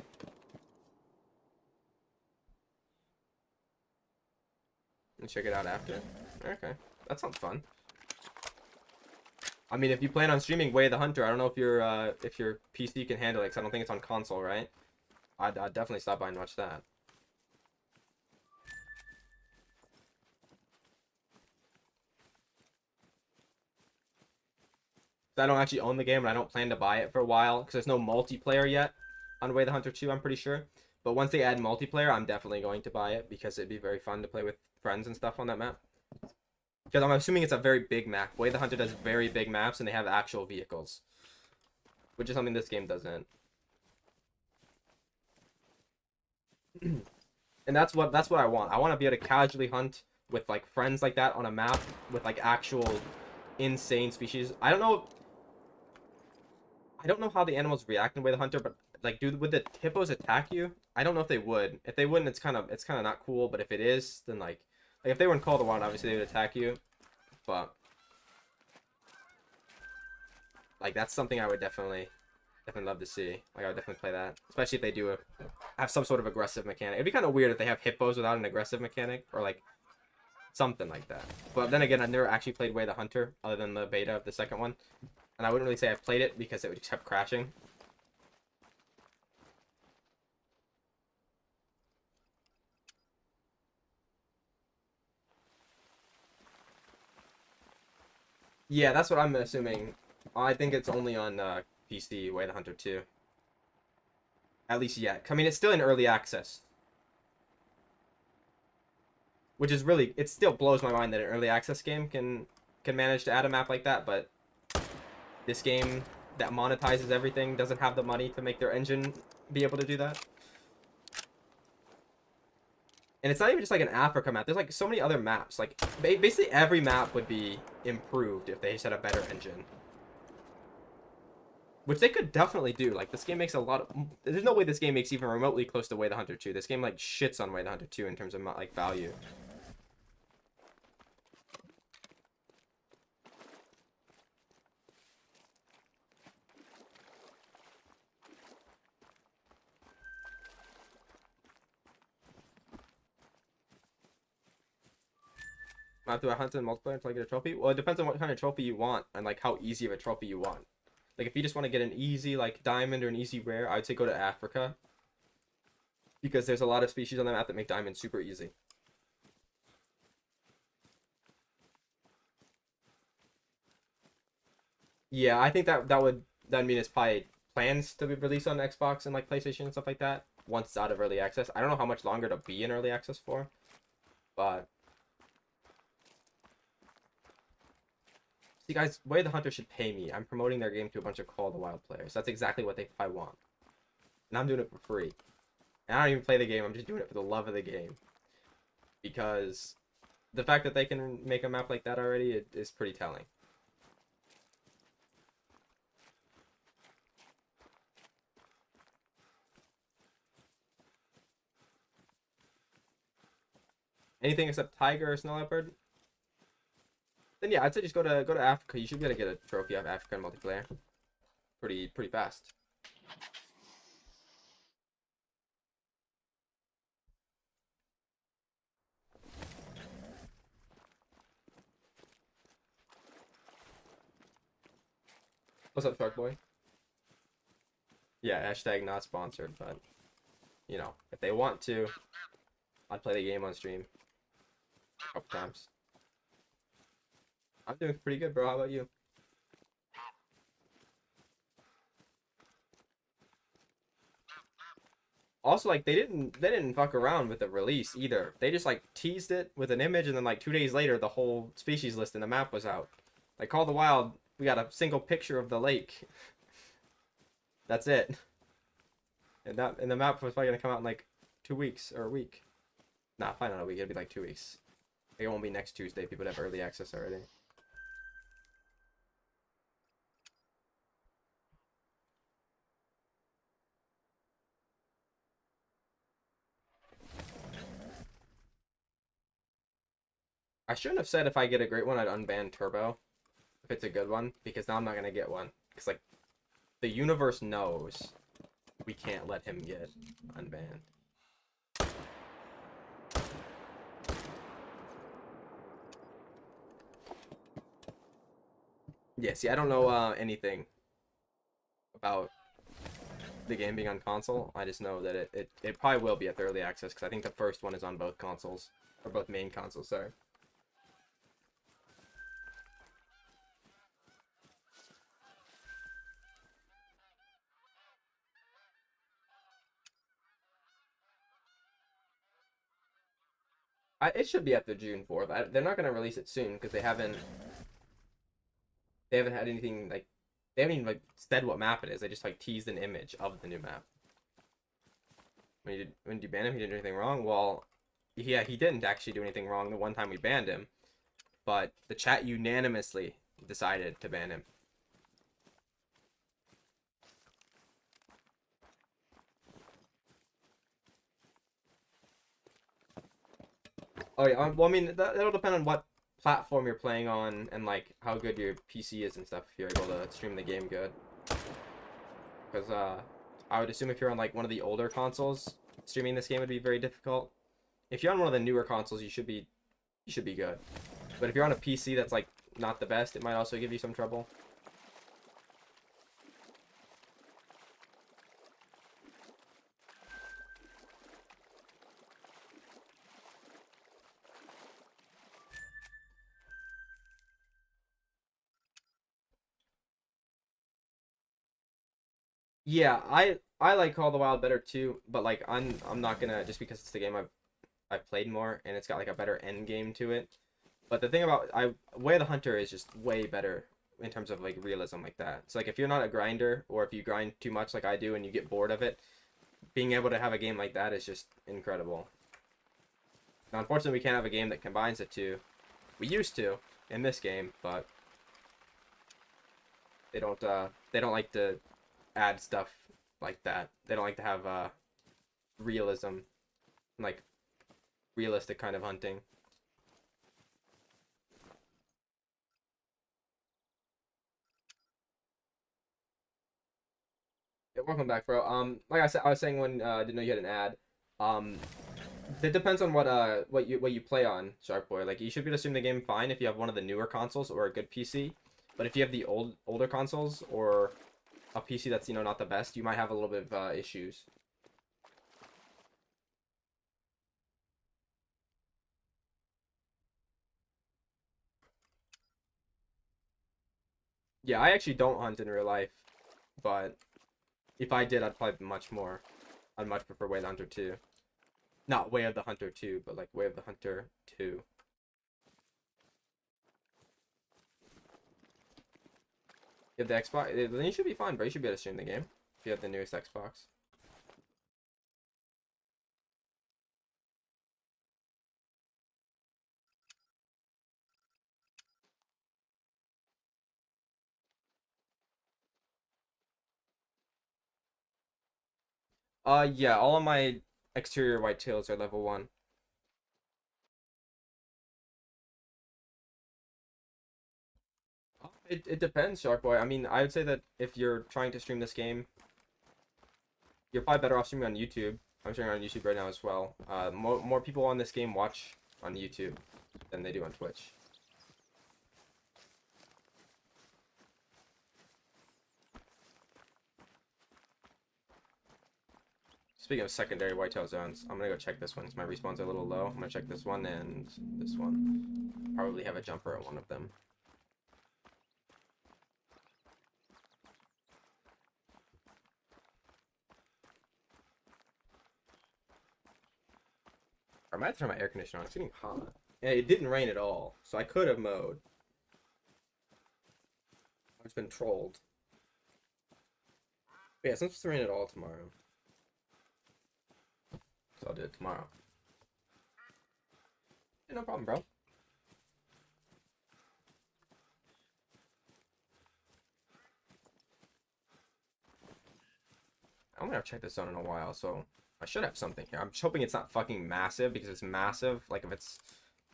And check it out after. Okay, that sounds fun. I mean, if you plan on streaming Way of the Hunter, I don't know if your PC can handle it, because I don't think it's on console, right? I'd definitely stop by and watch that. I don't actually own the game, and I don't plan to buy it for a while, because there's no multiplayer yet on Way of the Hunter 2, I'm pretty sure. But once they add multiplayer, I'm definitely going to buy it, because it'd be very fun to play with friends and stuff on that map. Because I'm assuming it's a very big map. Way of the Hunter does very big maps, and they have actual vehicles, which is something this game doesn't. And that's what I want. I want to be able to casually hunt with like friends like that on a map with like actual insane species. I don't know how the animals react in Way of the Hunter, but like, would the hippos attack you? I don't know if they would. If they wouldn't, it's kind of not cool. But if it is, then like if they were in Call of the Wild, obviously they would attack you. But like that's something I would definitely love to see. Like I would definitely play that, especially if they do have some sort of aggressive mechanic. It'd be kind of weird if they have hippos without an aggressive mechanic, or like something like that. But then again, I've never actually played Way of the Hunter other than the beta of the second one, and I wouldn't really say I've played it because it would just kept crashing. Yeah, that's what I'm assuming. I think it's only on PC, Way of the Hunter 2. At least yet. I mean, it's still in early access. Which is really, it still blows my mind that an early access game can manage to add a map like that, but this game that monetizes everything doesn't have the money to make their engine be able to do that. And it's not even just like an Africa map. There's like so many other maps. Like basically every map would be improved if they just had a better engine. Which they could definitely do. Like this game makes a lot of... There's no way this game makes even remotely close to Way the Hunter 2. This game like shits on Way the Hunter 2 in terms of like value. Do I hunt in multiplayer until I get a trophy? Well, it depends on what kind of trophy you want and like how easy of a trophy you want. Like if you just want to get an easy like diamond or an easy rare, I would say go to Africa. Because there's a lot of species on the map that make diamonds super easy. Yeah, I think that would mean it's probably plans to be released on Xbox and like PlayStation and stuff like that once it's out of early access. I don't know how much longer to be in early access for, but see guys, Way the Hunter should pay me. I'm promoting their game to a bunch of Call of the Wild players. That's exactly what they probably want, and I'm doing it for free. And I don't even play the game. I'm just doing it for the love of the game, because the fact that they can make a map like that already is pretty telling. Anything except tiger or snow leopard? Then yeah, I'd say just go to Africa. You should be able to get a trophy off Africa in multiplayer. Pretty fast. What's up, Shark Boy? Yeah, hashtag not sponsored, but you know, if they want to, I'd play the game on stream a couple times. I'm doing pretty good, bro. How about you? Also, like they didn't fuck around with the release either. They just like teased it with an image, and then like 2 days later, the whole species list in the map was out. Like Call of the Wild, we got a single picture of the lake. That's it. And the map was probably gonna come out in like 2 weeks or a week. Nah, probably not a week. It'll be like 2 weeks. It won't be next Tuesday. People have early access already. I shouldn't have said if I get a great one, I'd unban Turbo. If it's a good one, because now I'm not gonna get one. Because like, the universe knows we can't let him get unbanned. Yeah, see, I don't know anything about the game being on console. I just know that it probably will be at the early access, because I think the first one is on both consoles. Or both main consoles, sorry. It should be after June 4th. They're not going to release it soon, because they haven't had anything, like, they haven't even, like, said what map it is. They just, like, teased an image of the new map. When did you ban him? He didn't do anything wrong? Well, yeah, he didn't actually do anything wrong the one time we banned him. But the chat unanimously decided to ban him. Oh yeah, well I mean that'll depend on what platform you're playing on and like how good your PC is and stuff if you're able to stream the game good. Because I would assume if you're on like one of the older consoles, streaming this game would be very difficult. If you're on one of the newer consoles, you should be good. But if you're on a PC that's like not the best, it might also give you some trouble. Yeah, I like Call of the Wild better too, but like I'm not gonna, just because it's the game I've played more and it's got like a better end game to it. But the thing about Way of the Hunter is just way better in terms of like realism like that. So like if you're not a grinder, or if you grind too much like I do and you get bored of it, being able to have a game like that is just incredible. Now, unfortunately, we can't have a game that combines the two. We used to in this game, but they don't like to add stuff like that. They don't like to have realism, like realistic kind of hunting. Yeah, welcome back, bro. Like I said, I was saying when I didn't know you had an ad. Um, it depends on what you play on, Shark Boy. Like you should be able to stream the game fine if you have one of the newer consoles or a good PC. But if you have the older consoles or a PC that's not the best, you might have a little bit of issues. Yeah, I actually don't hunt in real life, but if I did, I'd probably much more. I'd much prefer Way of the Hunter 2. Not Way of the Hunter 2, but like Way of the Hunter 2. You have the Xbox, then you should be fine, bro. You should be able to stream the game if you have the newest Xbox. Yeah, all of my exterior whitetails are level 1. It depends, Shark Boy. I mean, I would say that if you're trying to stream this game, you're probably better off streaming on YouTube. I'm streaming on YouTube right now as well. More people on this game watch on YouTube than they do on Twitch. Speaking of secondary whitetail zones, I'm gonna go check this one because my respawns are a little low. I'm gonna check this one and this one. Probably have a jumper at one of them. I might have to turn my air conditioner on. It's getting hot. And it didn't rain at all, so I could have mowed. I've just been trolled. But yeah, it's not supposed to rain at all tomorrow. So I'll do it tomorrow. Yeah, no problem, bro. I don't think I've checked this zone in a while, so I should have something here. I'm just hoping it's not fucking massive, because it's massive. Like, if it's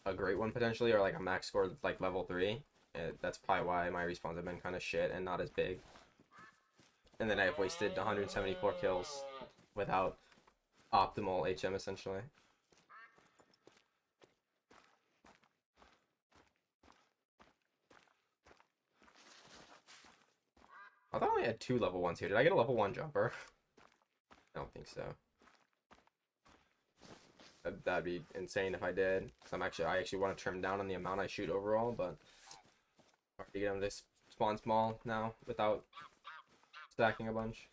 a great one, potentially, or like a max score, like level 3, that's probably why my respawns have been kind of shit and not as big. And then I've wasted 174 kills without optimal HM, essentially. I thought I only had 2 level 1s here. Did I get a level 1 jumper? I don't think so. That'd be insane if I did. Cause I actually want to trim down on the amount I shoot overall, but hard to get them to spawn small now without stacking a bunch.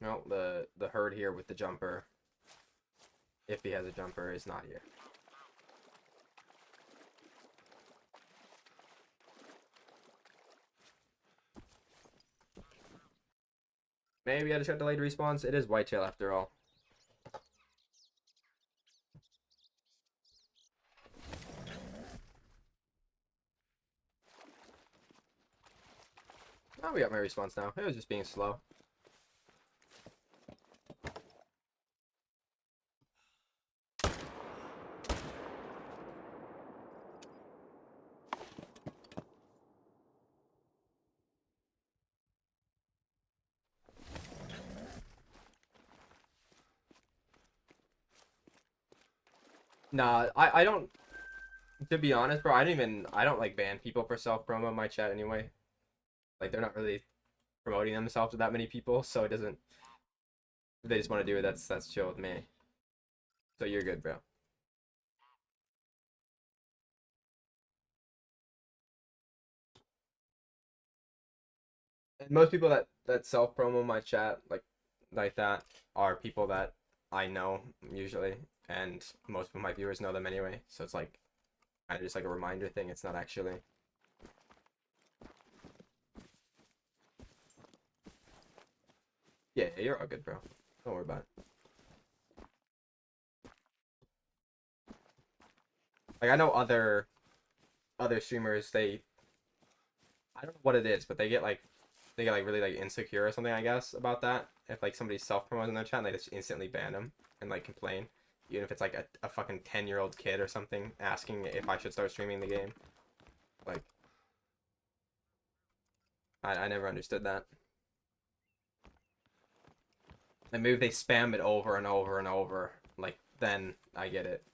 No, the herd here with the jumper, if he has a jumper, is not here. Maybe I just got delayed respawns. It is whitetail after all. Oh, we got my response now. It was just being slow. Nah, I don't, to be honest, bro, I don't like ban people for self-promo in my chat anyway. Like, they're not really promoting themselves to that many people, so it doesn't, if they just want to do it, that's chill with me. So you're good, bro. And most people that self-promo my chat like that are people that I know usually, and most of my viewers know them anyway, so it's like kind of just like a reminder thing. It's not actually. Yeah, you're all good, bro. Don't worry about it. Like I know other streamers, I don't know what it is, but they get like really like insecure or something, I guess, about that. If like somebody's self-promoting their chat, and they just instantly ban them and like complain, even if it's like a fucking 10-year-old kid or something asking if I should start streaming the game. Like I never understood that. And maybe if they spam it over and over and over, like then I get it.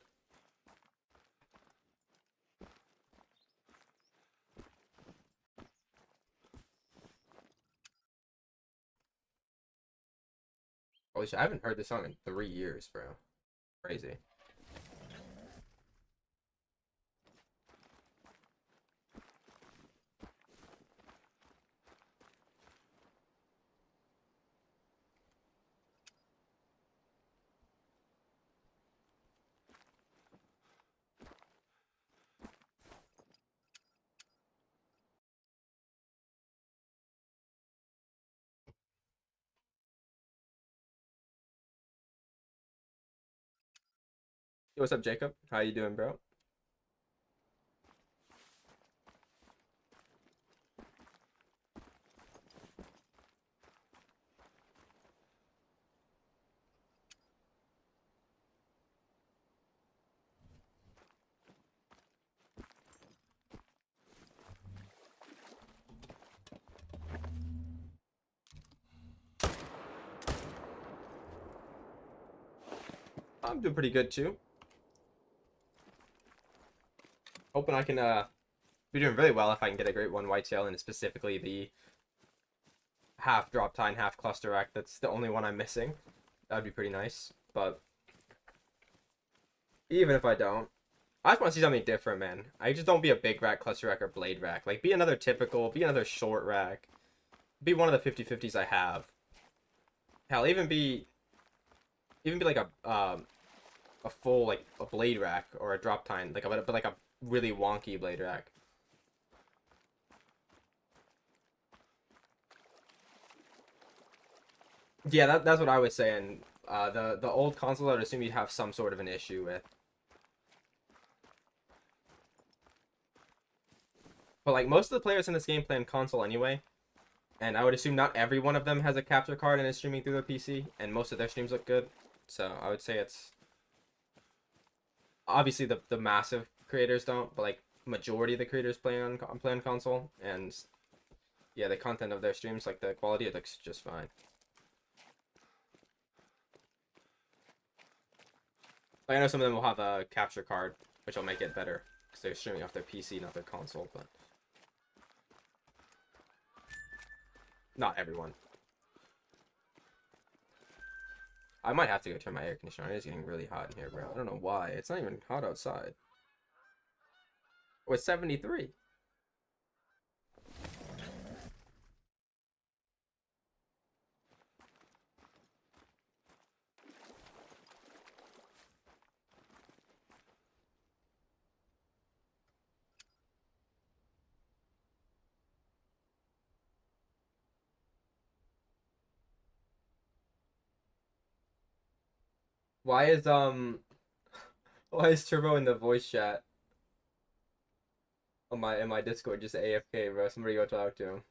Holy shit, I haven't heard this song in 3 years, bro. Crazy. Yo, what's up, Jacob? How you doing, bro? I'm doing pretty good too. Hoping I can be doing really well if I can get a great one whitetail, and specifically the half drop tine, half cluster rack. That's the only one I'm missing. That'd be pretty nice. But even if I don't, I just want to see something different, man. I just don't be a big rack, cluster rack, or blade rack. Like be another typical, be another short rack. Be one of the 50/50s I have. Hell, even be like a full like a blade rack or a drop tine, like but like a really wonky blade rack. Yeah, that's what I was saying. The old console, I would assume you'd have some sort of an issue with. But like most of the players in this game play on console anyway, and I would assume not every one of them has a capture card and is streaming through their PC, and most of their streams look good. So I would say it's obviously the massive creators don't, but like majority of the creators play on console, and yeah, the content of their streams, like the quality, it looks just fine. Like, I know some of them will have a capture card, which will make it better because they're streaming off their PC, not their console, but not everyone. I might have to go turn my air conditioner on. It is getting really hot in here, bro. I don't know why. It's not even hot outside. Oh, it's 73. Why is why is Turbo in the voice chat on my in my Discord just AFK, bro? Somebody go talk to him.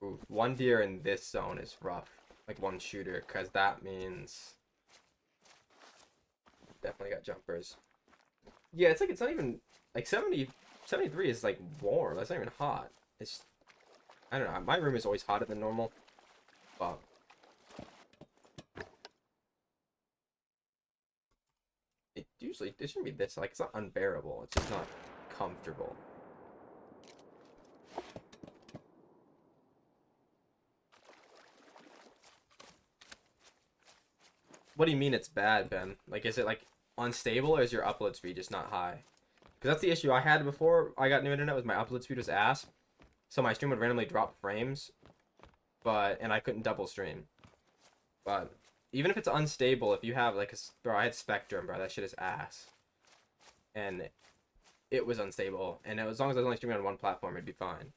Ooh, one deer in this zone is rough. Like one shooter, because that means definitely got jumpers. Yeah, it's not even like 73 is like warm. That's not even hot. It's I don't know. My room is always hotter than normal, but it shouldn't be this like it's not unbearable. It's just not comfortable. What do you mean it's bad, Ben? Like, is it like unstable, or is your upload speed just not high? Because that's the issue I had before I got new internet, was my upload speed was ass. So my stream would randomly drop frames, and I couldn't double stream. But even if it's unstable, if you have like bro, I had Spectrum, bro, that shit is ass. And it was unstable, and as long as I was only streaming on one platform, it'd be fine.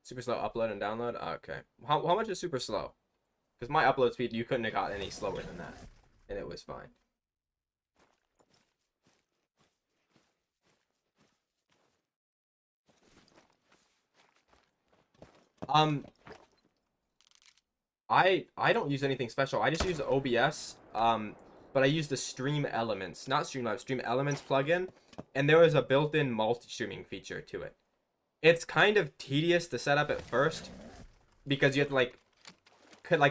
Super slow upload and download? Okay. How much is super slow? Because my upload speed, you couldn't have got any slower than that. And it was fine. I don't use anything special. I just use OBS. But I use the Stream Elements, not Streamlabs, Stream Elements plugin, and there was a built-in multi-streaming feature to it. It's kind of tedious to set up at first because you have to like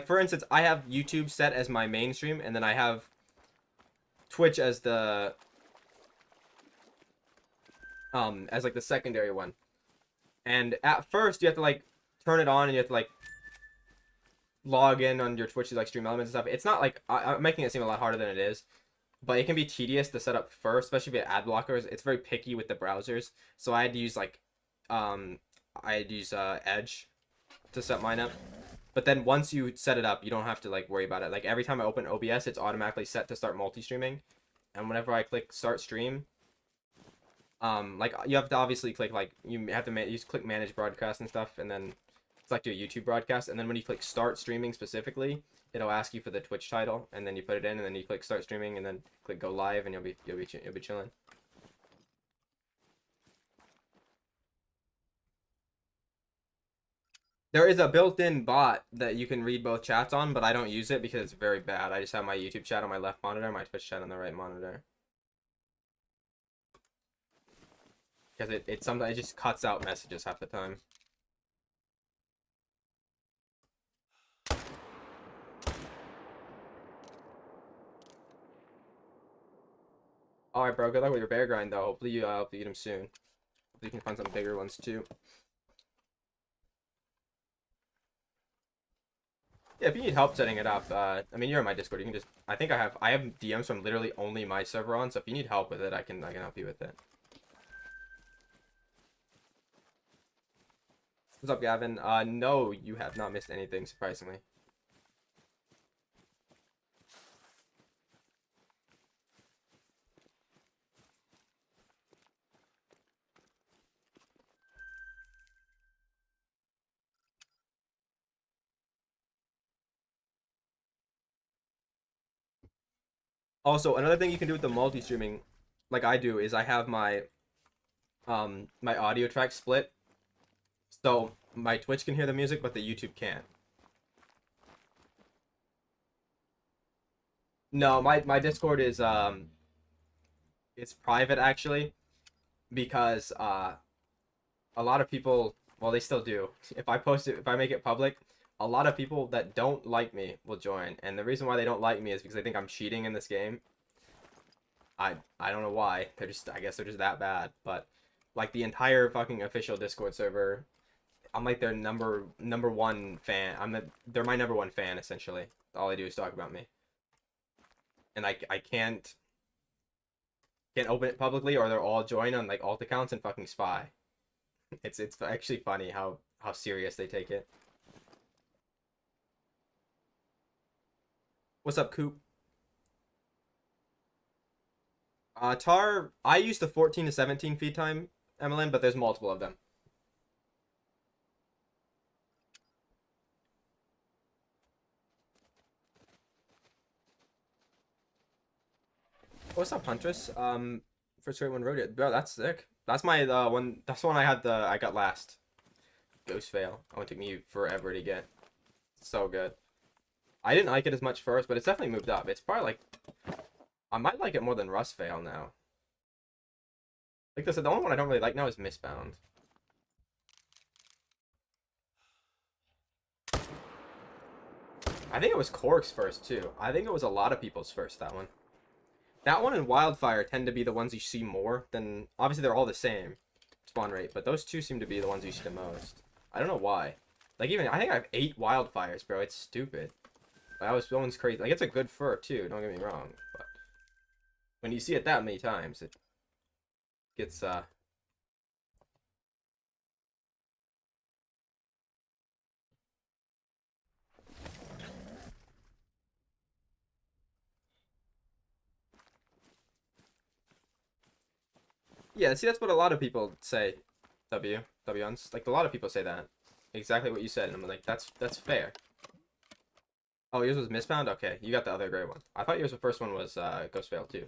for instance, I have YouTube set as my main stream, and then I have Twitch as the as like the secondary one. And at first you have to like turn it on, and you have to like log in on your Twitch like Stream Elements and stuff. It's not like I'm making it seem a lot harder than it is, but it can be tedious to set up first, especially if you have ad blockers. It's very picky with the browsers, so I had to use like Edge to set mine up. But then once you set it up, you don't have to like worry about it. Like every time I open OBS, it's automatically set to start multi-streaming, and whenever I click start stream, like you have to obviously click like you have to you just click manage broadcast and stuff, and then select your YouTube broadcast, and then when you click start streaming specifically, it'll ask you for the Twitch title, and then you put it in, and then you click start streaming, and then click go live, and you'll be chilling. There is a built-in bot that you can read both chats on, but I don't use it because it's very bad. I just have my YouTube chat on my left monitor, my Twitch chat on the right monitor. Because it sometimes it just cuts out messages half the time. Alright, bro. Good luck with your bear grind, though. Hopefully you eat them soon. Hopefully you can find some bigger ones, too. Yeah, if you need help setting it up, I mean, you're in my Discord. You can just, I think I have DMs from literally only my server on, so if you need help with it, I can help you with it. What's up, Gavin? No, you have not missed anything, surprisingly. Also, another thing you can do with the multi-streaming, like I do, is I have my my audio track split, so my Twitch can hear the music, but the YouTube can't. No, my Discord is it's private actually, because a lot of people, well, they still do. If I post it, if I make it public, a lot of people that don't like me will join, and the reason why they don't like me is because they think I'm cheating in this game. I don't know why. They're just, I guess they're just that bad. But like the entire fucking official Discord server, I'm like their number one fan. They're my number one fan essentially. All they do is talk about me, and I can't open it publicly, or they'll all join on like alt accounts and fucking spy. It's actually funny how serious they take it. What's up, Coop? Tar, I use the 14 to 17 feed time MLN, but there's multiple of them. What's up, Huntress? First straight one rodeo. Bro, that's sick. That's my one. That's the one I got last. Ghost fail. Oh, it took me forever to get. So good. I didn't like it as much first, but it's definitely moved up. It's probably like, I might like it more than Rust fail now. Like this, the only one I don't really like now is Mistbound. I think it was Cork's first too. I think it was a lot of people's first, that one. That one and Wildfire tend to be the ones you see more than, obviously they're all the same, spawn rate, but those two seem to be the ones you see the most. I don't know why. Like, even, I think I have 8 wildfires, bro. It's stupid. Like, that one's crazy. Like, it's a good fur, too. Don't get me wrong. But when you see it that many times, it gets, Yeah, see, that's what a lot of people say, W-uns. Like, a lot of people say that. Exactly what you said, and I'm like, that's fair. Oh, yours was Mistbound? Okay, you got the other gray one. I thought yours, the first one was, Ghost Veil, too.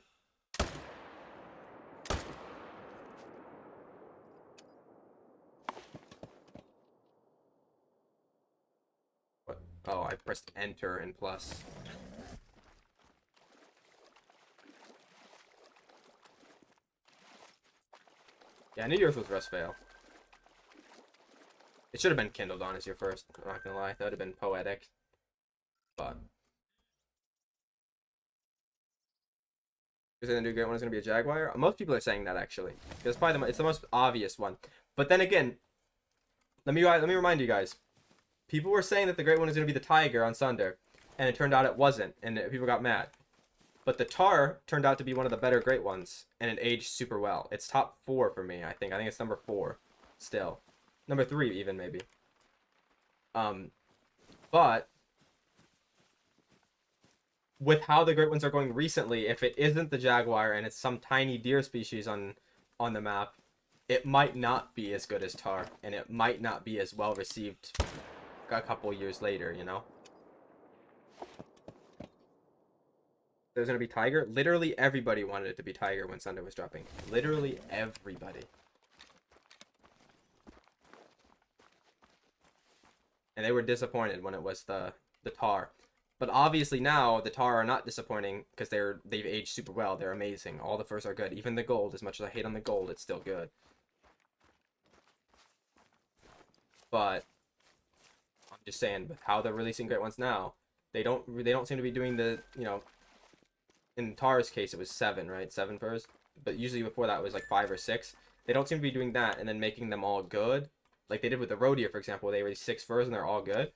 What? Oh, I pressed enter and plus. Yeah, I knew yours was Rust Veil. It should have been Kindled on as your first, I'm not gonna lie. That would have been poetic. But is the new great one is gonna be a Jaguar? Most people are saying that actually. It's probably it's the most obvious one. But then again, let me remind you guys. People were saying that the great one is gonna be the Tiger on Sunder, and it turned out it wasn't, and people got mad. But the Tar turned out to be one of the better great ones, and it aged super well. It's top 4 for me, I think. I think it's number 4 still. Number 3 even maybe. But with how the great ones are going recently, if it isn't the Jaguar and it's some tiny deer species on the map, it might not be as good as Tar, and it might not be as well received a couple years later, you know? There's gonna be Tiger. Literally everybody wanted it to be Tiger when Sunday was dropping. Literally everybody. And they were disappointed when it was the Tar. But obviously now the Tar are not disappointing because they've aged super well. They're amazing. All the furs are good. Even the gold, as much as I hate on the gold, it's still good. But I'm just saying, with how they're releasing great ones now, they don't seem to be doing the, you know, in Tar's case it was 7, right? 7 furs. But usually before that it was like 5 or 6. They don't seem to be doing that and then making them all good. Like they did with the roe deer, for example, where they release 6 furs and they're all good.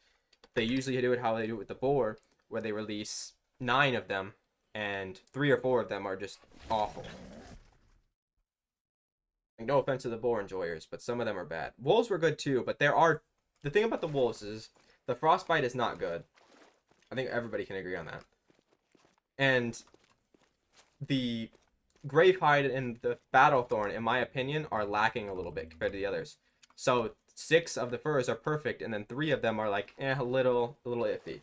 They usually do it how they do it with the boar, where they release 9 of them and 3 or 4 of them are just awful. Like, no offense to the boar enjoyers, but some of them are bad. Wolves were good too, but the thing about the wolves is the frostbite is not good. I think everybody can agree on that. And the Gravehide and the Battlethorn, in my opinion, are lacking a little bit compared to the others. So 6 of the furs are perfect, and then 3 of them are like a little iffy.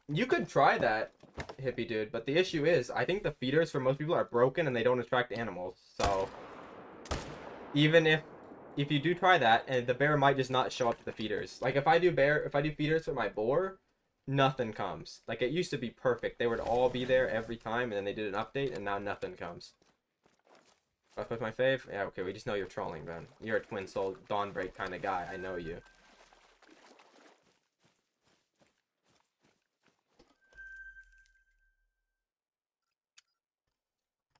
You could try that, hippie dude, but the issue is, I think the feeders for most people are broken and they don't attract animals. So even if you do try that, and the bear might just not show up to the feeders. Like if I do feeders for my boar, nothing comes. Like it used to be perfect. They would all be there every time, and then they did an update, and now nothing comes. That's my fave? Yeah, okay, we just know you're trolling, man. You're a twin soul Dawnbreak kind of guy. I know you.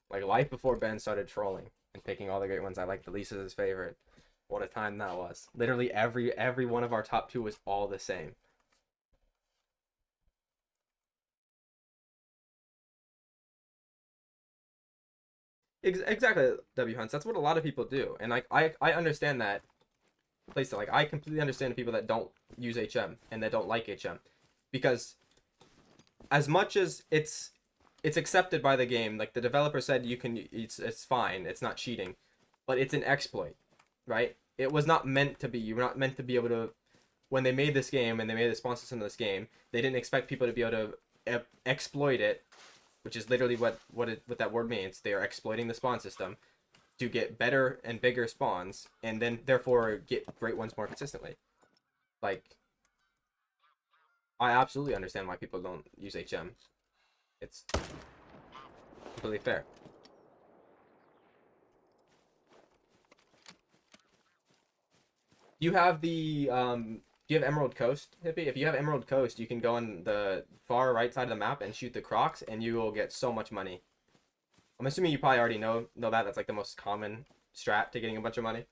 Like life before Ben started trolling and picking all the great ones I liked the least as his favorite. What a time that was. Literally every one of our top 2 was all the same. Exactly, W Hunts. That's what a lot of people do, and like I understand that. Place it. Like I completely understand people that don't use HM and that don't like HM, because as much as it's accepted by the game, like the developer said, you can it's fine, it's not cheating, but it's an exploit, right? It was not meant to be. You were not meant to be able to. When they made this game and they made the spawn system of this game, they didn't expect people to be able to exploit it, which is literally what that word means. They are exploiting the spawn system to get better and bigger spawns, and then therefore get great ones more consistently. Like, I absolutely understand why people don't use HM. It's completely fair. Do you have the Do you have Emerald Coast, Hippie? If you have Emerald Coast, you can go on the far right side of the map and shoot the crocs, and you will get so much money. I'm assuming you probably already know that. That's like the most common strat to getting a bunch of money.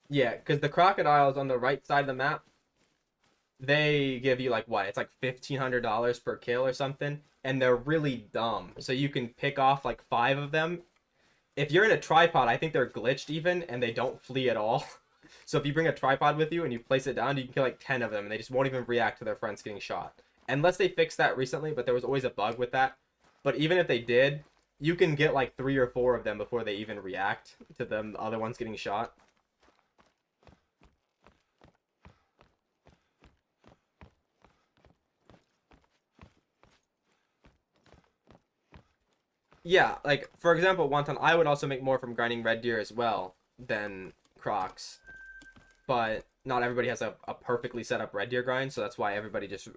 Yeah, because the crocodiles on the right side of the map, they give you like what? It's like $1,500 per kill or something, and they're really dumb. So you can pick off like 5 of them. If you're in a tripod, I think they're glitched even, and they don't flee at all. So if you bring a tripod with you and you place it down, you can kill like 10 of them, and they just won't even react to their friends getting shot. Unless they fixed that recently, but there was always a bug with that. But even if they did, you can get like 3 or 4 of them before they even react to the other ones getting shot. Yeah, like for example, wonton, I would also make more from grinding red deer as well than crocs, but not everybody has a perfectly set up red deer grind, so that's why everybody just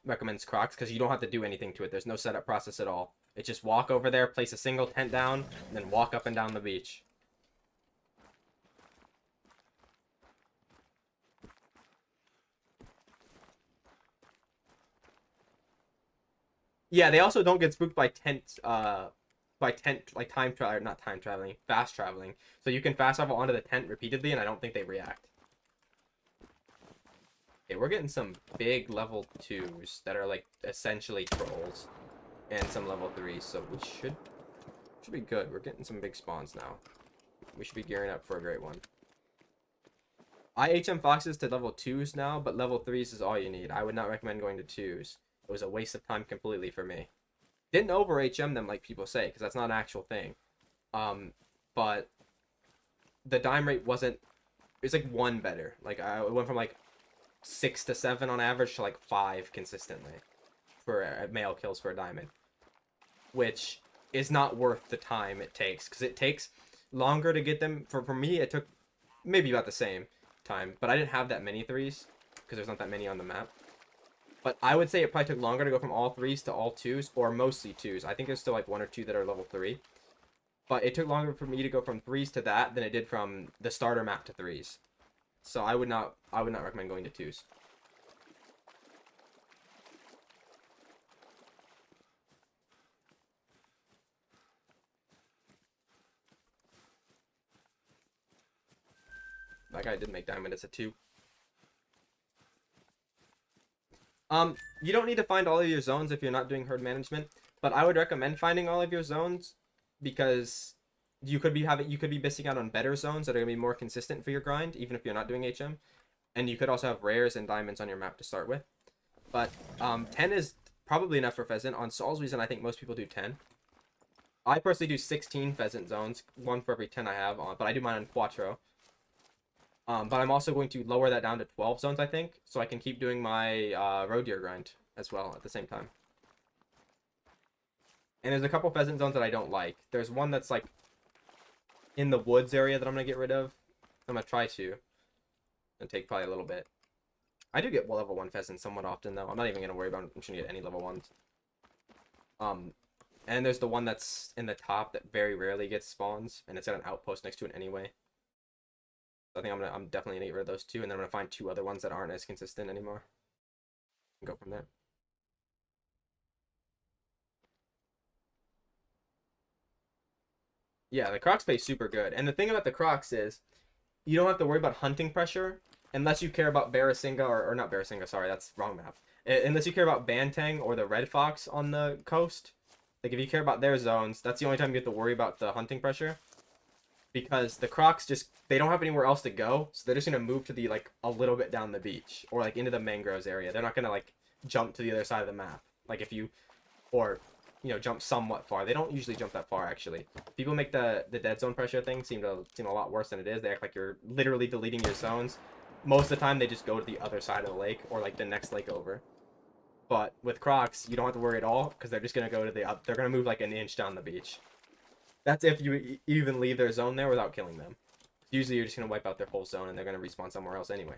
recommends crocs, because you don't have to do anything to it. There's no setup process at all. It's just walk over there, place a single tent down, and then walk up and down the beach. Yeah, they also don't get spooked by tent like time travel, not time traveling, fast traveling. So you can fast travel onto the tent repeatedly, and I don't think they react. Okay, we're getting some big level 2s that are like essentially trolls, and some level 3s, so we should be good. We're getting some big spawns now. We should be gearing up for a great one. I HM foxes to level 2s now, but level 3s is all you need. I would not recommend going to 2s. It was a waste of time completely for me. Didn't over HM them like people say, because that's not an actual thing. But the dime rate wasn't. It's like 1 better. Like I went from like 6 to 7 on average to like 5 consistently for male kills for a diamond, which is not worth the time it takes, because it takes longer to get them. For me, it took maybe about the same time, but I didn't have that many 3s because there's not that many on the map. But I would say it probably took longer to go from all 3s to all 2s, or mostly 2s. I think there's still like 1 or 2 that are level 3. But it took longer for me to go from 3s to that than it did from the starter map to 3s. So I would not recommend going to 2s. That guy did make diamond as a 2. You don't need to find all of your zones if you're not doing herd management, but I would recommend finding all of your zones, because you could be missing out on better zones that are gonna be more consistent for your grind, even if you're not doing HM. And you could also have rares and diamonds on your map to start with. But 10 is probably enough for pheasant. On Saul's reason, I think most people do 10. I personally do 16 pheasant zones, 1 for every 10 I have on, but I do mine on Quattro. But I'm also going to lower that down to 12 zones, I think, so I can keep doing my road deer grind as well at the same time. And there's a couple pheasant zones that I don't like. There's one that's like in the woods area that I'm going to get rid of. I'm going to try to. It'll take probably a little bit. I do get level 1 pheasants somewhat often, though. I'm not even going to worry about I'm going to get any level 1s. And there's the one that's in the top that very rarely gets spawns, and it's got an outpost next to it anyway. I think I'm definitely gonna get rid of those 2, and then I'm gonna find 2 other ones that aren't as consistent anymore. And go from there. Yeah, the crocs pay super good, and the thing about the crocs is you don't have to worry about hunting pressure unless you care about Barasinga or not Barasinga. Sorry, that's wrong map. Unless you care about Bantang or the Red Fox on the coast. Like if you care about their zones, that's the only time you have to worry about the hunting pressure. Because the crocs they don't have anywhere else to go, so they're just gonna move to the like a little bit down the beach or like into the mangroves area. They're not gonna like jump to the other side of the map. Like if you, or jump somewhat far. They don't usually jump that far actually. People make the dead zone pressure thing seem a lot worse than it is. They act like you're literally deleting your zones. Most of the time they just go to the other side of the lake or like the next lake over. But with crocs, you don't have to worry at all, because they're just gonna go to they're gonna move like an inch down the beach. That's if you even leave their zone there without killing them. Usually you're just going to wipe out their whole zone and they're going to respawn somewhere else anyway.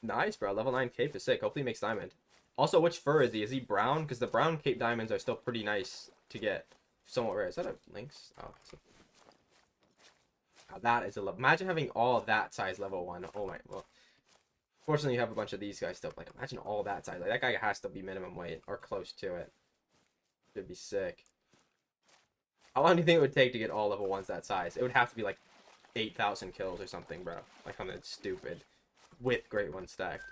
Nice, bro. Level 9 cape is sick. Hopefully he makes diamond. Also, which fur is he? Is he brown? Because the brown Cape Diamonds are still pretty nice to get. Somewhat rare. Is that a lynx? Oh, oh, that is a level. Imagine having all that size level 1. Oh my, well. Fortunately, you have a bunch of these guys still. Like, imagine all that size. Like, that guy has to be minimum weight or close to it. It'd be sick. How long do you think it would take to get all level 1s that size? It would have to be like 8,000 kills or something, bro. Like, something stupid. With Great One stacked.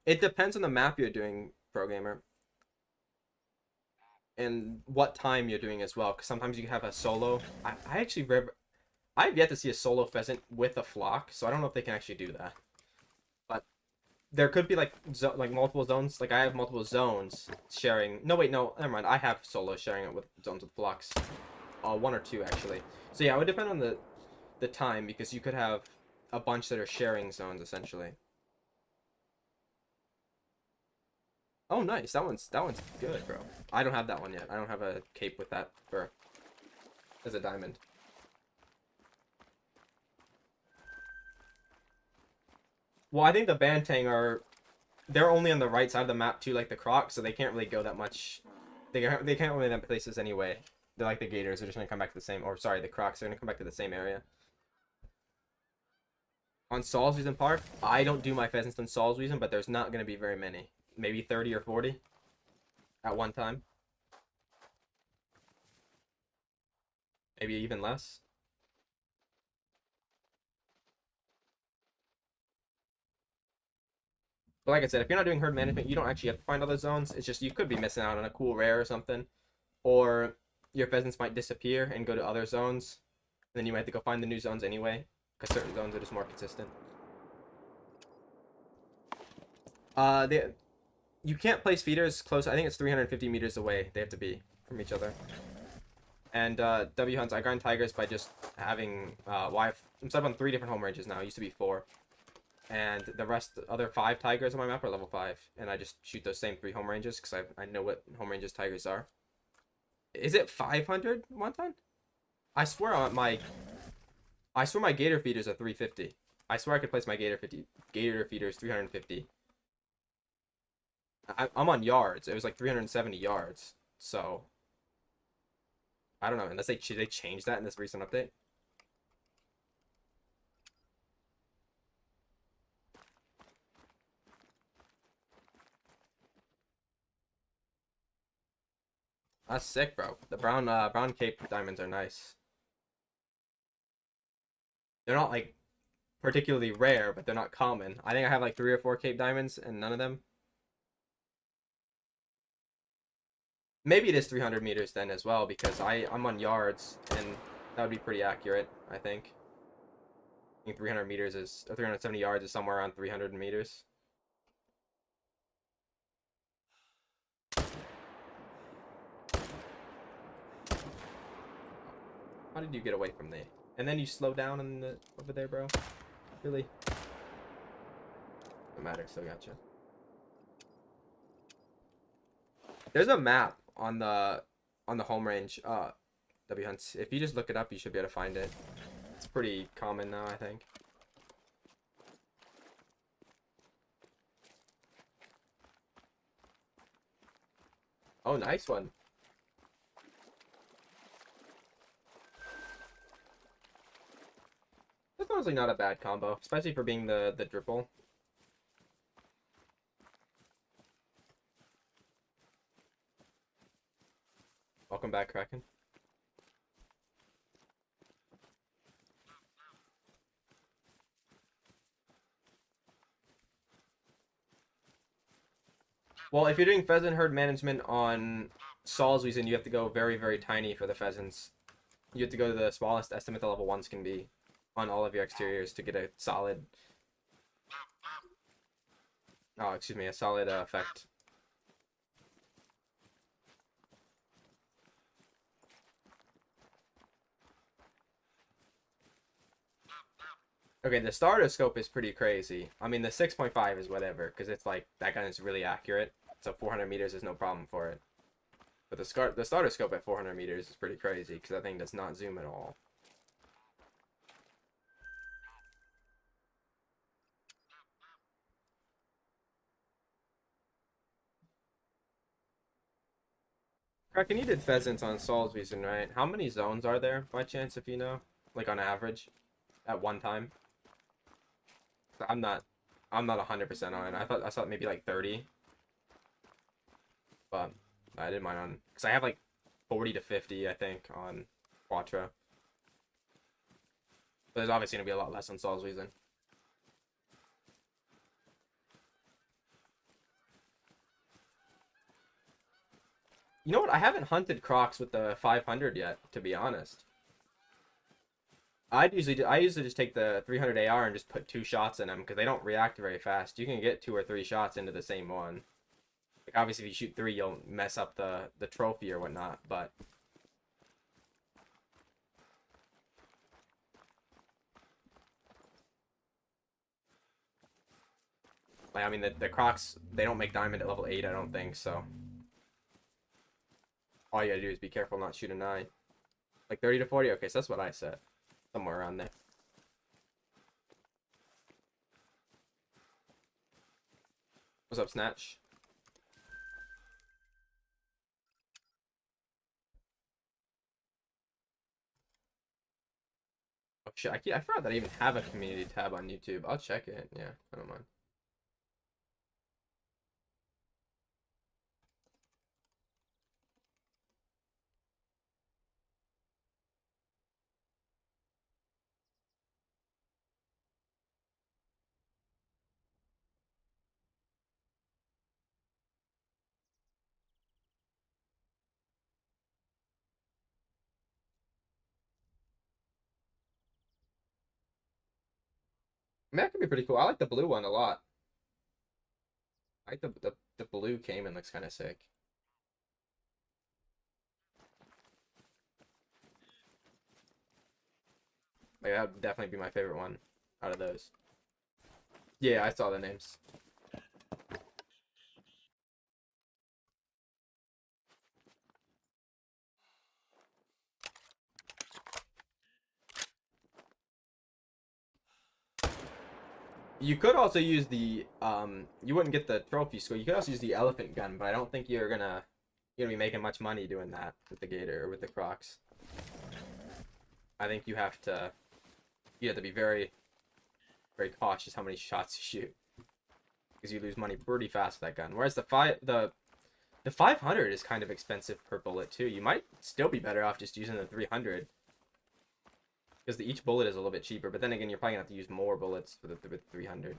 It depends on the map you're doing, pro gamer. And what time you're doing as well. Because sometimes you have a solo. I actually... I've yet to see a solo pheasant with a flock, so I don't know if they can actually do that. But there could be like multiple zones. Like I have multiple zones sharing. No, wait, no, never mind. I have solo sharing it with zones with flocks. 1 or 2 actually. So yeah, it would depend on the time because you could have a bunch that are sharing zones essentially. Oh, nice. That one's good, bro. I don't have that one yet. I don't have a cape with that fur. As a diamond. Well, I think the Bantang they're only on the right side of the map too, like the Crocs, so they can't really go that much. They can't really them places anyway. They're like the Gators, they're just gonna come back to the same. Or sorry, the Crocs, they're gonna come back to the same area. On Salisbury Park, I don't do my pheasants on Salisbury, but there's not gonna be very many. Maybe 30 or 40 at one time. Maybe even less. But like I said, if you're not doing herd management, you don't actually have to find other zones. It's just you could be missing out on a cool rare or something. Or your pheasants might disappear and go to other zones. And then you might have to go find the new zones anyway. Because certain zones are just more consistent. You can't place feeders close. I think it's 350 meters away they have to be from each other. And W hunts, I grind tigers by just having I'm set up on 3 different home ranges now. It used to be 4. And the other 5 tigers on my map are level 5. And I just shoot those same 3 home ranges because I know what home ranges tigers are. Is it 500 one time? I swear my gator feeders are 350. I swear I could place my gator feeders 350. I'm on yards. It was like 370 yards. So I don't know unless they changed that in this recent update. That's sick, bro. The brown Cape diamonds are nice. They're not like particularly rare, but they're not common. I think I have like 3 or 4 Cape diamonds and none of them. Maybe it is 300 meters then as well because I'm on yards and that would be pretty accurate, I think. I think 300 meters is, or 370 yards is somewhere around 300 meters. How did you get away from me? And then you slow down over there, bro? Really? No matter, still gotcha. There's a map on the home range, W hunts. If you just look it up, you should be able to find it. It's pretty common now, I think. Oh, nice one. That's honestly not a bad combo, especially for being the dripple. Welcome back, Kraken. Well, if you're doing pheasant herd management on Salisbury, then you have to go very, very tiny for the pheasants. You have to go to the smallest estimate the level 1s can be on all of your exteriors to get a solid... Oh, excuse me, a solid effect. Okay, the starter scope is pretty crazy. I mean, the 6.5 is whatever, because it's like, that gun is really accurate. So 400 meters is no problem for it. But the starter scope at 400 meters is pretty crazy, because that thing does not zoom at all. Kraken, you did pheasants on Saul's season, right? How many zones are there, by chance, if you know? Like, on average, at one time? I'm not 100% on it. I thought maybe like 30, but I did mine on, because I have like 40 to 50, I think, on Quattro. But there's obviously going to be a lot less on Saul's season. You know what? I haven't hunted crocs with the 500 yet, to be honest. I usually just take the 300 AR and just put 2 shots in them because they don't react very fast. You can get 2 or 3 shots into the same one. Like obviously, if you shoot 3, you'll mess up the trophy or whatnot. But like I mean, the crocs, they don't make diamond at level 8, I don't think so. All you gotta do is be careful not shoot a 9. Like 30 to 40. Okay, so that's what I said. Somewhere around there. What's up, Snatch? Oh shit, I forgot that I even have a community tab on YouTube. I'll check it. Yeah, I don't mind. I mean, that could be pretty cool. I like the blue one a lot. I like the blue Cayman looks kind of sick. Like that would definitely be my favorite one out of those. Yeah, I saw the names. You could also use the you wouldn't get the trophy score. You could also use the elephant gun, but I don't think you're gonna be making much money doing that with the gator or with the crocs. I think you have to be very cautious how many shots you shoot because you lose money pretty fast with that gun. Whereas the 500 is kind of expensive per bullet too. You might still be better off just using the 300 because each bullet is a little bit cheaper. But then again, you're probably gonna have to use more bullets with the 300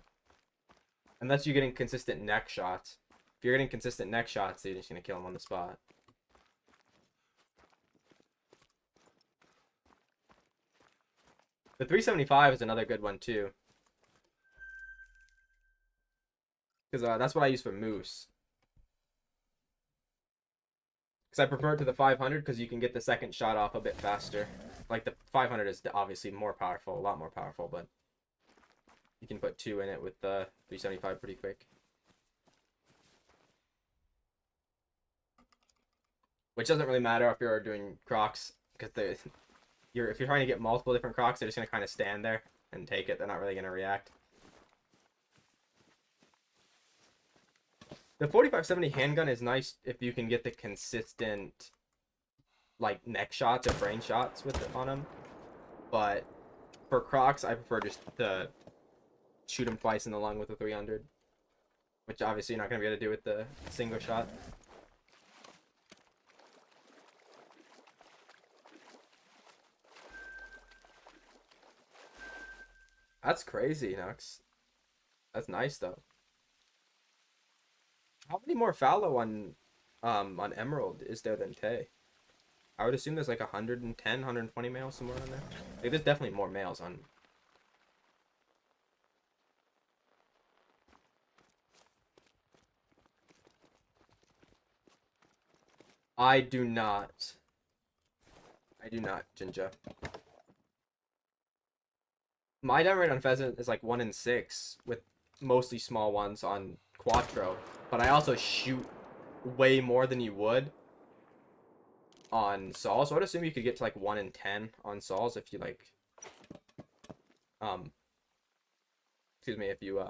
unless you're getting consistent neck shots. If you're getting consistent neck shots, you're just gonna kill them on the spot. The 375 is another good one too, because that's what I use for moose. Because I prefer it to the 500 because you can get the second shot off a bit faster. Like the 500 is obviously more powerful, a lot more powerful, but you can put 2 in it with the 375 pretty quick. Which doesn't really matter if you're doing crocs, because if you're trying to get multiple different crocs, they're just gonna kind of stand there and take it. They're not really gonna react. The 4570 handgun is nice if you can get the consistent like neck shots or brain shots with it on them, but for crocs I prefer just to shoot them twice in the lung with the 300, which obviously you're not gonna be able to do with the single shot. That's crazy, Nux. That's nice though. How many more fallow on Emerald is there than Tay? I would assume there's like 110, 120 males somewhere on there. Like, there's definitely more males on. I do not. I do not, Jinja. My down rate on pheasant is like 1 in 6 with mostly small ones on Quattro, but I also shoot way more than you would on Saul, so I'd assume you could get to like 1 in 10 on Sauls if you like excuse me, if you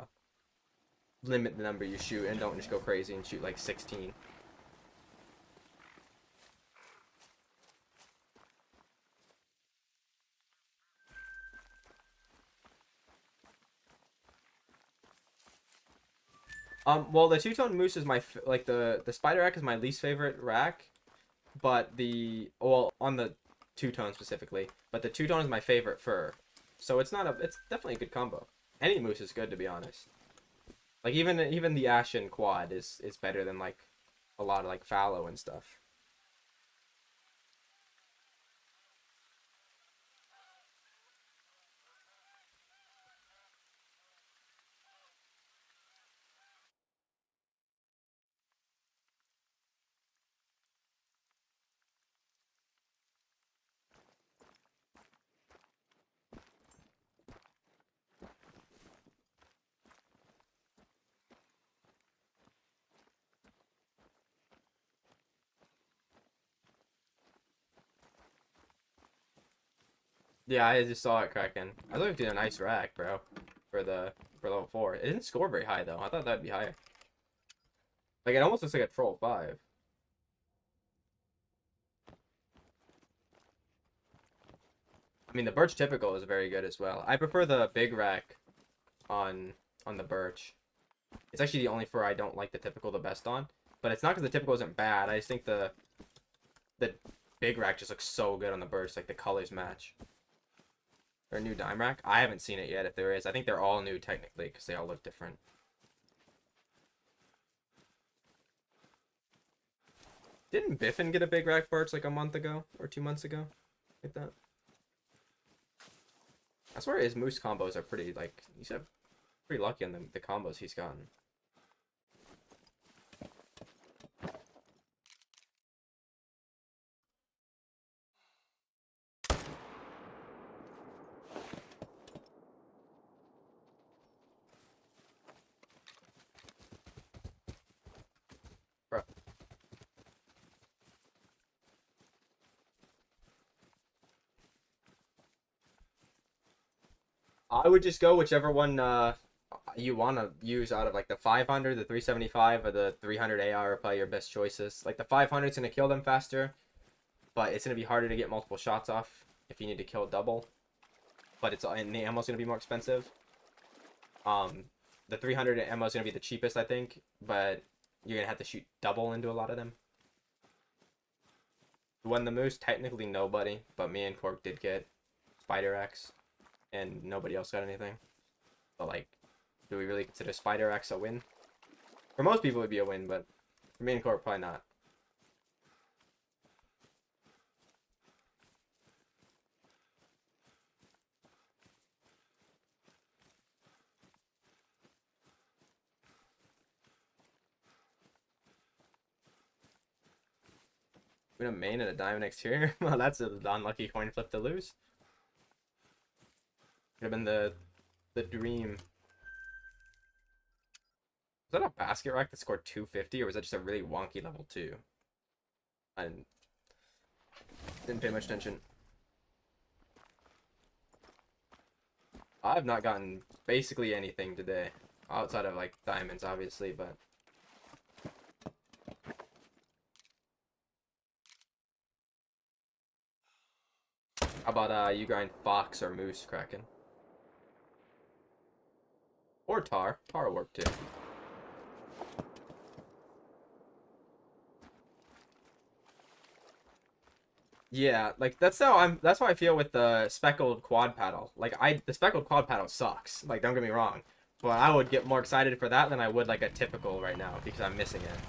limit the number you shoot and don't just go crazy and shoot like 16. Well, the two-tone moose is like the spider rack is my least favorite rack, but on the two-tone specifically, but the two-tone is my favorite fur. So it's definitely a good combo. Any moose is good, to be honest. Like even the Ashen quad is better than like a lot of like fallow and stuff. Yeah, I just saw it cracking. I thought it did a nice rack, bro, for the for level 4. It didn't score very high though. I thought that'd be higher. Like it almost looks like a troll 5. I mean, the birch typical is very good as well. I prefer the big rack on on the birch. It's actually the only fur I don't like the typical the best on. But it's not because the typical isn't bad. I just think the big rack just looks so good on the birch. Like the colors match. Or a new dime rack? I haven't seen it yet if there is. I think they're all new technically because they all look different. Didn't Biffin get a big rack birch like a month ago or 2 months ago? Like that? I swear his moose combos are pretty, like, he's pretty lucky on the combos he's gotten. Bro. I would just go whichever one you want to use out of like the 500, the 375, or the 300 AR are probably your best choices. Like the 500 is going to kill them faster, but it's going to be harder to get multiple shots off if you need to kill double. But and the ammo's going to be more expensive. The 300 ammo is going to be the cheapest, I think, but you're going to have to shoot double into a lot of them. Who won the moose? Technically nobody, but me and Cork did get Spider X, and nobody else got anything. But like, do we really consider Spider X a win? For most people, it would be a win, but for me and Cork, probably not. We have a main and a diamond exterior. Well, that's an unlucky coin flip to lose. Could have been the dream. Was that a basket rack that scored 250, or was that just a really wonky level 2? I didn't pay much attention. I've not gotten basically anything today. Outside of, like, diamonds, obviously, but... How about, you grind fox or moose, Kraken? Or tar. Tar will work, too. Yeah, like that's how I feel with the speckled quad paddle. Like the speckled quad paddle sucks. Like don't get me wrong, but I would get more excited for that than I would like a typical right now because I'm missing it.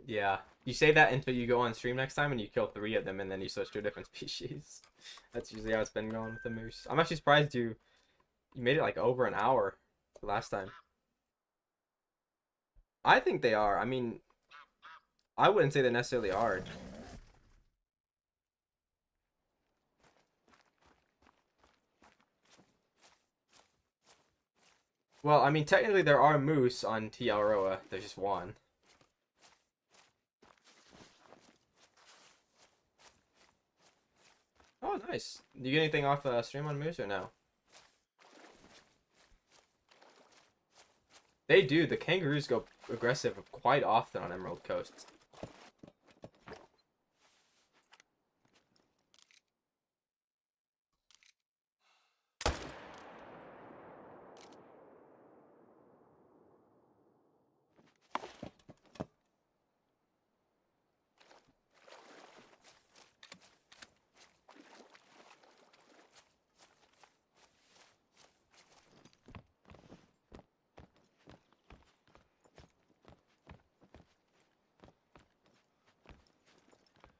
Yeah, you say that until you go on stream next time and you kill 3 of them and then you switch to a different species. That's usually how it's been going with the moose. I'm actually surprised you made it like over an hour last time. I think they are. I mean, I wouldn't say they necessarily are. Well, I mean, technically there are moose on Tiaroa. There's just one. Oh, nice. Do you get anything off stream on moose or no? They do. The kangaroos go aggressive quite often on Emerald Coast.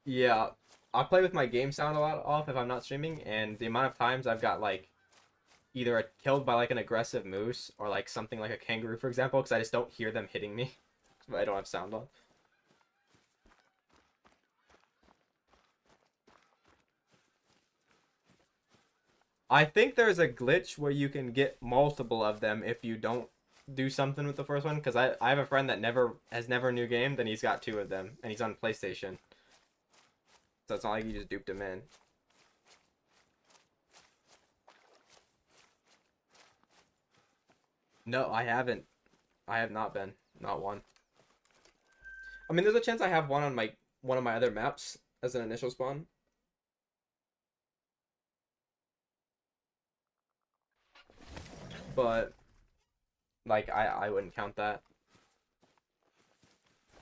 Yeah, I play with my game sound a lot off if I'm not streaming, and the amount of times I've got like either killed by like an aggressive moose or like something like a kangaroo, for example, because I just don't hear them hitting me. I don't have sound on. I think there's a glitch where you can get multiple of them if you don't do something with the first one. Because I have a friend that never new gamed, and he's got two of them, and he's on PlayStation. So it's not like you just duped him in. No, I haven't. I have not been. Not one. I mean, there's a chance I have one on one of my other maps as an initial spawn. But like I wouldn't count that.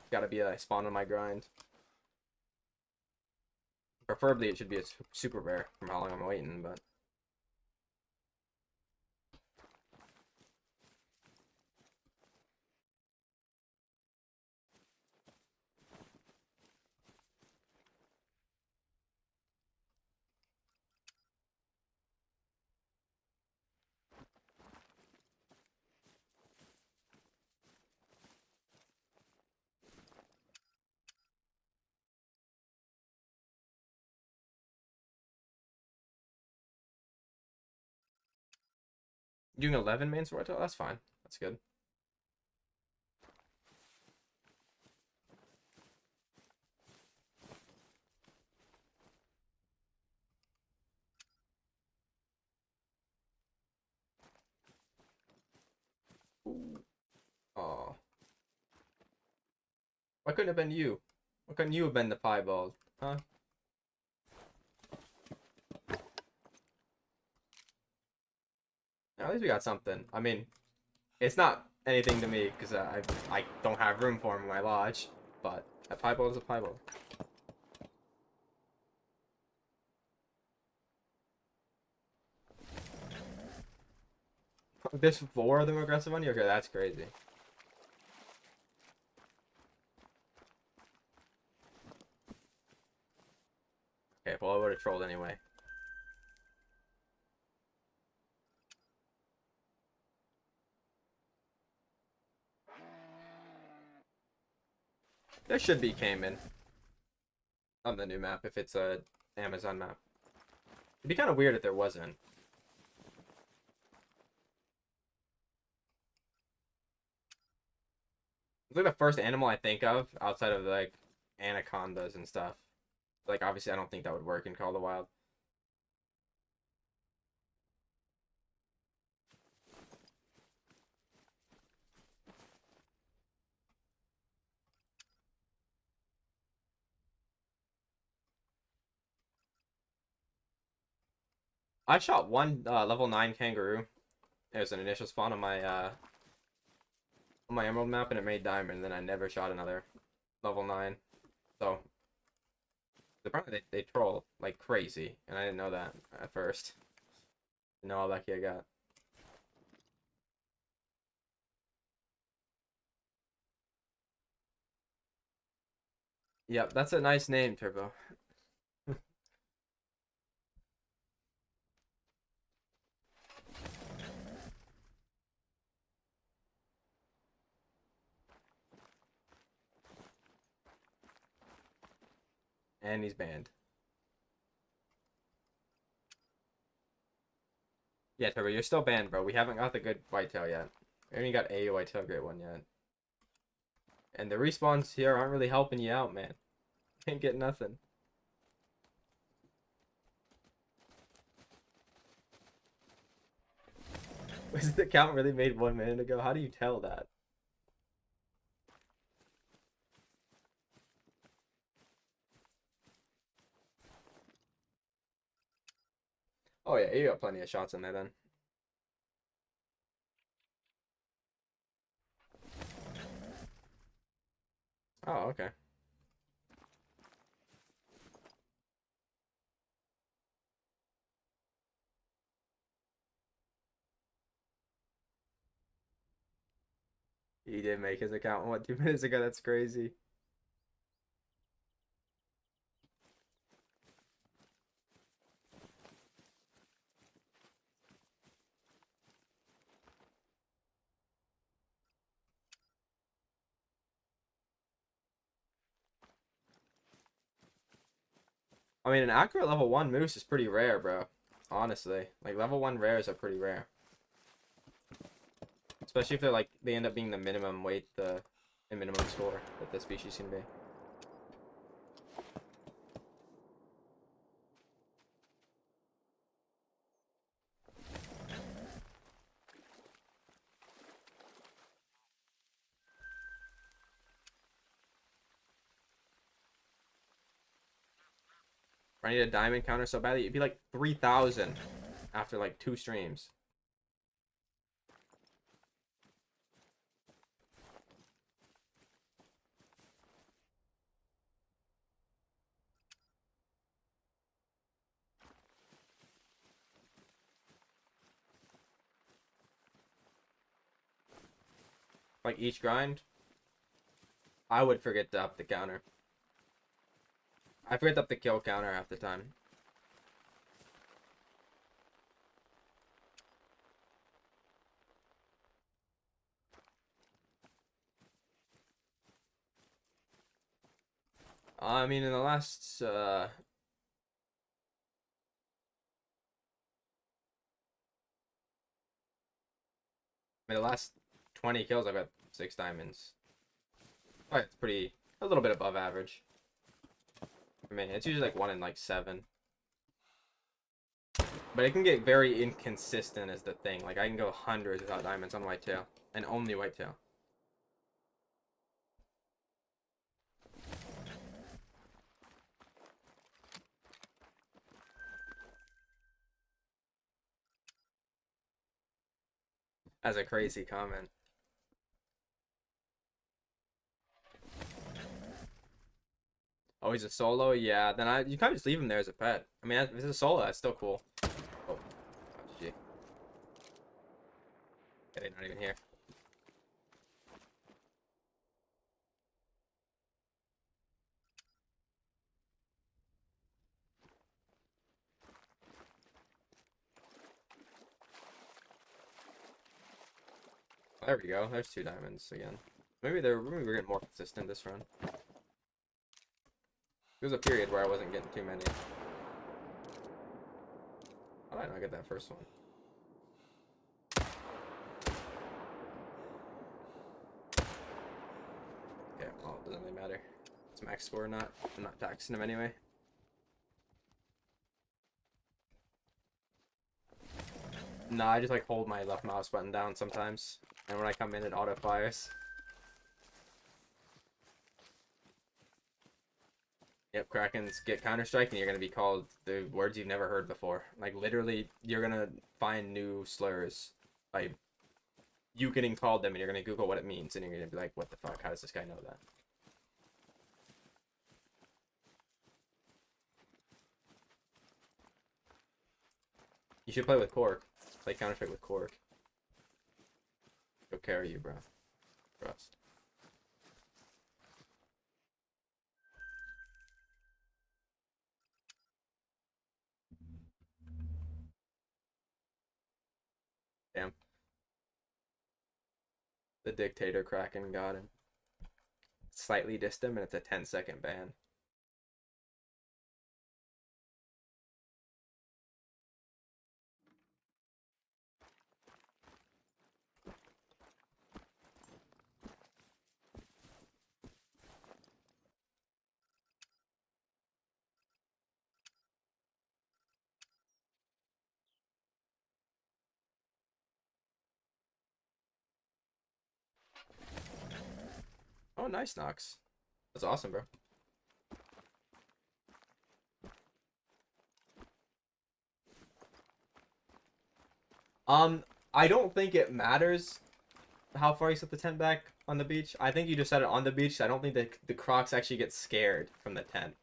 Got to be a spawn on my grind. Preferably it should be a super rare from how long I'm waiting, but doing 11 main sword, that's fine. That's good. Oh, why couldn't it have been you? Why couldn't you have been the piebald? Huh? At least we got something. I mean, it's not anything to me because I don't have room for him in my lodge, but a piebald is a piebald. There's four of them aggressive on you? Okay, that's crazy. Okay, well I would have trolled anyway. There should be Cayman on the new map if it's a Amazon map. It'd be kind of weird if there wasn't. It's like the first animal I think of outside of like anacondas and stuff. Like obviously I don't think that would work in Call of the Wild. I shot one level 9 kangaroo. It was an initial spawn on my emerald map and it made diamond, and then I never shot another level 9. So apparently they troll like crazy, and I didn't know that at first. Didn't know how lucky I got. Yep, that's a nice name, Turbo. And he's banned. Yeah, Turbo, you're still banned, bro. We haven't got the good whitetail yet. I haven't got a whitetail great one yet. And the respawns here aren't really helping you out, man. Can't get nothing. Was the count really made 1 minute ago? How do you tell that? Oh yeah, you got plenty of shots in there then. Oh, okay. He did make his account, what, 2 minutes ago? That's crazy. I mean, an accurate level 1 moose is pretty rare, bro. Honestly. Like, level 1 rares are pretty rare. Especially if they're like, they end up being the minimum weight, the minimum score that the species can be. I need a diamond counter so badly. It'd be like 3,000 after like 2 streams. Like each grind, I would forget to up the counter. I forget to up the kill counter half the time. I mean, in the last, the last 20 kills, I've got 6 diamonds. Oh, it's pretty, a little bit above average. I mean, it's usually like 1 in like 7. But it can get very inconsistent is the thing. Like, I can go hundreds without diamonds on whitetail. And only whitetail. That's a crazy comment. Oh, he's a solo? Yeah, then you kind of just leave him there as a pet. I mean, if it's a solo, that's still cool. Oh, shit. Yeah, they're not even here. There we go. There's 2 diamonds again. Maybe we're getting more consistent this run. There was a period where I wasn't getting too many. How did I not get that first one? Yeah, well, it doesn't really matter. It's max score or not. I'm not taxing him anyway. No, I just like hold my left mouse button down sometimes. And when I come in, it auto fires. Yep, Krakens get Counter-Strike and you're gonna be called the words you've never heard before. Like, literally, you're gonna find new slurs by you getting called them, and you're gonna Google what it means, and you're gonna be like, what the fuck, how does this guy know that? You should play with Cork. Play Counter-Strike with Cork. He'll carry you, bro. Trust. Damn. The dictator Kraken got him. Slightly dissed him, and it's a 10-second ban. Oh, nice, Knox. That's awesome, bro. I don't think it matters how far you set the tent back on the beach. I think you just set it on the beach. I don't think that the crocs actually get scared from the tent.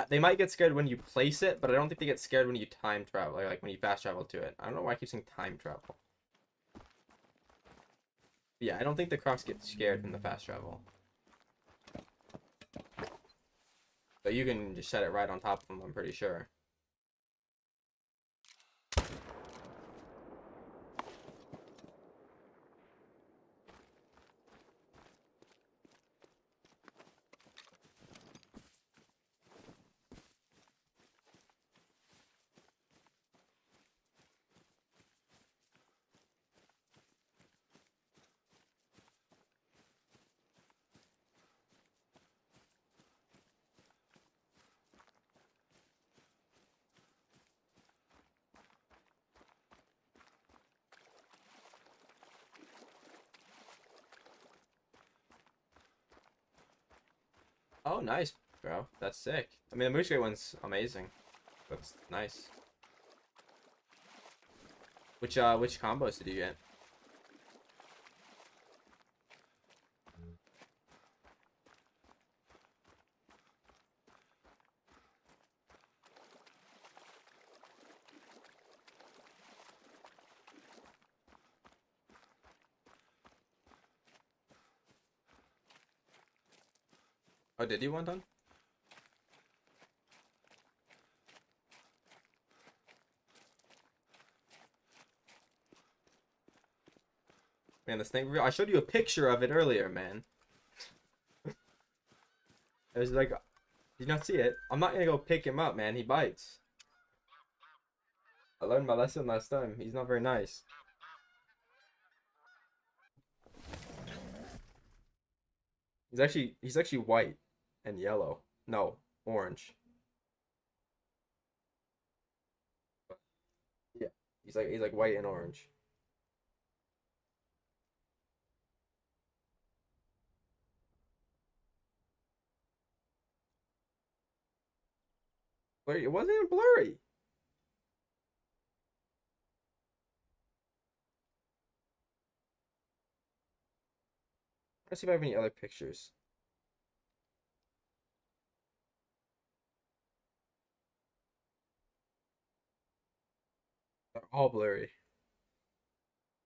They might get scared when you place it, but I don't think they get scared when you time travel, like when you fast travel to it. I don't know why I keep saying time travel. Yeah, I don't think the crocs get scared from the fast travel. But you can just set it right on top of them, I'm pretty sure. Oh, nice, bro. That's sick. I mean, the moose gate one's amazing. Looks nice. Which combos did you get? Oh, did you one done? Man, this thing, I showed you a picture of it earlier, man. I was like, did you not see it? I'm not gonna go pick him up, man. He bites. I learned my lesson last time. He's not very nice. He's actually white and yellow. No, orange. Yeah. He's like white and orange. But it wasn't even blurry. Let's see if I have any other pictures. They're all blurry.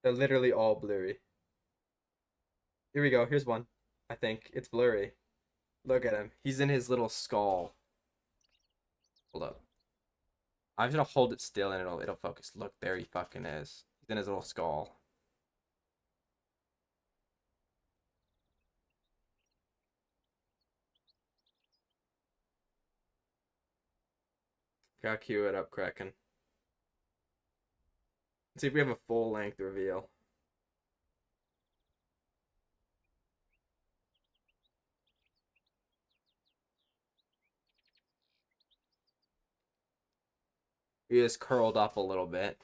They're literally all blurry. Here we go. Here's one. I think it's blurry. Look at him. He's in his little skull. Hold up. I'm just gonna hold it still and it'll focus. Look, there he fucking is. He's in his little skull. Gotta cue it up, Kraken. Let's see if we have a full length reveal. He is curled up a little bit.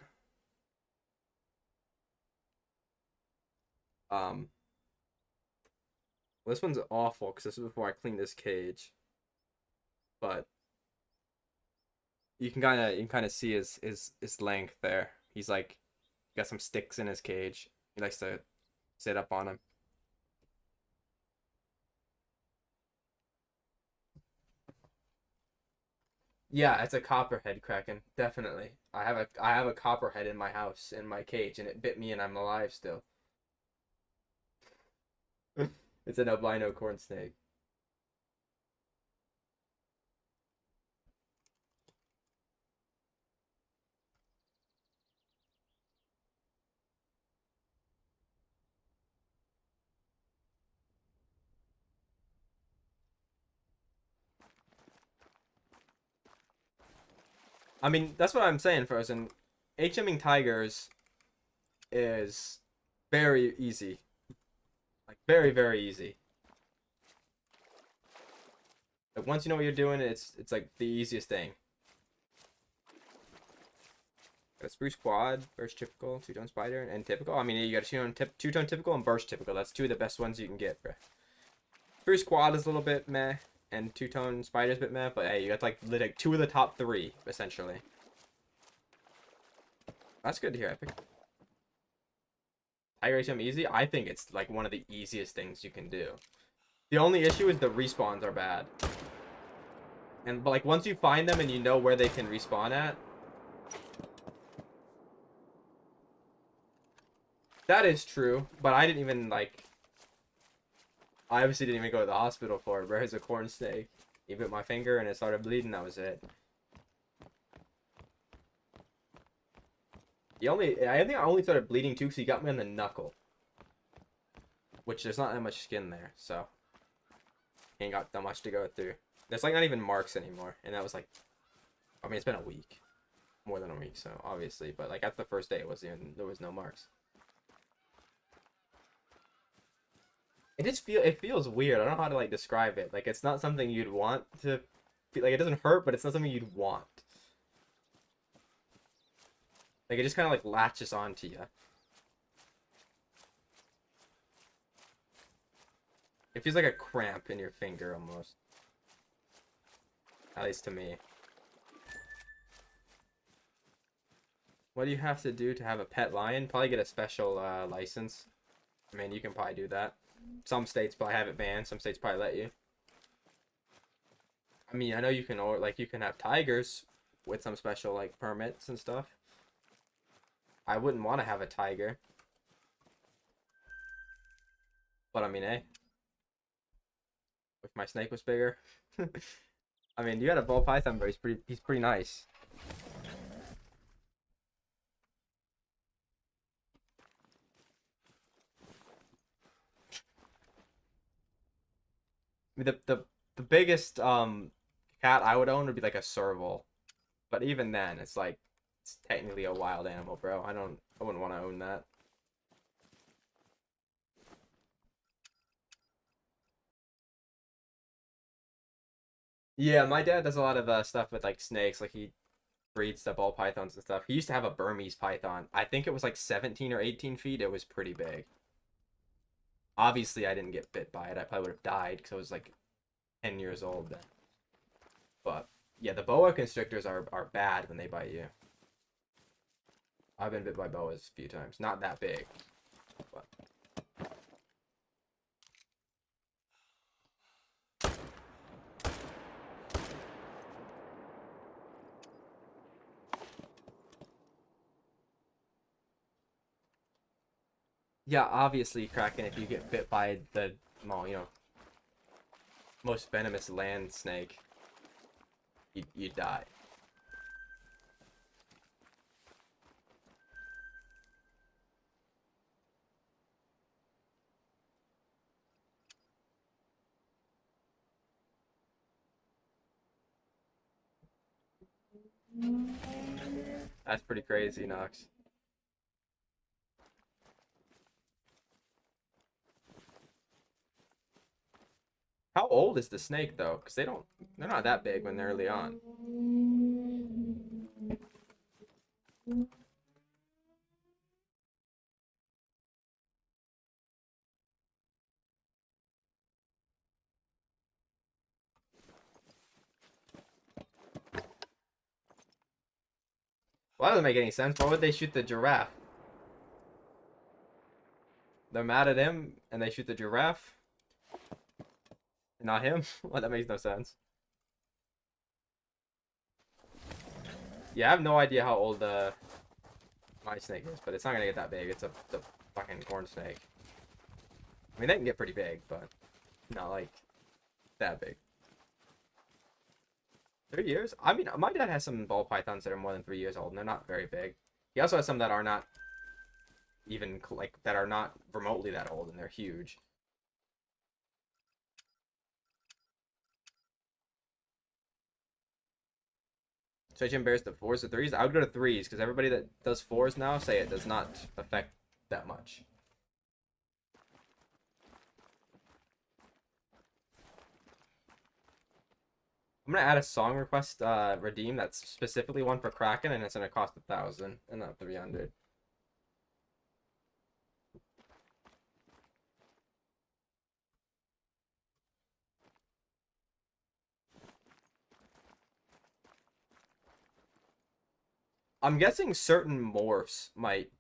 Um, this one's awful because this was before I cleaned this cage. But you can kind of see his length there. He's like got some sticks in his cage. He likes to sit up on him. Yeah, it's a copperhead, Kraken. Definitely. I have a copperhead in my house in my cage and it bit me and I'm alive still. It's an albino corn snake. I mean, that's what I'm saying, Frozen. HMing tigers is very easy. Like very, very easy. Like once you know what you're doing, it's like the easiest thing. Got a spruce quad, burst typical, two-tone spider, and typical. I mean, you got a two-tone typical and burst typical. That's two of the best ones you can get, bro. First quad is a little bit meh, and two-tone spider's a bit meh, but hey, you got like two of the top three, essentially. That's good to hear, Epic. Tiger HM easy? I think it's like one of the easiest things you can do. The only issue is the respawns are bad. But like once you find them and you know where they can respawn at, that is true, but I didn't even like. I obviously didn't even go to the hospital for it. Where's a corn snake? He bit my finger and it started bleeding. That was it. I think I only started bleeding too because he got me on the knuckle, which there's not that much skin there, so ain't got that much to go through. There's like not even marks anymore, and that was like, I mean, it's been a week, more than a week, so obviously, but like at the first day, there was no marks. It feels weird. I don't know how to like describe it. Like it's not something you'd want to feel, like it doesn't hurt, but it's not something you'd want. Like it just kind of like latches onto you. It feels like a cramp in your finger almost. At least to me. What do you have to do to have a pet lion? Probably get a special license. I mean, you can probably do that. Some states probably have it banned. Some states probably let you. I mean, I know you can, or like you can have tigers with some special like permits and stuff. I wouldn't want to have a tiger, but I mean, hey, if my snake was bigger, I mean, you had a ball python, but he's pretty nice. I mean, the biggest cat I would own would be like a serval, but even then, it's like it's technically a wild animal, bro. I wouldn't want to own that. Yeah, my dad does a lot of stuff with like snakes. Like he breeds the ball pythons and stuff. He used to have a Burmese python. I think it was like 17 or 18 feet. It was pretty big. Obviously, I didn't get bit by it. I probably would have died because I was like 10 years old then. But yeah, the boa constrictors are bad when they bite you. I've been bit by boas a few times. Not that big, but. Yeah, obviously, Kraken, if you get bit by the, well, most venomous land snake, you die. That's pretty crazy, Nox. How old is the snake though? Because they're not that big when they're early on. Well, that doesn't make any sense. Why would they shoot the giraffe? They're mad at him and they shoot the giraffe? Not him? Well, that makes no sense. Yeah, I have no idea how old my snake is, but it's not gonna get that big. It's a fucking corn snake. I mean, they can get pretty big, but not like that big. 3 years? I mean, my dad has some ball pythons that are more than 3 years old, and they're not very big. He also has some that are not even like that are not remotely that old, and they're huge. So Jim Bears the 4s or 3s? I would go to 3s because everybody that does 4s now say it does not affect that much. I'm gonna add a song request redeem that's specifically one for Kraken, and it's gonna cost 1,000 and not 300. I'm guessing certain morphs might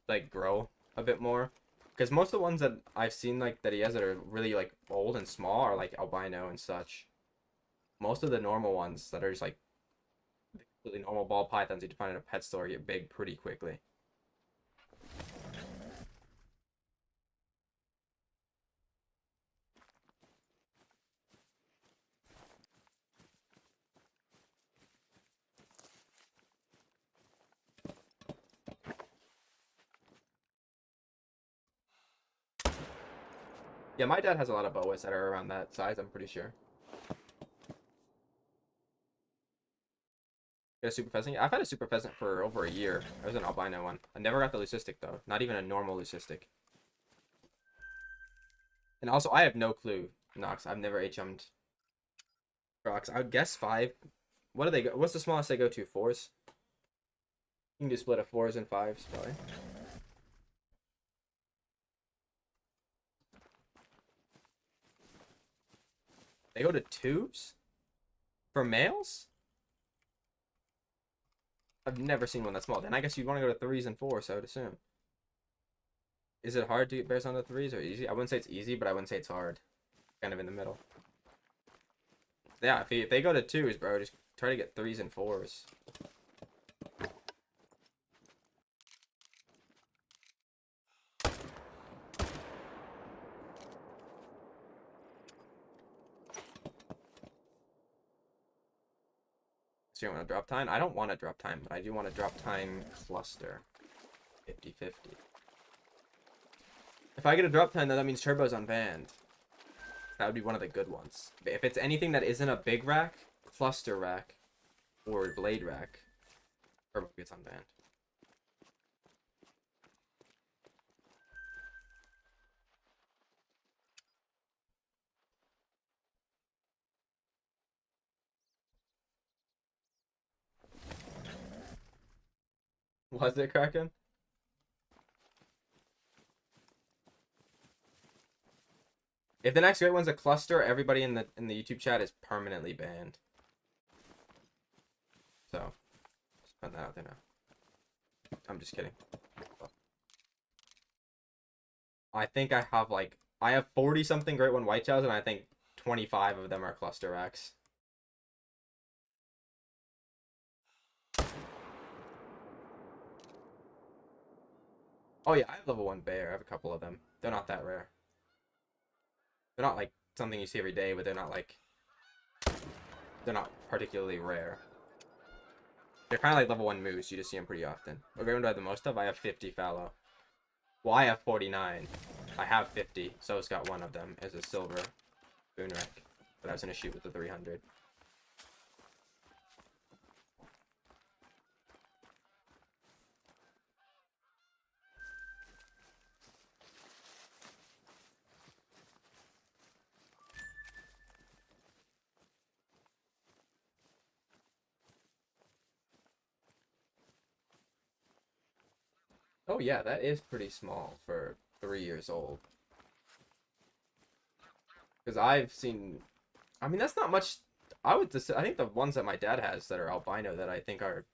like grow a bit more, because most of the ones that I've seen like that he has that are really like old and small are like albino and such. Most of the normal ones that are just like completely normal ball pythons you find in a pet store get big pretty quickly. Yeah, my dad has a lot of boas that are around that size, I'm pretty sure. Get a super pheasant? I've had a super pheasant for over a year. It was an albino one. I never got the leucistic though. Not even a normal leucistic. And also, I have no clue, Nox. I've never HM'd rocks. I would guess 5. What do they go? What's the smallest they go to? 4s? You can do split of 4s and 5s, probably. They go to 2s? For males? I've never seen one that small. Then I guess you'd want to go to 3s and 4s, I would assume. Is it hard to get bears on the 3s or easy? I wouldn't say it's easy, but I wouldn't say it's hard. Kind of in the middle. Yeah, if they go to 2s, bro, just try to get 3s and 4s. So you want to drop time? I don't want to drop time, but I do want to drop time cluster. 50-50. If I get a drop time, then that means turbo's unbanned. That would be one of the good ones. If it's anything that isn't a big rack, cluster rack, or blade rack, turbo gets unbanned. Was it Kraken? If the next great one's a cluster, everybody in the YouTube chat is permanently banned. So, just put that out there now. I'm just kidding. I think I have like I have 40 something great one whitetails, and I think 25 of them are cluster racks. Oh yeah, I have level 1 bear. I have a couple of them. They're not that rare. They're not like something you see every day, but they're not particularly rare. They're kind of like level 1 moose. You just see them pretty often. What great one do I have the most of? I have 50 fallow. Well, I have 49. I have 50. So's got one of them as a silver boon wreck. But I was gonna shoot with the 300. Oh yeah, that is pretty small for 3 years old. Because I've seen, I mean that's not much. I think the ones that my dad has that are albino that I think are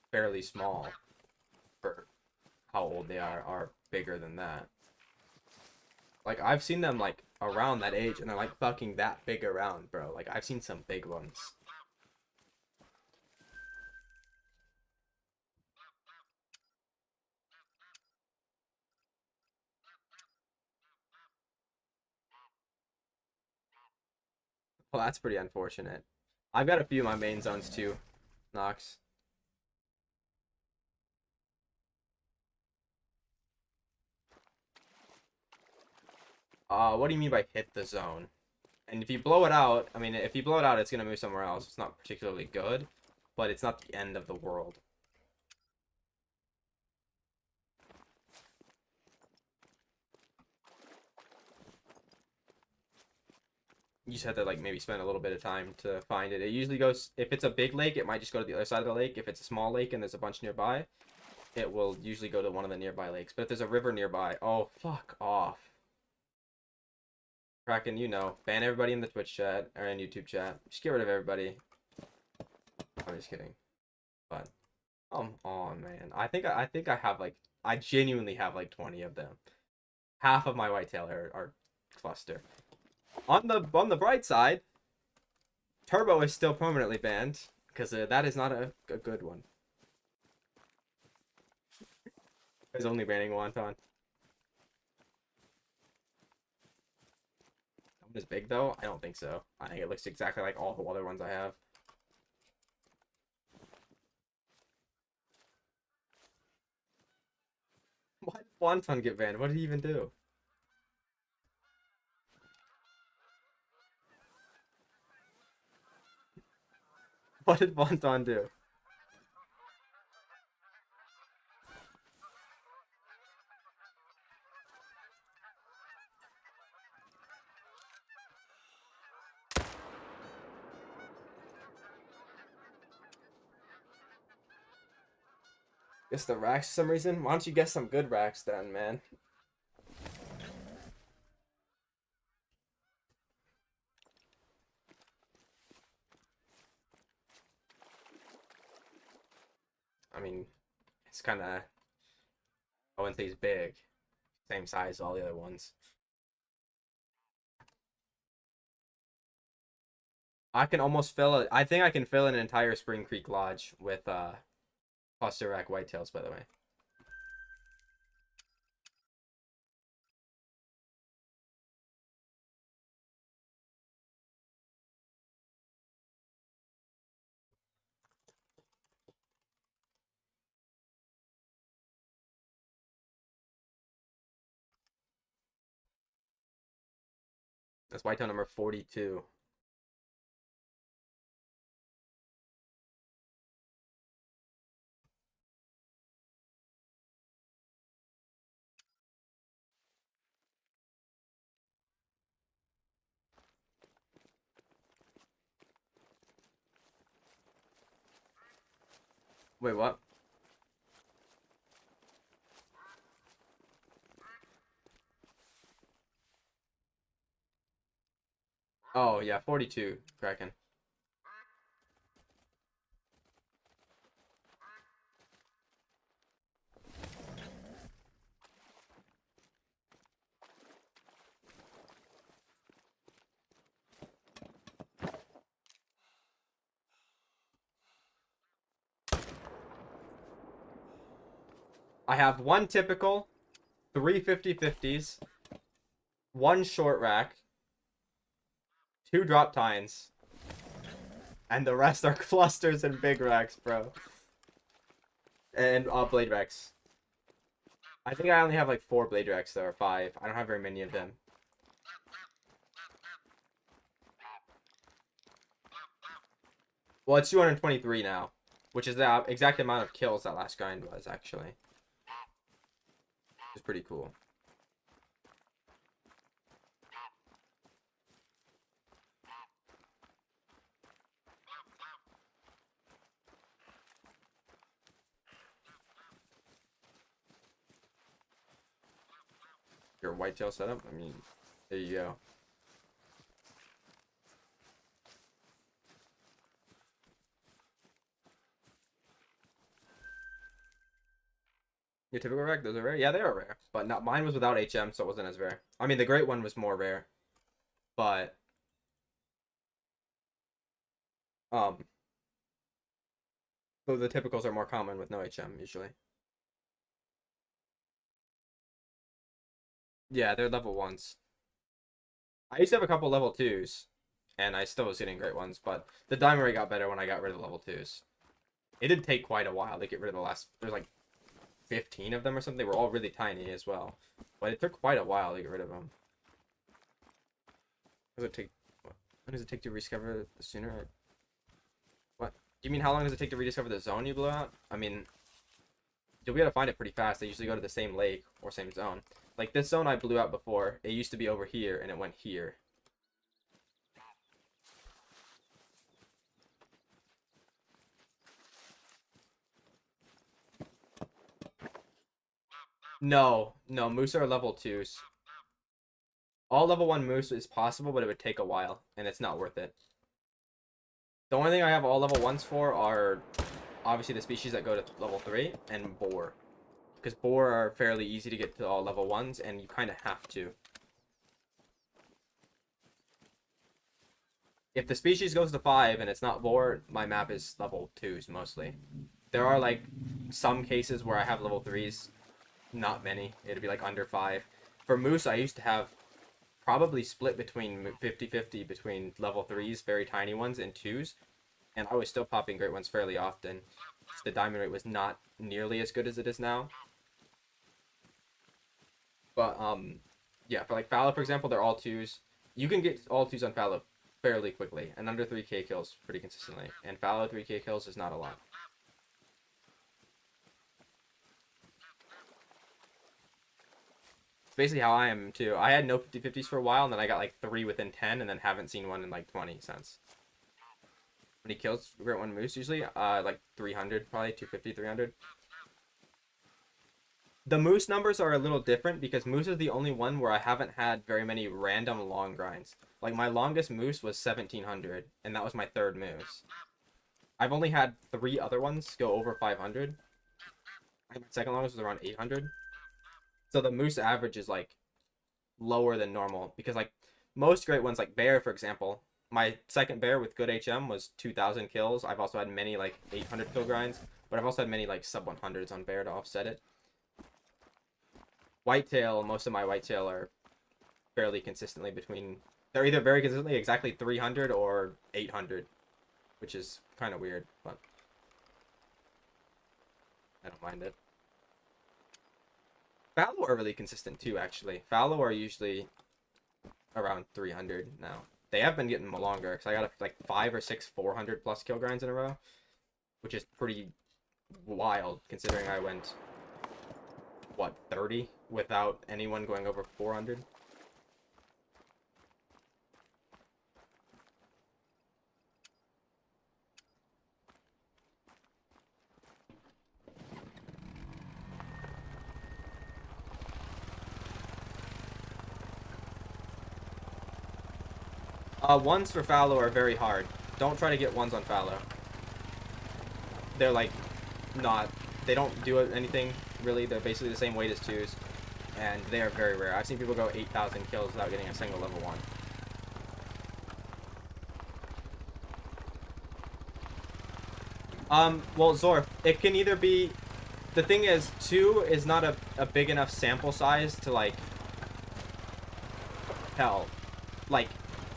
fairly small for how old they are bigger than that. Like I've seen them like around that age and they're like fucking that big around, bro. Like I've seen some big ones. Well, that's pretty unfortunate. I've got a few of my main zones too, Nox. What do you mean by hit the zone? And if you blow it out, I mean, if you blow it out, it's gonna move somewhere else. It's not particularly good, but it's not the end of the world. You just have to like maybe spend a little bit of time to find it. It usually goes, if it's a big lake, it might just go to the other side of the lake. If it's a small lake and there's a bunch nearby, it will usually go to one of the nearby lakes. But if there's a river nearby, oh, fuck off. Kraken, you know, ban everybody in the Twitch chat or in YouTube chat. Just get rid of everybody. I'm just kidding. But Come on, man. I think I have like I genuinely have like 20 of them. Half of my whitetail are cluster. On the bright side, turbo is still permanently banned because that is not a good one. It's only banning wonton. Is big though? I don't think so. I think it looks exactly like all the other ones I have. Why did Wonton get banned? What did he even do? What did Wonton do? Guess the racks for some reason? Why don't you guess some good racks then, man? I mean, it's kind of, I wouldn't say he's big. Same size as all the other ones. I can almost fill it. I think I can fill an entire Spring Creek Lodge with cluster rack whitetails, by the way. That's whitetail number 42. Wait, what? Oh, yeah, 42, Kraken. I have one typical, 3 50/50s, one short rack, 2 drop tines, and the rest are clusters and big racks, bro. And blade racks. I think I only have like 4 blade racks though, or 5. I don't have very many of them. Well, it's 223 now, which is the exact amount of kills that last grind was, actually. It's pretty cool. Your whitetail setup? I mean, there you go. Your typical rack, those are rare? Yeah, they are rare. But not mine was without HM, so it wasn't as rare. I mean, the great one was more rare. But so the typicals are more common with no HM usually. Yeah, they're level 1s. I used to have a couple level 2s, and I still was getting great ones, but the diamond rate got better when I got rid of the level 2s. It did take quite a while to get rid of the last, there's like 15 of them or something. They were all really tiny as well. But it took quite a while to get rid of them. Does it take, when does it take to rediscover the sooner? What? Do you mean how long does it take to rediscover the zone you blew out? I mean, you'll be able to find it pretty fast. They usually go to the same lake or same zone. Like this zone I blew out before, it used to be over here and it went here. No, moose are level 2s. All level 1 moose is possible, but it would take a while, and it's not worth it. The only thing I have all level 1s for are obviously the species that go to level 3, and boar. Because boar are fairly easy to get to all level 1s, and you kind of have to. If the species goes to 5 and it's not boar, my map is level 2s mostly. There are like some cases where I have level 3s, not many. It'd be like under 5. For moose, I used to have probably split between 50-50 between level 3s, very tiny ones, and 2s. And I was still popping great ones fairly often. The diamond rate was not nearly as good as it is now. But, yeah, for like fallow, for example, they're all 2s. You can get all 2s on fallow fairly quickly, and under 3k kills pretty consistently. And fallow 3k kills is not a lot. It's basically how I am, too. I had no 50-50s for a while, and then I got like 3 within 10, and then haven't seen one in like 20 since. When he kills great one moose, usually, like 300, probably 250, 300. The moose numbers are a little different because moose is the only one where I haven't had very many random long grinds. Like my longest moose was 1700, and that was my 3rd moose. I've only had 3 other ones go over 500. My 2nd longest was around 800. So the moose average is like lower than normal because like most great ones, like bear for example, my 2nd bear with good HM was 2,000 kills. I've also had many like 800 kill grinds, but I've also had many like sub 100s on bear to offset it. Whitetail, most of my whitetail are fairly consistently between, they're either very consistently exactly 300 or 800, which is kind of weird, but I don't mind it. Fallow are really consistent too, actually. Fallow are usually around 300 now. They have been getting longer because I got like 5 or 6 400 plus kill grinds in a row, which is pretty wild considering I went, what, 30 without anyone going over 400. Ones for fallow are very hard. Don't try to get ones on fallow. They're like not, they don't do anything really. They're basically the same weight as 2s, and they are very rare. I've seen people go 8,000 kills without getting a single level 1. Well, Zorf, it can either be, the thing is, 2 is not a big enough sample size to like tell. Like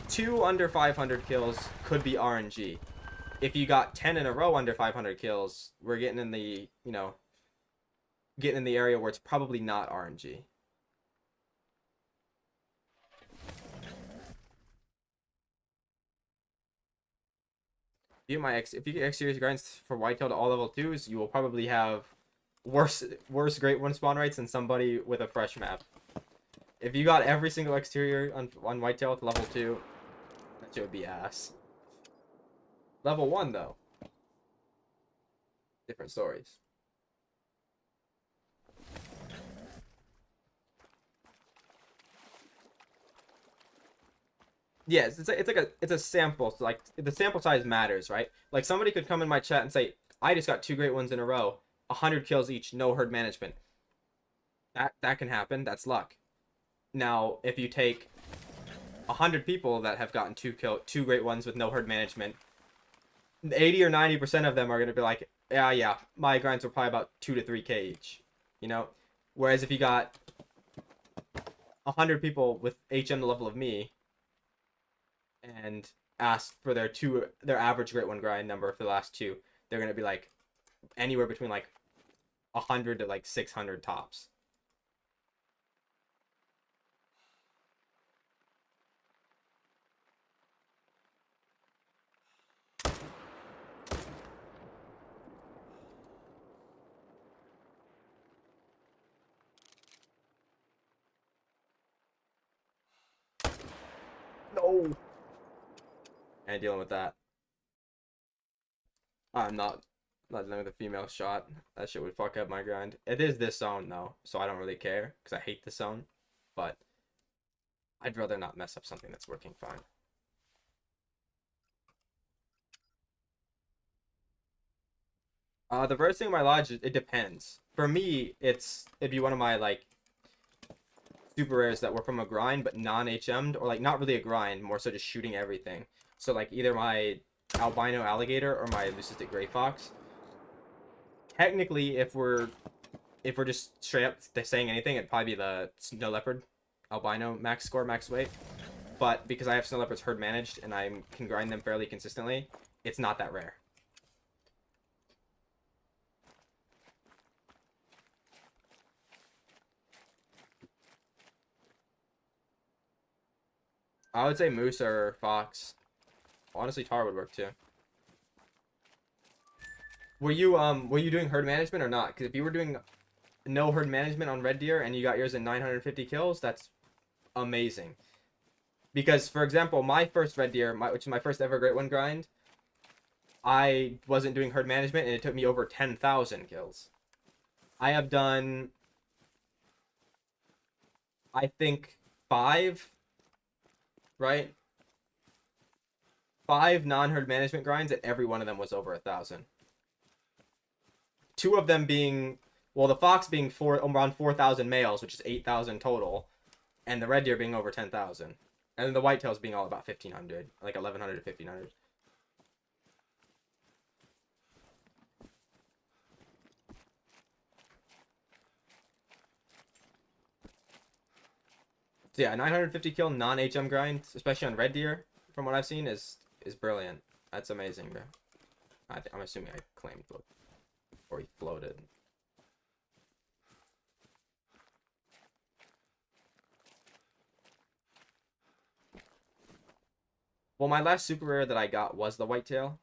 2 under 500 kills could be RNG. If you got 10 in a row under 500 kills, we're getting in the, you know, getting in the area where it's probably not RNG. If you get X series grinds for whitetail to all level 2s, you will probably have worse great one spawn rates than somebody with a fresh map. If you got every single exterior on whitetail to level 2, that shit would be ass. Level 1 though, different stories. Yes, it's a sample. So like the sample size matters, right? Like somebody could come in my chat and say, "I just got 2 great ones in a row, 100 kills each, no herd management." That can happen. That's luck. Now, if you take 100 people that have gotten 2 great ones with no herd management, 80 or 90% of them are gonna be like, yeah, my grinds were probably about 2 to 3k each, you know. Whereas if you got 100 people with HM the level of me and asked for their average great one grind number for the last 2, they're gonna be like anywhere between like 100 to like 600 tops. No. And dealing with that. I'm not dealing with a female shot. That shit would fuck up my grind. It is this zone though, so I don't really care because I hate this zone. But I'd rather not mess up something that's working fine. The first thing in my lodge, it depends. For me, it'd be one of my like super rares that were from a grind but non-HM'd, or like not really a grind, more so just shooting everything. So like either my albino alligator or my leucistic gray fox. Technically, if we're just straight up saying anything, it'd probably be the snow leopard albino max score, max weight. But because I have snow leopards herd managed and I can grind them fairly consistently, it's not that rare. I would say moose or fox. Honestly, tar would work too. Were you doing herd management or not? Because if you were doing no herd management on red deer and you got yours in 950 kills, that's amazing. Because for example, my first red deer, which is my first ever great one grind, I wasn't doing herd management and it took me over 10,000 kills. I have done, I think, 5, right? 5 non-herd management grinds, and every one of them was over 1,000. 2 of them being, well, the fox being around 4,000 males, which is 8,000 total, and the red deer being over 10,000, and then the whitetails being all about 1,500, like 1,100 to 1,500. So yeah, 950 kill non-HM grind, especially on red deer, from what I've seen, is brilliant. That's amazing, bro. I'm assuming I claimed, or he floated. Well, my last super rare that I got was the whitetail.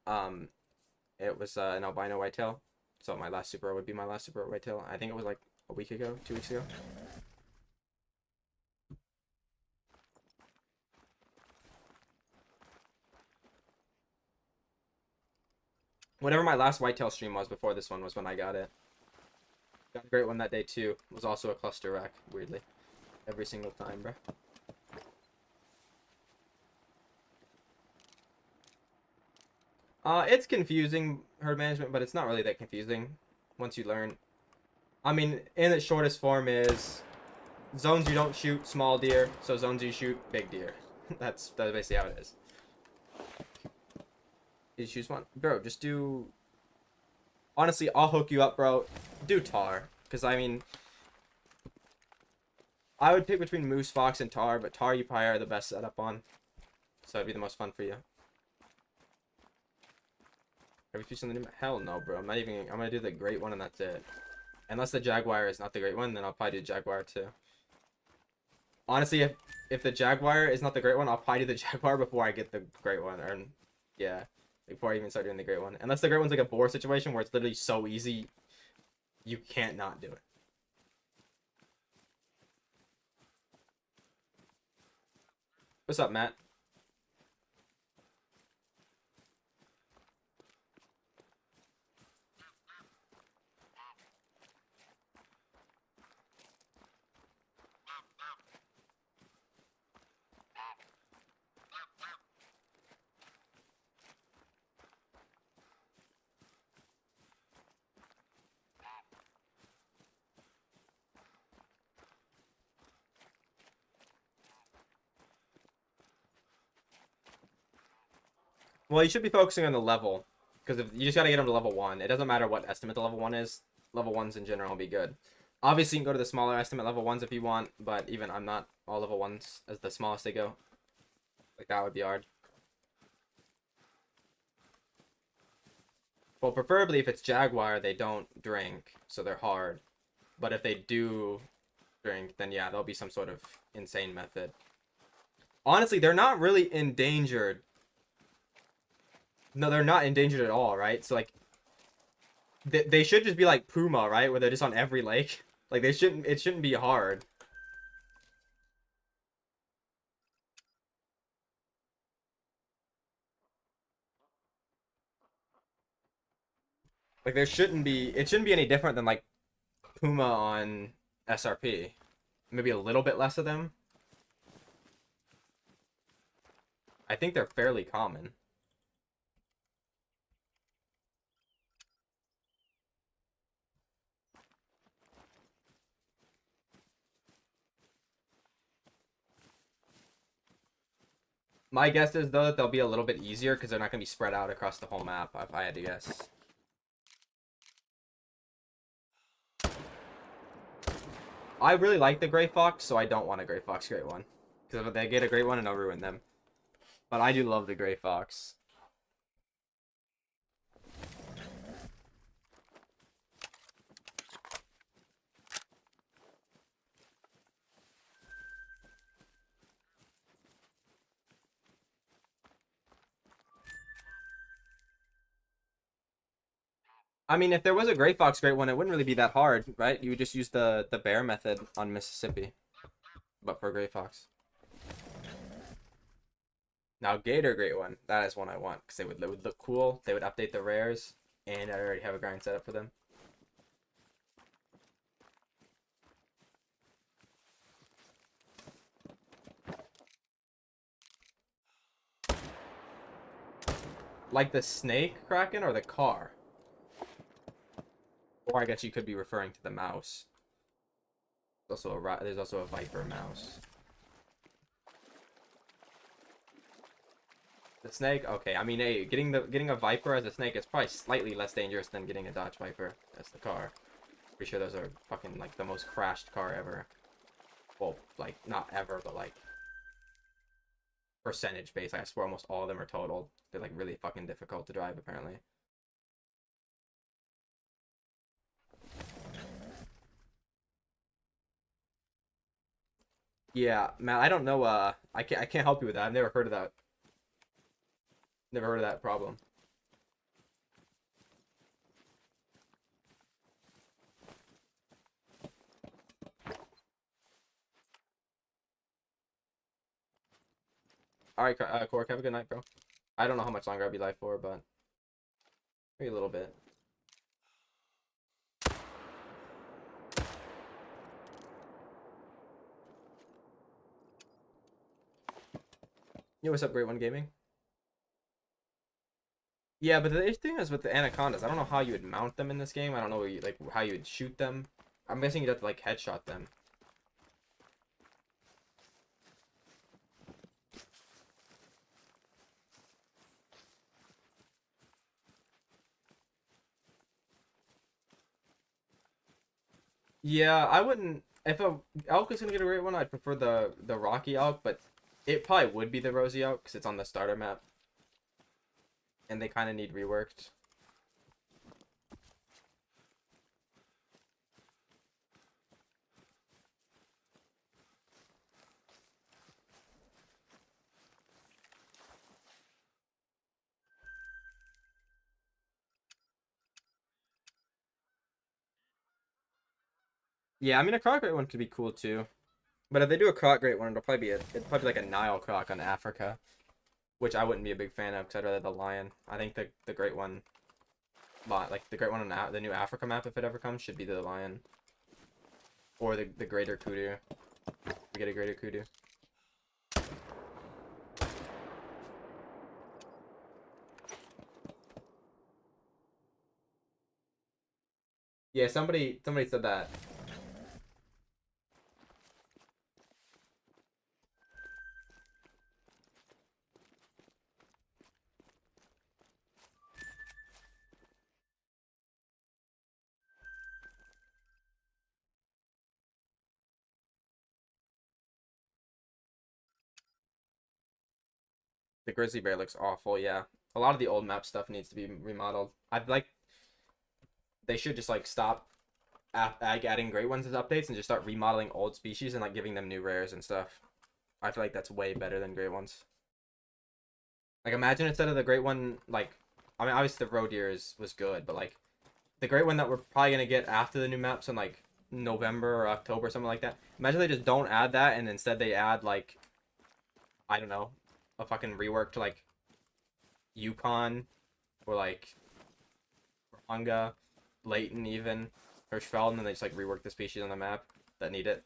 It was an albino whitetail. So my last super rare would be my last super rare whitetail. I think it was like a week ago, 2 weeks ago. Whatever my last whitetail stream was before this one was when I got it. Got a great one that day too. It was also a cluster rack, weirdly. Every single time, bro. It's confusing, herd management, but it's not really that confusing once you learn. I mean, in its shortest form is zones you don't shoot small deer, so zones you shoot big deer. That's basically how it is. You choose one, bro. Just do. Honestly, I'll hook you up, bro. Do tar, because I mean, I would pick between moose, fox, and tar, but tar you probably are the best setup on, so it'd be the most fun for you. Every feature on the new hell no, bro. I'm not even. I'm gonna do the great one and that's it. Unless the jaguar is not the great one, then I'll probably do jaguar too. Honestly, if the jaguar is not the great one, I'll probably do the jaguar before I get the great one, or yeah, before I even start doing the great one. Unless the great one's like a boar situation where it's literally so easy, you can't not do it. What's up, Matt? Well, you should be focusing on the level, because if you just gotta get them to level 1. It doesn't matter what estimate the level 1 is. Level 1s in general will be good. Obviously, you can go to the smaller estimate level 1s if you want, but even I'm not all level 1s as the smallest they go. Like, that would be hard. Well, preferably if it's jaguar, they don't drink, so they're hard. But if they do drink, then yeah, there'll be some sort of insane method. Honestly, they're not really endangered. No, they're not endangered at all, right? So, like, they should just be like Puma, right? Where they're just on every lake. Like, it shouldn't be hard. Like, it shouldn't be any different than, like, Puma on SRP. Maybe a little bit less of them. I think they're fairly common. My guess is though that they'll be a little bit easier because they're not gonna be spread out across the whole map. If I had to guess. I really like the Gray Fox, so I don't want a Gray Fox Great One. Because if they get a Great One, and I'll ruin them. But I do love the Gray Fox. I mean, if there was a Gray Fox Great One, it wouldn't really be that hard, right? You would just use the bear method on Mississippi, but for Gray Fox. Now, Gator Great One, that is one I want because they would look cool. They would update the rares, and I already have a grind set up for them. Like the snake Kraken or the car? Or I guess you could be referring to the mouse. There's also a Viper mouse. The snake? Okay, I mean, hey, getting a Viper as a snake is probably slightly less dangerous than getting a Dodge Viper as the car. Pretty sure those are fucking, like, the most crashed car ever. Well, like, not ever, but, like, percentage base. I swear almost all of them are totaled. They're, like, really fucking difficult to drive, apparently. Yeah, man, I don't know, I can't help you with that. I've never heard of that. Never heard of that problem. Alright, Cork, have a good night, bro. I don't know how much longer I'll be live for, but maybe a little bit. Yo, what's up, Great One Gaming? Yeah, but the thing is with the anacondas, I don't know how you would mount them in this game. I don't know like how you would shoot them. I'm guessing you'd have to like headshot them. Yeah, I wouldn't. If a elk is gonna get a great one, I'd prefer the Rocky elk, but it probably would be the Rosy elk because it's on the starter map, and they kind of need reworked. Yeah, I mean a croc great one could be cool too, but if they do a croc great one, it'd probably be like a Nile croc on Africa, which I wouldn't be a big fan of because I'd rather the lion. I think the great one, like the great one on the new Africa map, if it ever comes, should be the lion. Or the greater kudu. We get a greater kudu. Yeah, somebody said that. The grizzly bear looks awful, yeah. A lot of the old map stuff needs to be remodeled. I'd like they should just like stop adding great ones as updates and just start remodeling old species and like giving them new rares and stuff. I feel like that's way better than great ones. Like imagine instead of the great one, like I mean obviously the roe deer was good, but like the great one that we're probably gonna get after the new maps in like November or October, something like that. Imagine they just don't add that and instead they add like I don't know, a fucking rework to like Yukon or like Hunga, Leighton even, Hirschfeld, and then they just like rework the species on the map that need it.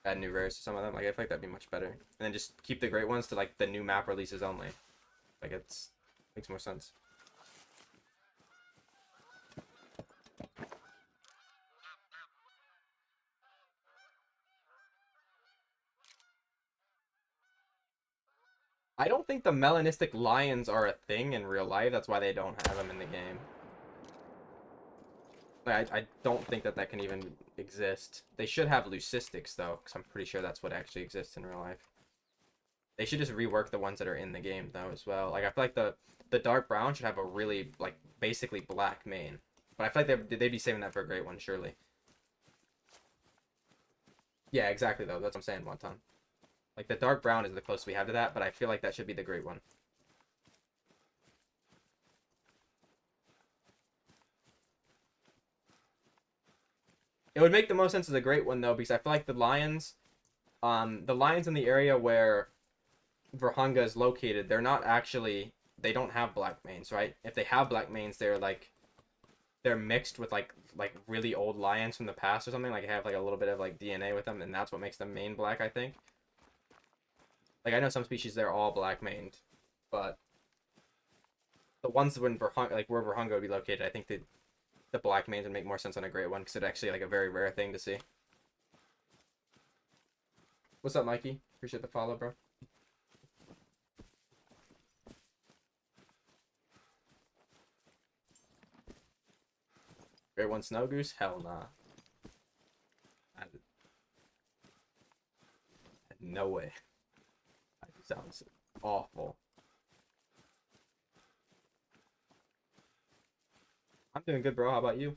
Add new rares to some of them. Like I feel like that'd be much better. And then just keep the great ones to like the new map releases only. Like it's makes more sense. I don't think the melanistic lions are a thing in real life. That's why they don't have them in the game. Like, I don't think that that can even exist. They should have leucistics, though, because I'm pretty sure that's what actually exists in real life. They should just rework the ones that are in the game, though, as well. Like, I feel like the dark brown should have a really, like, basically black mane. But I feel like they'd be saving that for a great one, surely. Yeah, exactly, though. That's what I'm saying, Wonton. Like, the dark brown is the closest we have to that, but I feel like that should be the great one. It would make the most sense as a great one, though, because I feel like the lions in the area where Verhunga is located, they're not actually, they don't have black manes, right? If they have black manes, they're mixed with like really old lions from the past or something. Like, they have like a little bit of like DNA with them, and that's what makes them mane black, I think. Like, I know some species they're all black maned, but the ones when Verhunga, like where Verhunga would be located, I think the black manes would make more sense on a great one because it's actually like a very rare thing to see. What's up, Mikey? Appreciate the follow, bro. Great one, snow goose? Hell nah. No way. That sounds awful. I'm doing good, bro. How about you?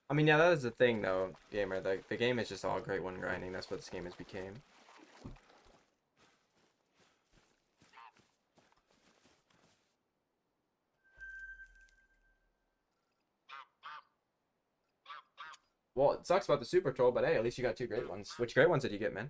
I mean, yeah, that is the thing, though, gamer. The game is just all great one grinding. That's what this game has became. Well, it sucks about the Super Troll, but hey, at least you got two great ones. Which great ones did you get, man?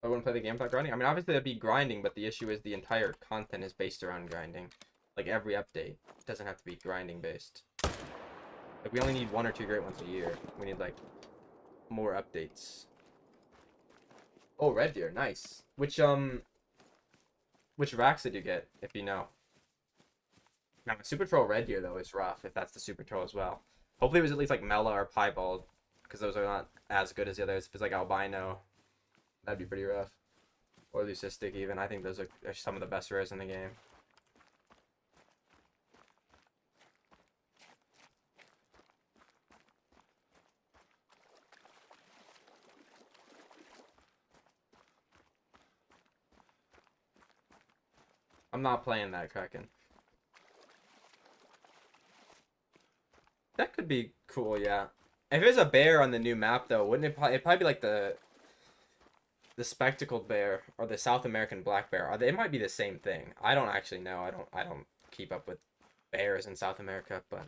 I wouldn't play the game without grinding. I mean, obviously that'd be grinding, but the issue is the entire content is based around grinding. Like, every update doesn't have to be grinding based. Like, we only need 1 or 2 great ones a year. We need, like, more updates. Oh, red deer, nice. Which racks did you get, if you know? Now, Super Troll red deer, though, is rough, if that's the Super Troll as well. Hopefully it was at least, like, Mela or Piebald, because those are not as good as the others. If it's, like, Albino, that'd be pretty rough. Or Leucistic, even. I think those are some of the best rares in the game. I'm not playing that Kraken. That could be cool, yeah. If there's a bear on the new map, though, wouldn't it'd probably be like the spectacled bear or the South American black bear. It might be the same thing. I don't actually know. I don't keep up with bears in South America, but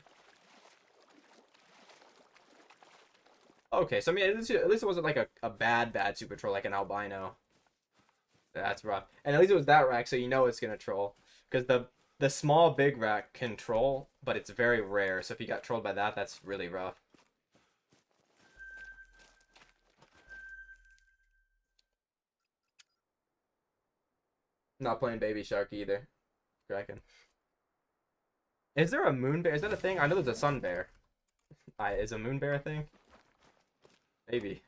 okay. So I mean, at least it wasn't like a bad super troll like an albino. That's rough. And at least it was that rack, so you know it's gonna troll. Because the small big rack can troll, but it's very rare. So if you got trolled by that, that's really rough. Not playing Baby Shark either. Kraken. Is there a moon bear? Is that a thing? I know there's a sun bear. Is a moon bear a thing? Maybe.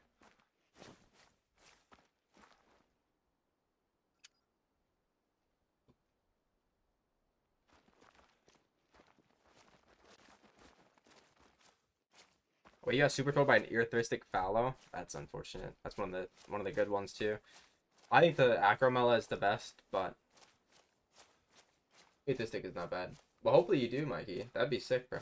Well, you got super trolled by an earthristic fallow. That's unfortunate. That's one of the good ones too. I think the Acromella is the best, but earthristic is not bad. Well, hopefully you do, Mikey. That'd be sick, bro.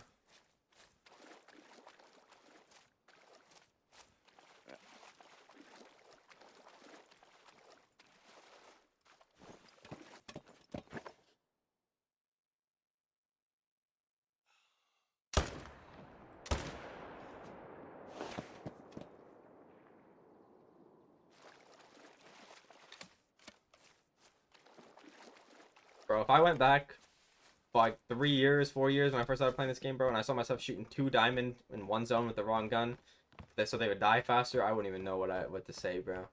bro. If I went back for like 3 years, 4 years when I first started playing this game, bro, and I saw myself shooting 2 diamond in one zone with the wrong gun, so they would die faster, I wouldn't even know what to say, bro.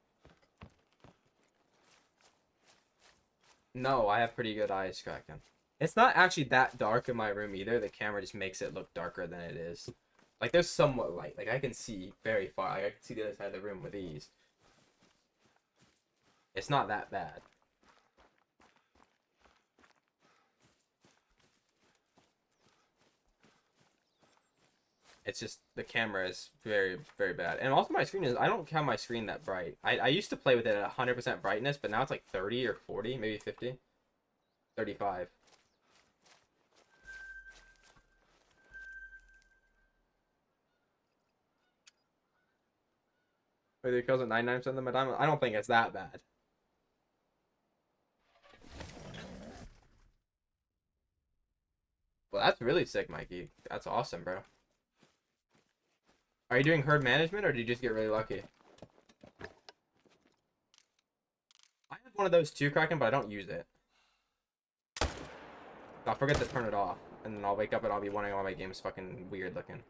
No, I have pretty good eyes, Kraken. It's not actually that dark in my room either. The camera just makes it look darker than it is. Like, there's somewhat light. Like, I can see very far. Like, I can see the other side of the room with ease. It's not that bad. It's just the camera is very, very bad. And also my screen is, I don't count my screen that bright. I used to play with it at 100% brightness, but now it's like 30 or 40, maybe 50. 35. Whether it kills at 99% of the time, I don't think it's that bad. Well, that's really sick, Mikey. That's awesome, bro. Are you doing herd management, or did you just get really lucky? I have one of those too, Kraken, but I don't use it. I'll forget to turn it off, and then I'll wake up and I'll be wondering why my game's fucking weird looking.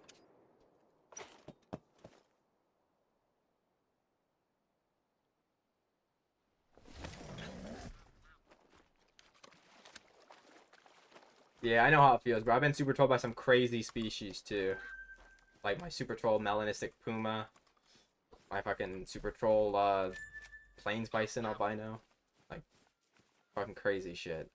Yeah, I know how it feels, bro. I've been super trolled by some crazy species, too. Like my super troll melanistic puma. My fucking super troll, plains bison albino. Like, fucking crazy shit.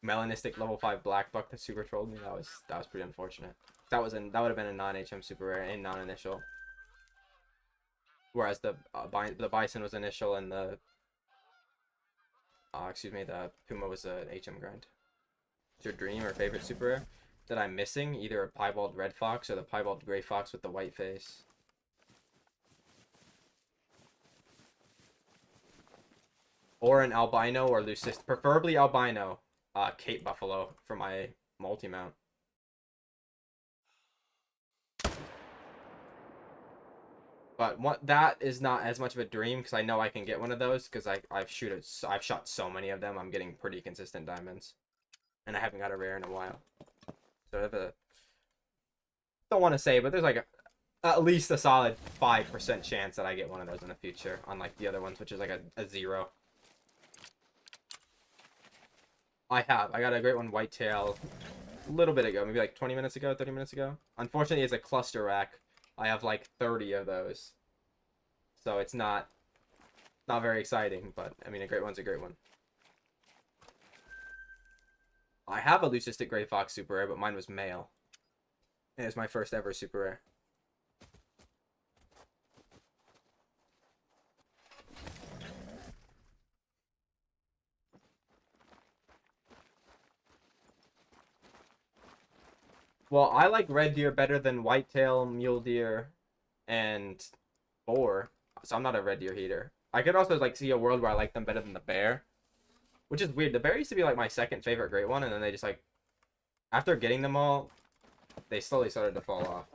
Melanistic level 5 black buck that super trolled me. That was pretty unfortunate. That would have been a non-HM super rare and non-initial. Whereas the bison was initial and the the puma was a HM grind. What's your dream or favorite super rare that I'm missing? Either a piebald red fox or the piebald gray fox with the white face. Or an albino or leucistic, preferably albino, Cape buffalo for my multi-mount. But that is not as much of a dream because I know I can get one of those because I've shot so many of them. I'm getting pretty consistent diamonds, and I haven't got a rare in a while. So I have don't want to say, but there's like at least a solid 5% chance that I get one of those in the future, unlike the other ones, which is like a 0. I got a great one whitetail a little bit ago, maybe like 20 minutes ago, 30 minutes ago. Unfortunately, it's a cluster rack. I have like 30 of those. So it's not very exciting, but I mean, a great one's a great one. I have a leucistic gray fox super rare, but mine was male. And it's my first ever super rare. Well, I like red deer better than whitetail, mule deer, and boar. So I'm not a red deer hater. I could also like see a world where I like them better than the bear, which is weird. The bear used to be like my second favorite great one, and then they just like, after getting them all, they slowly started to fall off.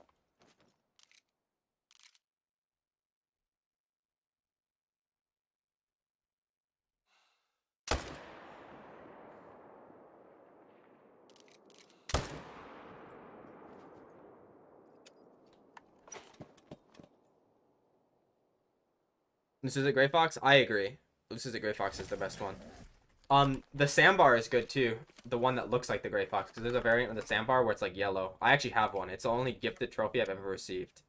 This is a gray fox. I agree. This is a gray fox is the best one. The sandbar is good too. The one that looks like the gray fox, because there's a variant of the sandbar where it's like yellow. I actually have one. It's the only gifted trophy I've ever received,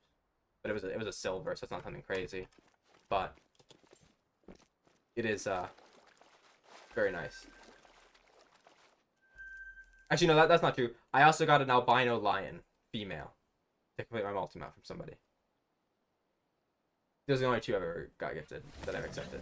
but it was a silver, so it's not something crazy. But it is very nice. Actually, no, that's not true. I also got an albino lion female to complete my multi-mount from somebody. Those are the only 2 I've ever got gifted that I've accepted.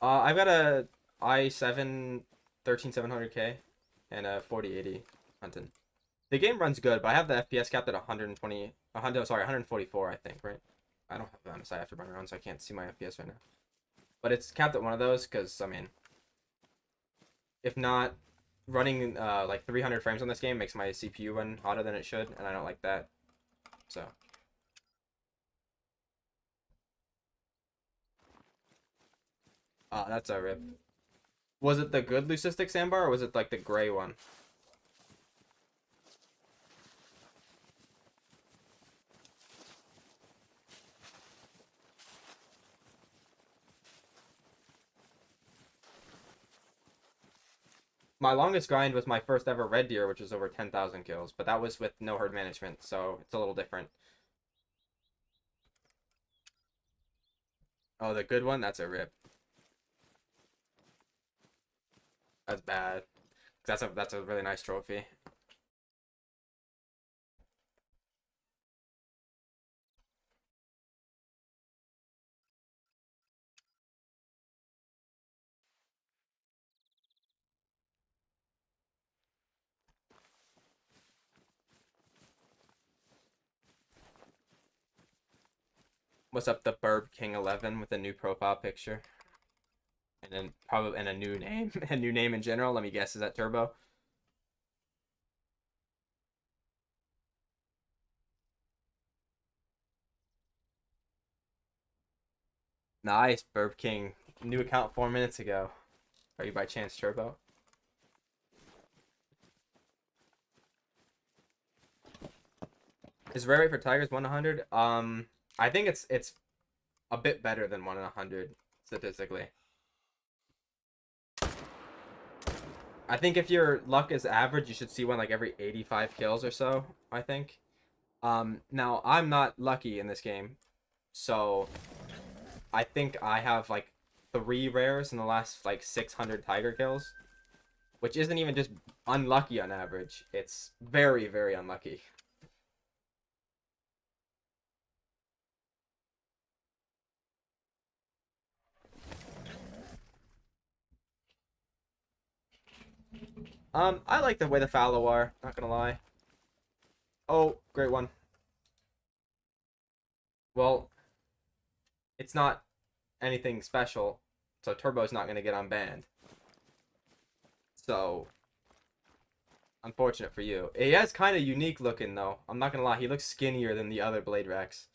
I've got a i7 13700K and a 4080 hunting. The game runs good, but I have the FPS capped at 144, I think, right? I don't have it on the side after running around, so I can't see my FPS right now. But it's capped at one of those, because, I mean, if not, running like 300 frames on this game makes my CPU run hotter than it should, and I don't like that. So. That's a rip. Was it the good leucistic sandbar, or was it like the gray one? My longest grind was my first ever red deer, which was over 10,000 kills, but that was with no herd management, so it's a little different. Oh, the good one? That's a rip. That's bad. That's a really nice trophy. What's up, the Burb King 11 with a new profile picture? And then probably and a new name. A new name in general. Let me guess, is that Turbo? Nice, Burb King. New account 4 minutes ago. Are you by chance Turbo? Is rare rate for Tigers 1-100? I think it's a bit better than 1-100 statistically. I think if your luck is average, you should see one like every 85 kills or so, I think. Now I'm not lucky in this game, so I think I have like 3 rares in the last like 600 tiger kills, which isn't even just unlucky on average. It's very, very unlucky. I like the way the fallow are, not gonna lie. Oh, great one. Well, it's not anything special, so Turbo's not gonna get unbanned. So, unfortunate for you. He has kind of unique looking though. I'm not gonna lie, he looks skinnier than the other Blade Rex.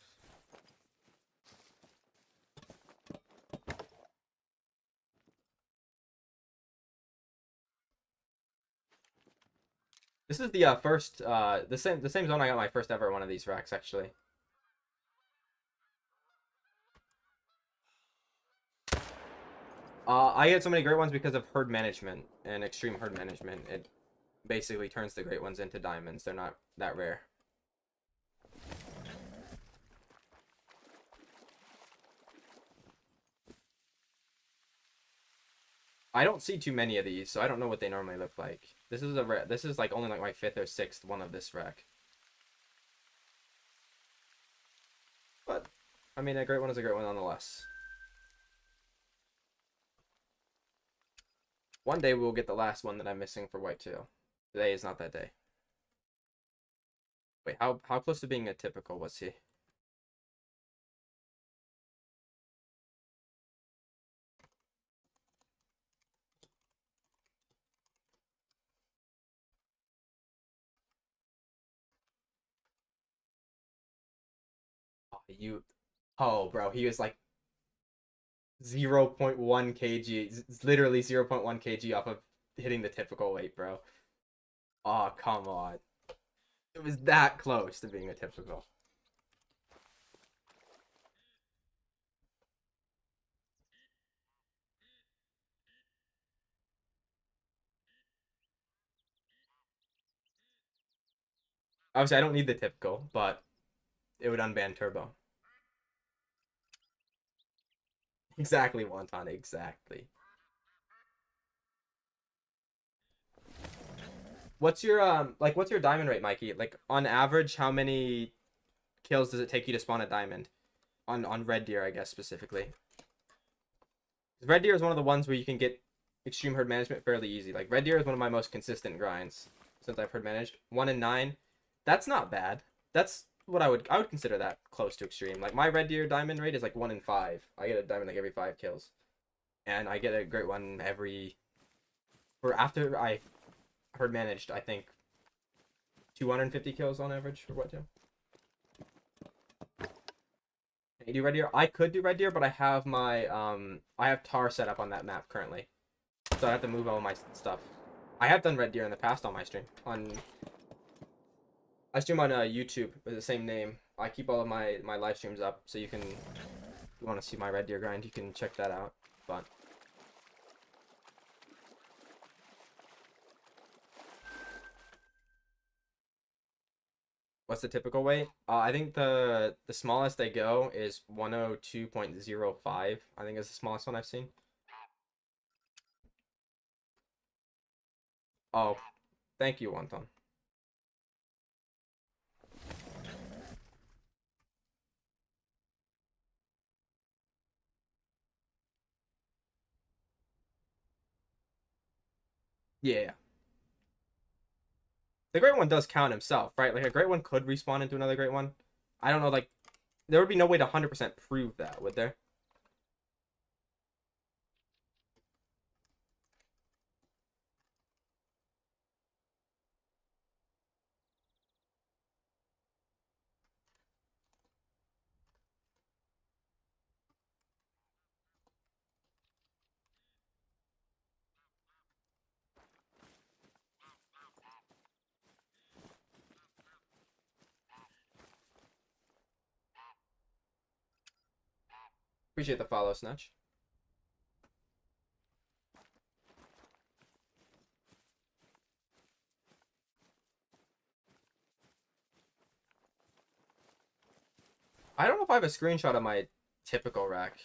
This is the first the same zone I got my first ever one of these racks actually. I get so many great ones because of herd management and extreme herd management. It basically turns the great ones into diamonds. They're not that rare. I don't see too many of these, so I don't know what they normally look like. This is like only like my 5th or 6th one of this rack. But I mean, a great one is a great one nonetheless. One day we'll get the last one that I'm missing for whitetail. Today is not that day. Wait, how close to being a typical was he? Oh, bro, he was like 0.1 kg, literally 0.1 kg off of hitting the typical weight, bro. Oh, come on. It was that close to being a typical. Obviously, I don't need the typical, but it would unban Turbo. Exactly, Wonton, exactly. What's your diamond rate, Mikey? Like on average, how many kills does it take you to spawn a diamond? On red deer, I guess specifically. Red deer is one of the ones where you can get extreme herd management fairly easy. Like red deer is one of my most consistent grinds since I've herd managed. 1 in 9. That's not bad. That's what I would consider that close to extreme. Like my red deer diamond rate is like 1 in 5. I get a diamond like every 5 kills. And I get a great one every for after I herd managed, I think 250 kills on average for whitetail. Can you do red deer? I could do red deer, but I have my I have tar set up on that map currently, so I have to move all my stuff. I have done red deer in the past on my stream. I stream on YouTube with the same name. I keep all of my live streams up, so you can, if you want to see my red deer grind, you can check that out. Fun. What's the typical weight? I think the smallest they go is 102.05. I think is the smallest one I've seen. Oh, thank you, Wonton. Yeah. The great one does count himself, right? Like a great one could respawn into another great one. I don't know, like there would be no way to 100% prove that, would there? Appreciate the follow, Snatch. I don't know if I have a screenshot of my typical rack,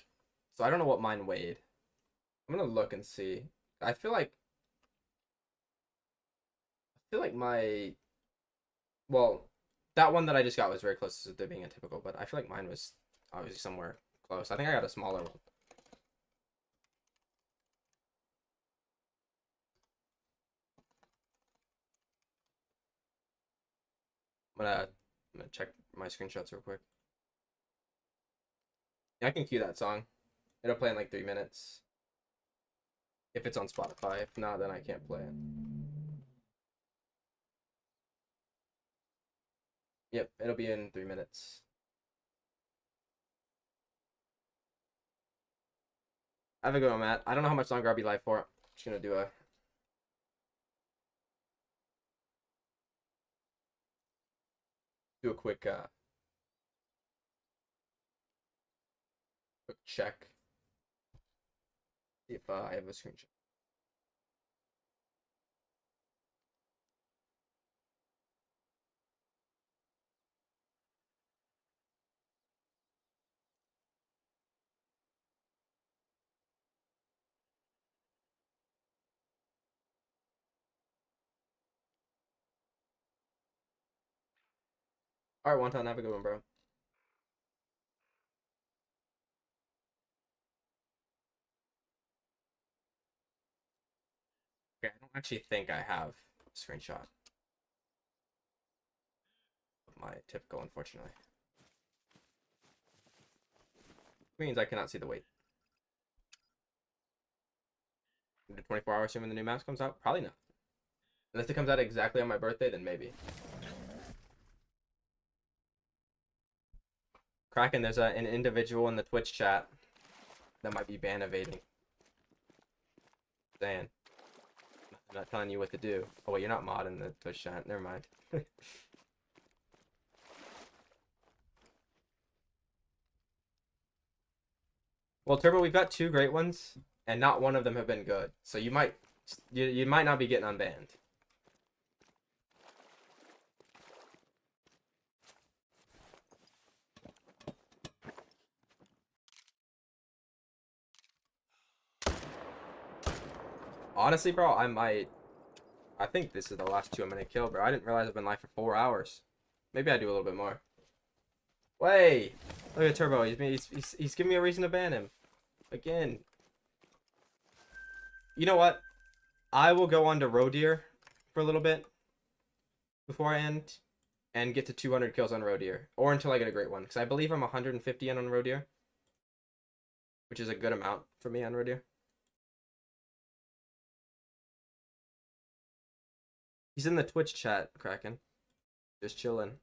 so I don't know what mine weighed. I'm gonna look and see. I feel like my, well, that one that I just got was very close to being a typical, but I feel like mine was obviously somewhere close. I think I got a smaller one. I'm gonna check my screenshots real quick. Yeah, I can cue that song. It'll play in like 3 minutes. If it's on Spotify. If not, then I can't play it. Yep, it'll be in 3 minutes. Have a good one, Matt. I don't know how much longer I'll be live for. I'm just gonna do a quick check. See if I have a screenshot. All right, Wonton, have a good one, bro. Okay, I don't actually think I have a screenshot of my typical, unfortunately. Means I cannot see the weight. The 24 hours soon when the new mask comes out? Probably not. Unless it comes out exactly on my birthday, then maybe. Kraken, there's an individual in the Twitch chat that might be ban evading. Saying. I'm not telling you what to do. Oh wait, you're not mod in the Twitch chat. Never mind. Well, Turbo, we've got 2 great ones, and not one of them have been good. So you might not be getting unbanned. Honestly, bro, I think this is the last 2 I'm gonna kill, bro. I didn't realize I've been live for 4 hours. Maybe I do a little bit more. Wait, look at Turbo. He's giving me a reason to ban him again. You know what? I will go on to roe deer for a little bit before I end and get to 200 kills on roe deer, or until I get a great one, because I believe I'm 150 in on roe deer, which is a good amount for me on roe deer. He's in the Twitch chat, Kraken. Just chilling.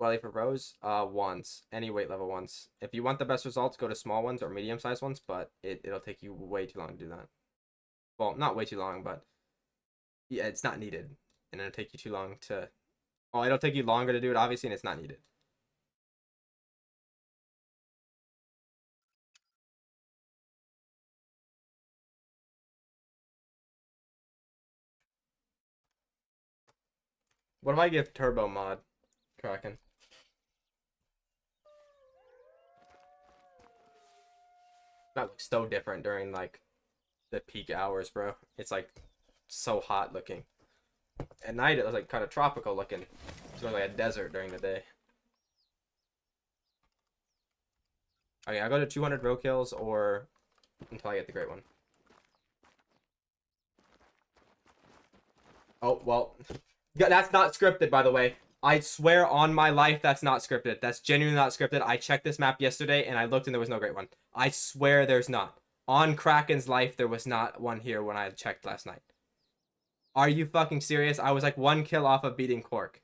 Welly for rows? Once. Any weight level once. If you want the best results, go to small ones or medium-sized ones, but it'll take you way too long to do that. Well, not way too long, but yeah, it's not needed. And it'll take you too long to... Well, it'll take you longer to do it, obviously, and it's not needed. What if I give turbo mod, Kraken? That looks so different during, like, the peak hours, bro. It's, like, so hot looking. At night, it was, like, kind of tropical looking. It's more like a desert during the day. Okay, I'll go to 200 row kills or until I get the great one. Oh, well. Yeah, that's not scripted, by the way. I swear on my life that's not scripted. That's genuinely not scripted. I checked this map yesterday and I looked and there was no great one. I swear there's not. On Kraken's life, there was not one here when I checked last night. Are you fucking serious? I was like 1 kill off of beating Cork.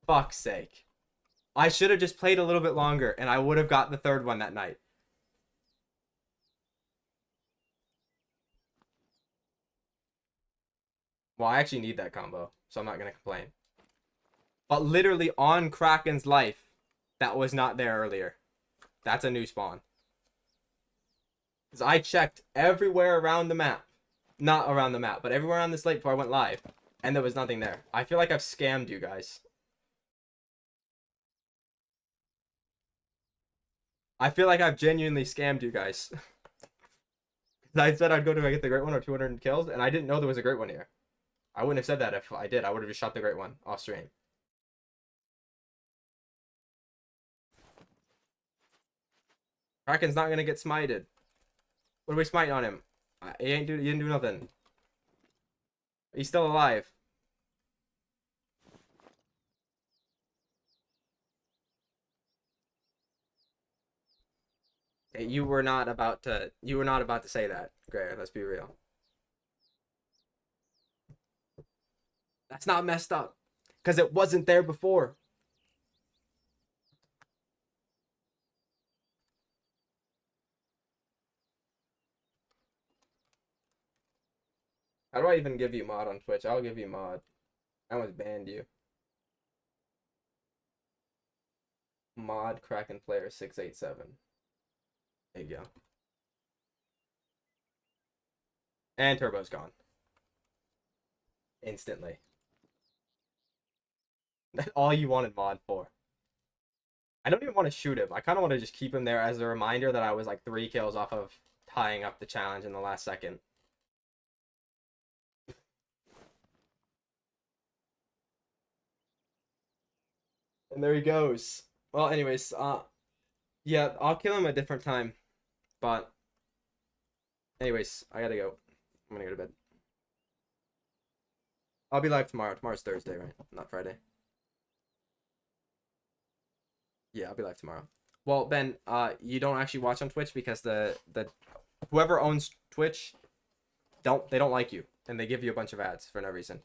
Fuck's sake. I should have just played a little bit longer and I would have got the third one that night. Well, I actually need that combo, so I'm not going to complain. But literally on Kraken's life, that was not there earlier. That's a new spawn. Because I checked everywhere around the map. Not around the map, but everywhere on this lake before I went live. And there was nothing there. I feel like I've scammed you guys. I feel like I've genuinely scammed you guys. I said I'd go to get the great one or 200 kills, and I didn't know there was a great one here. I wouldn't have said that if I did. I would have just shot the great one off stream. Kraken's not gonna get smited. What are we smiting on him? He didn't do nothing. He's still alive. Hey, you were not about to say that, Gray. Let's be real. That's not messed up. Because it wasn't there before. How do I even give you mod on Twitch? I'll give you mod. I almost banned you. Mod Kraken player 687. There you go. And Turbo's gone. Instantly. That's all you wanted mod for. I don't even want to shoot him. I kind of want to just keep him there as a reminder that I was like 3 kills off of tying up the challenge in the last second. And there he goes. Well, anyways, yeah, I'll kill him a different time. But, anyways, I gotta go. I'm gonna go to bed. I'll be live tomorrow. Tomorrow's Thursday, right? Not Friday. Yeah, I'll be live tomorrow. Well, Ben, you don't actually watch on Twitch because the whoever owns Twitch they don't like you and they give you a bunch of ads for no reason.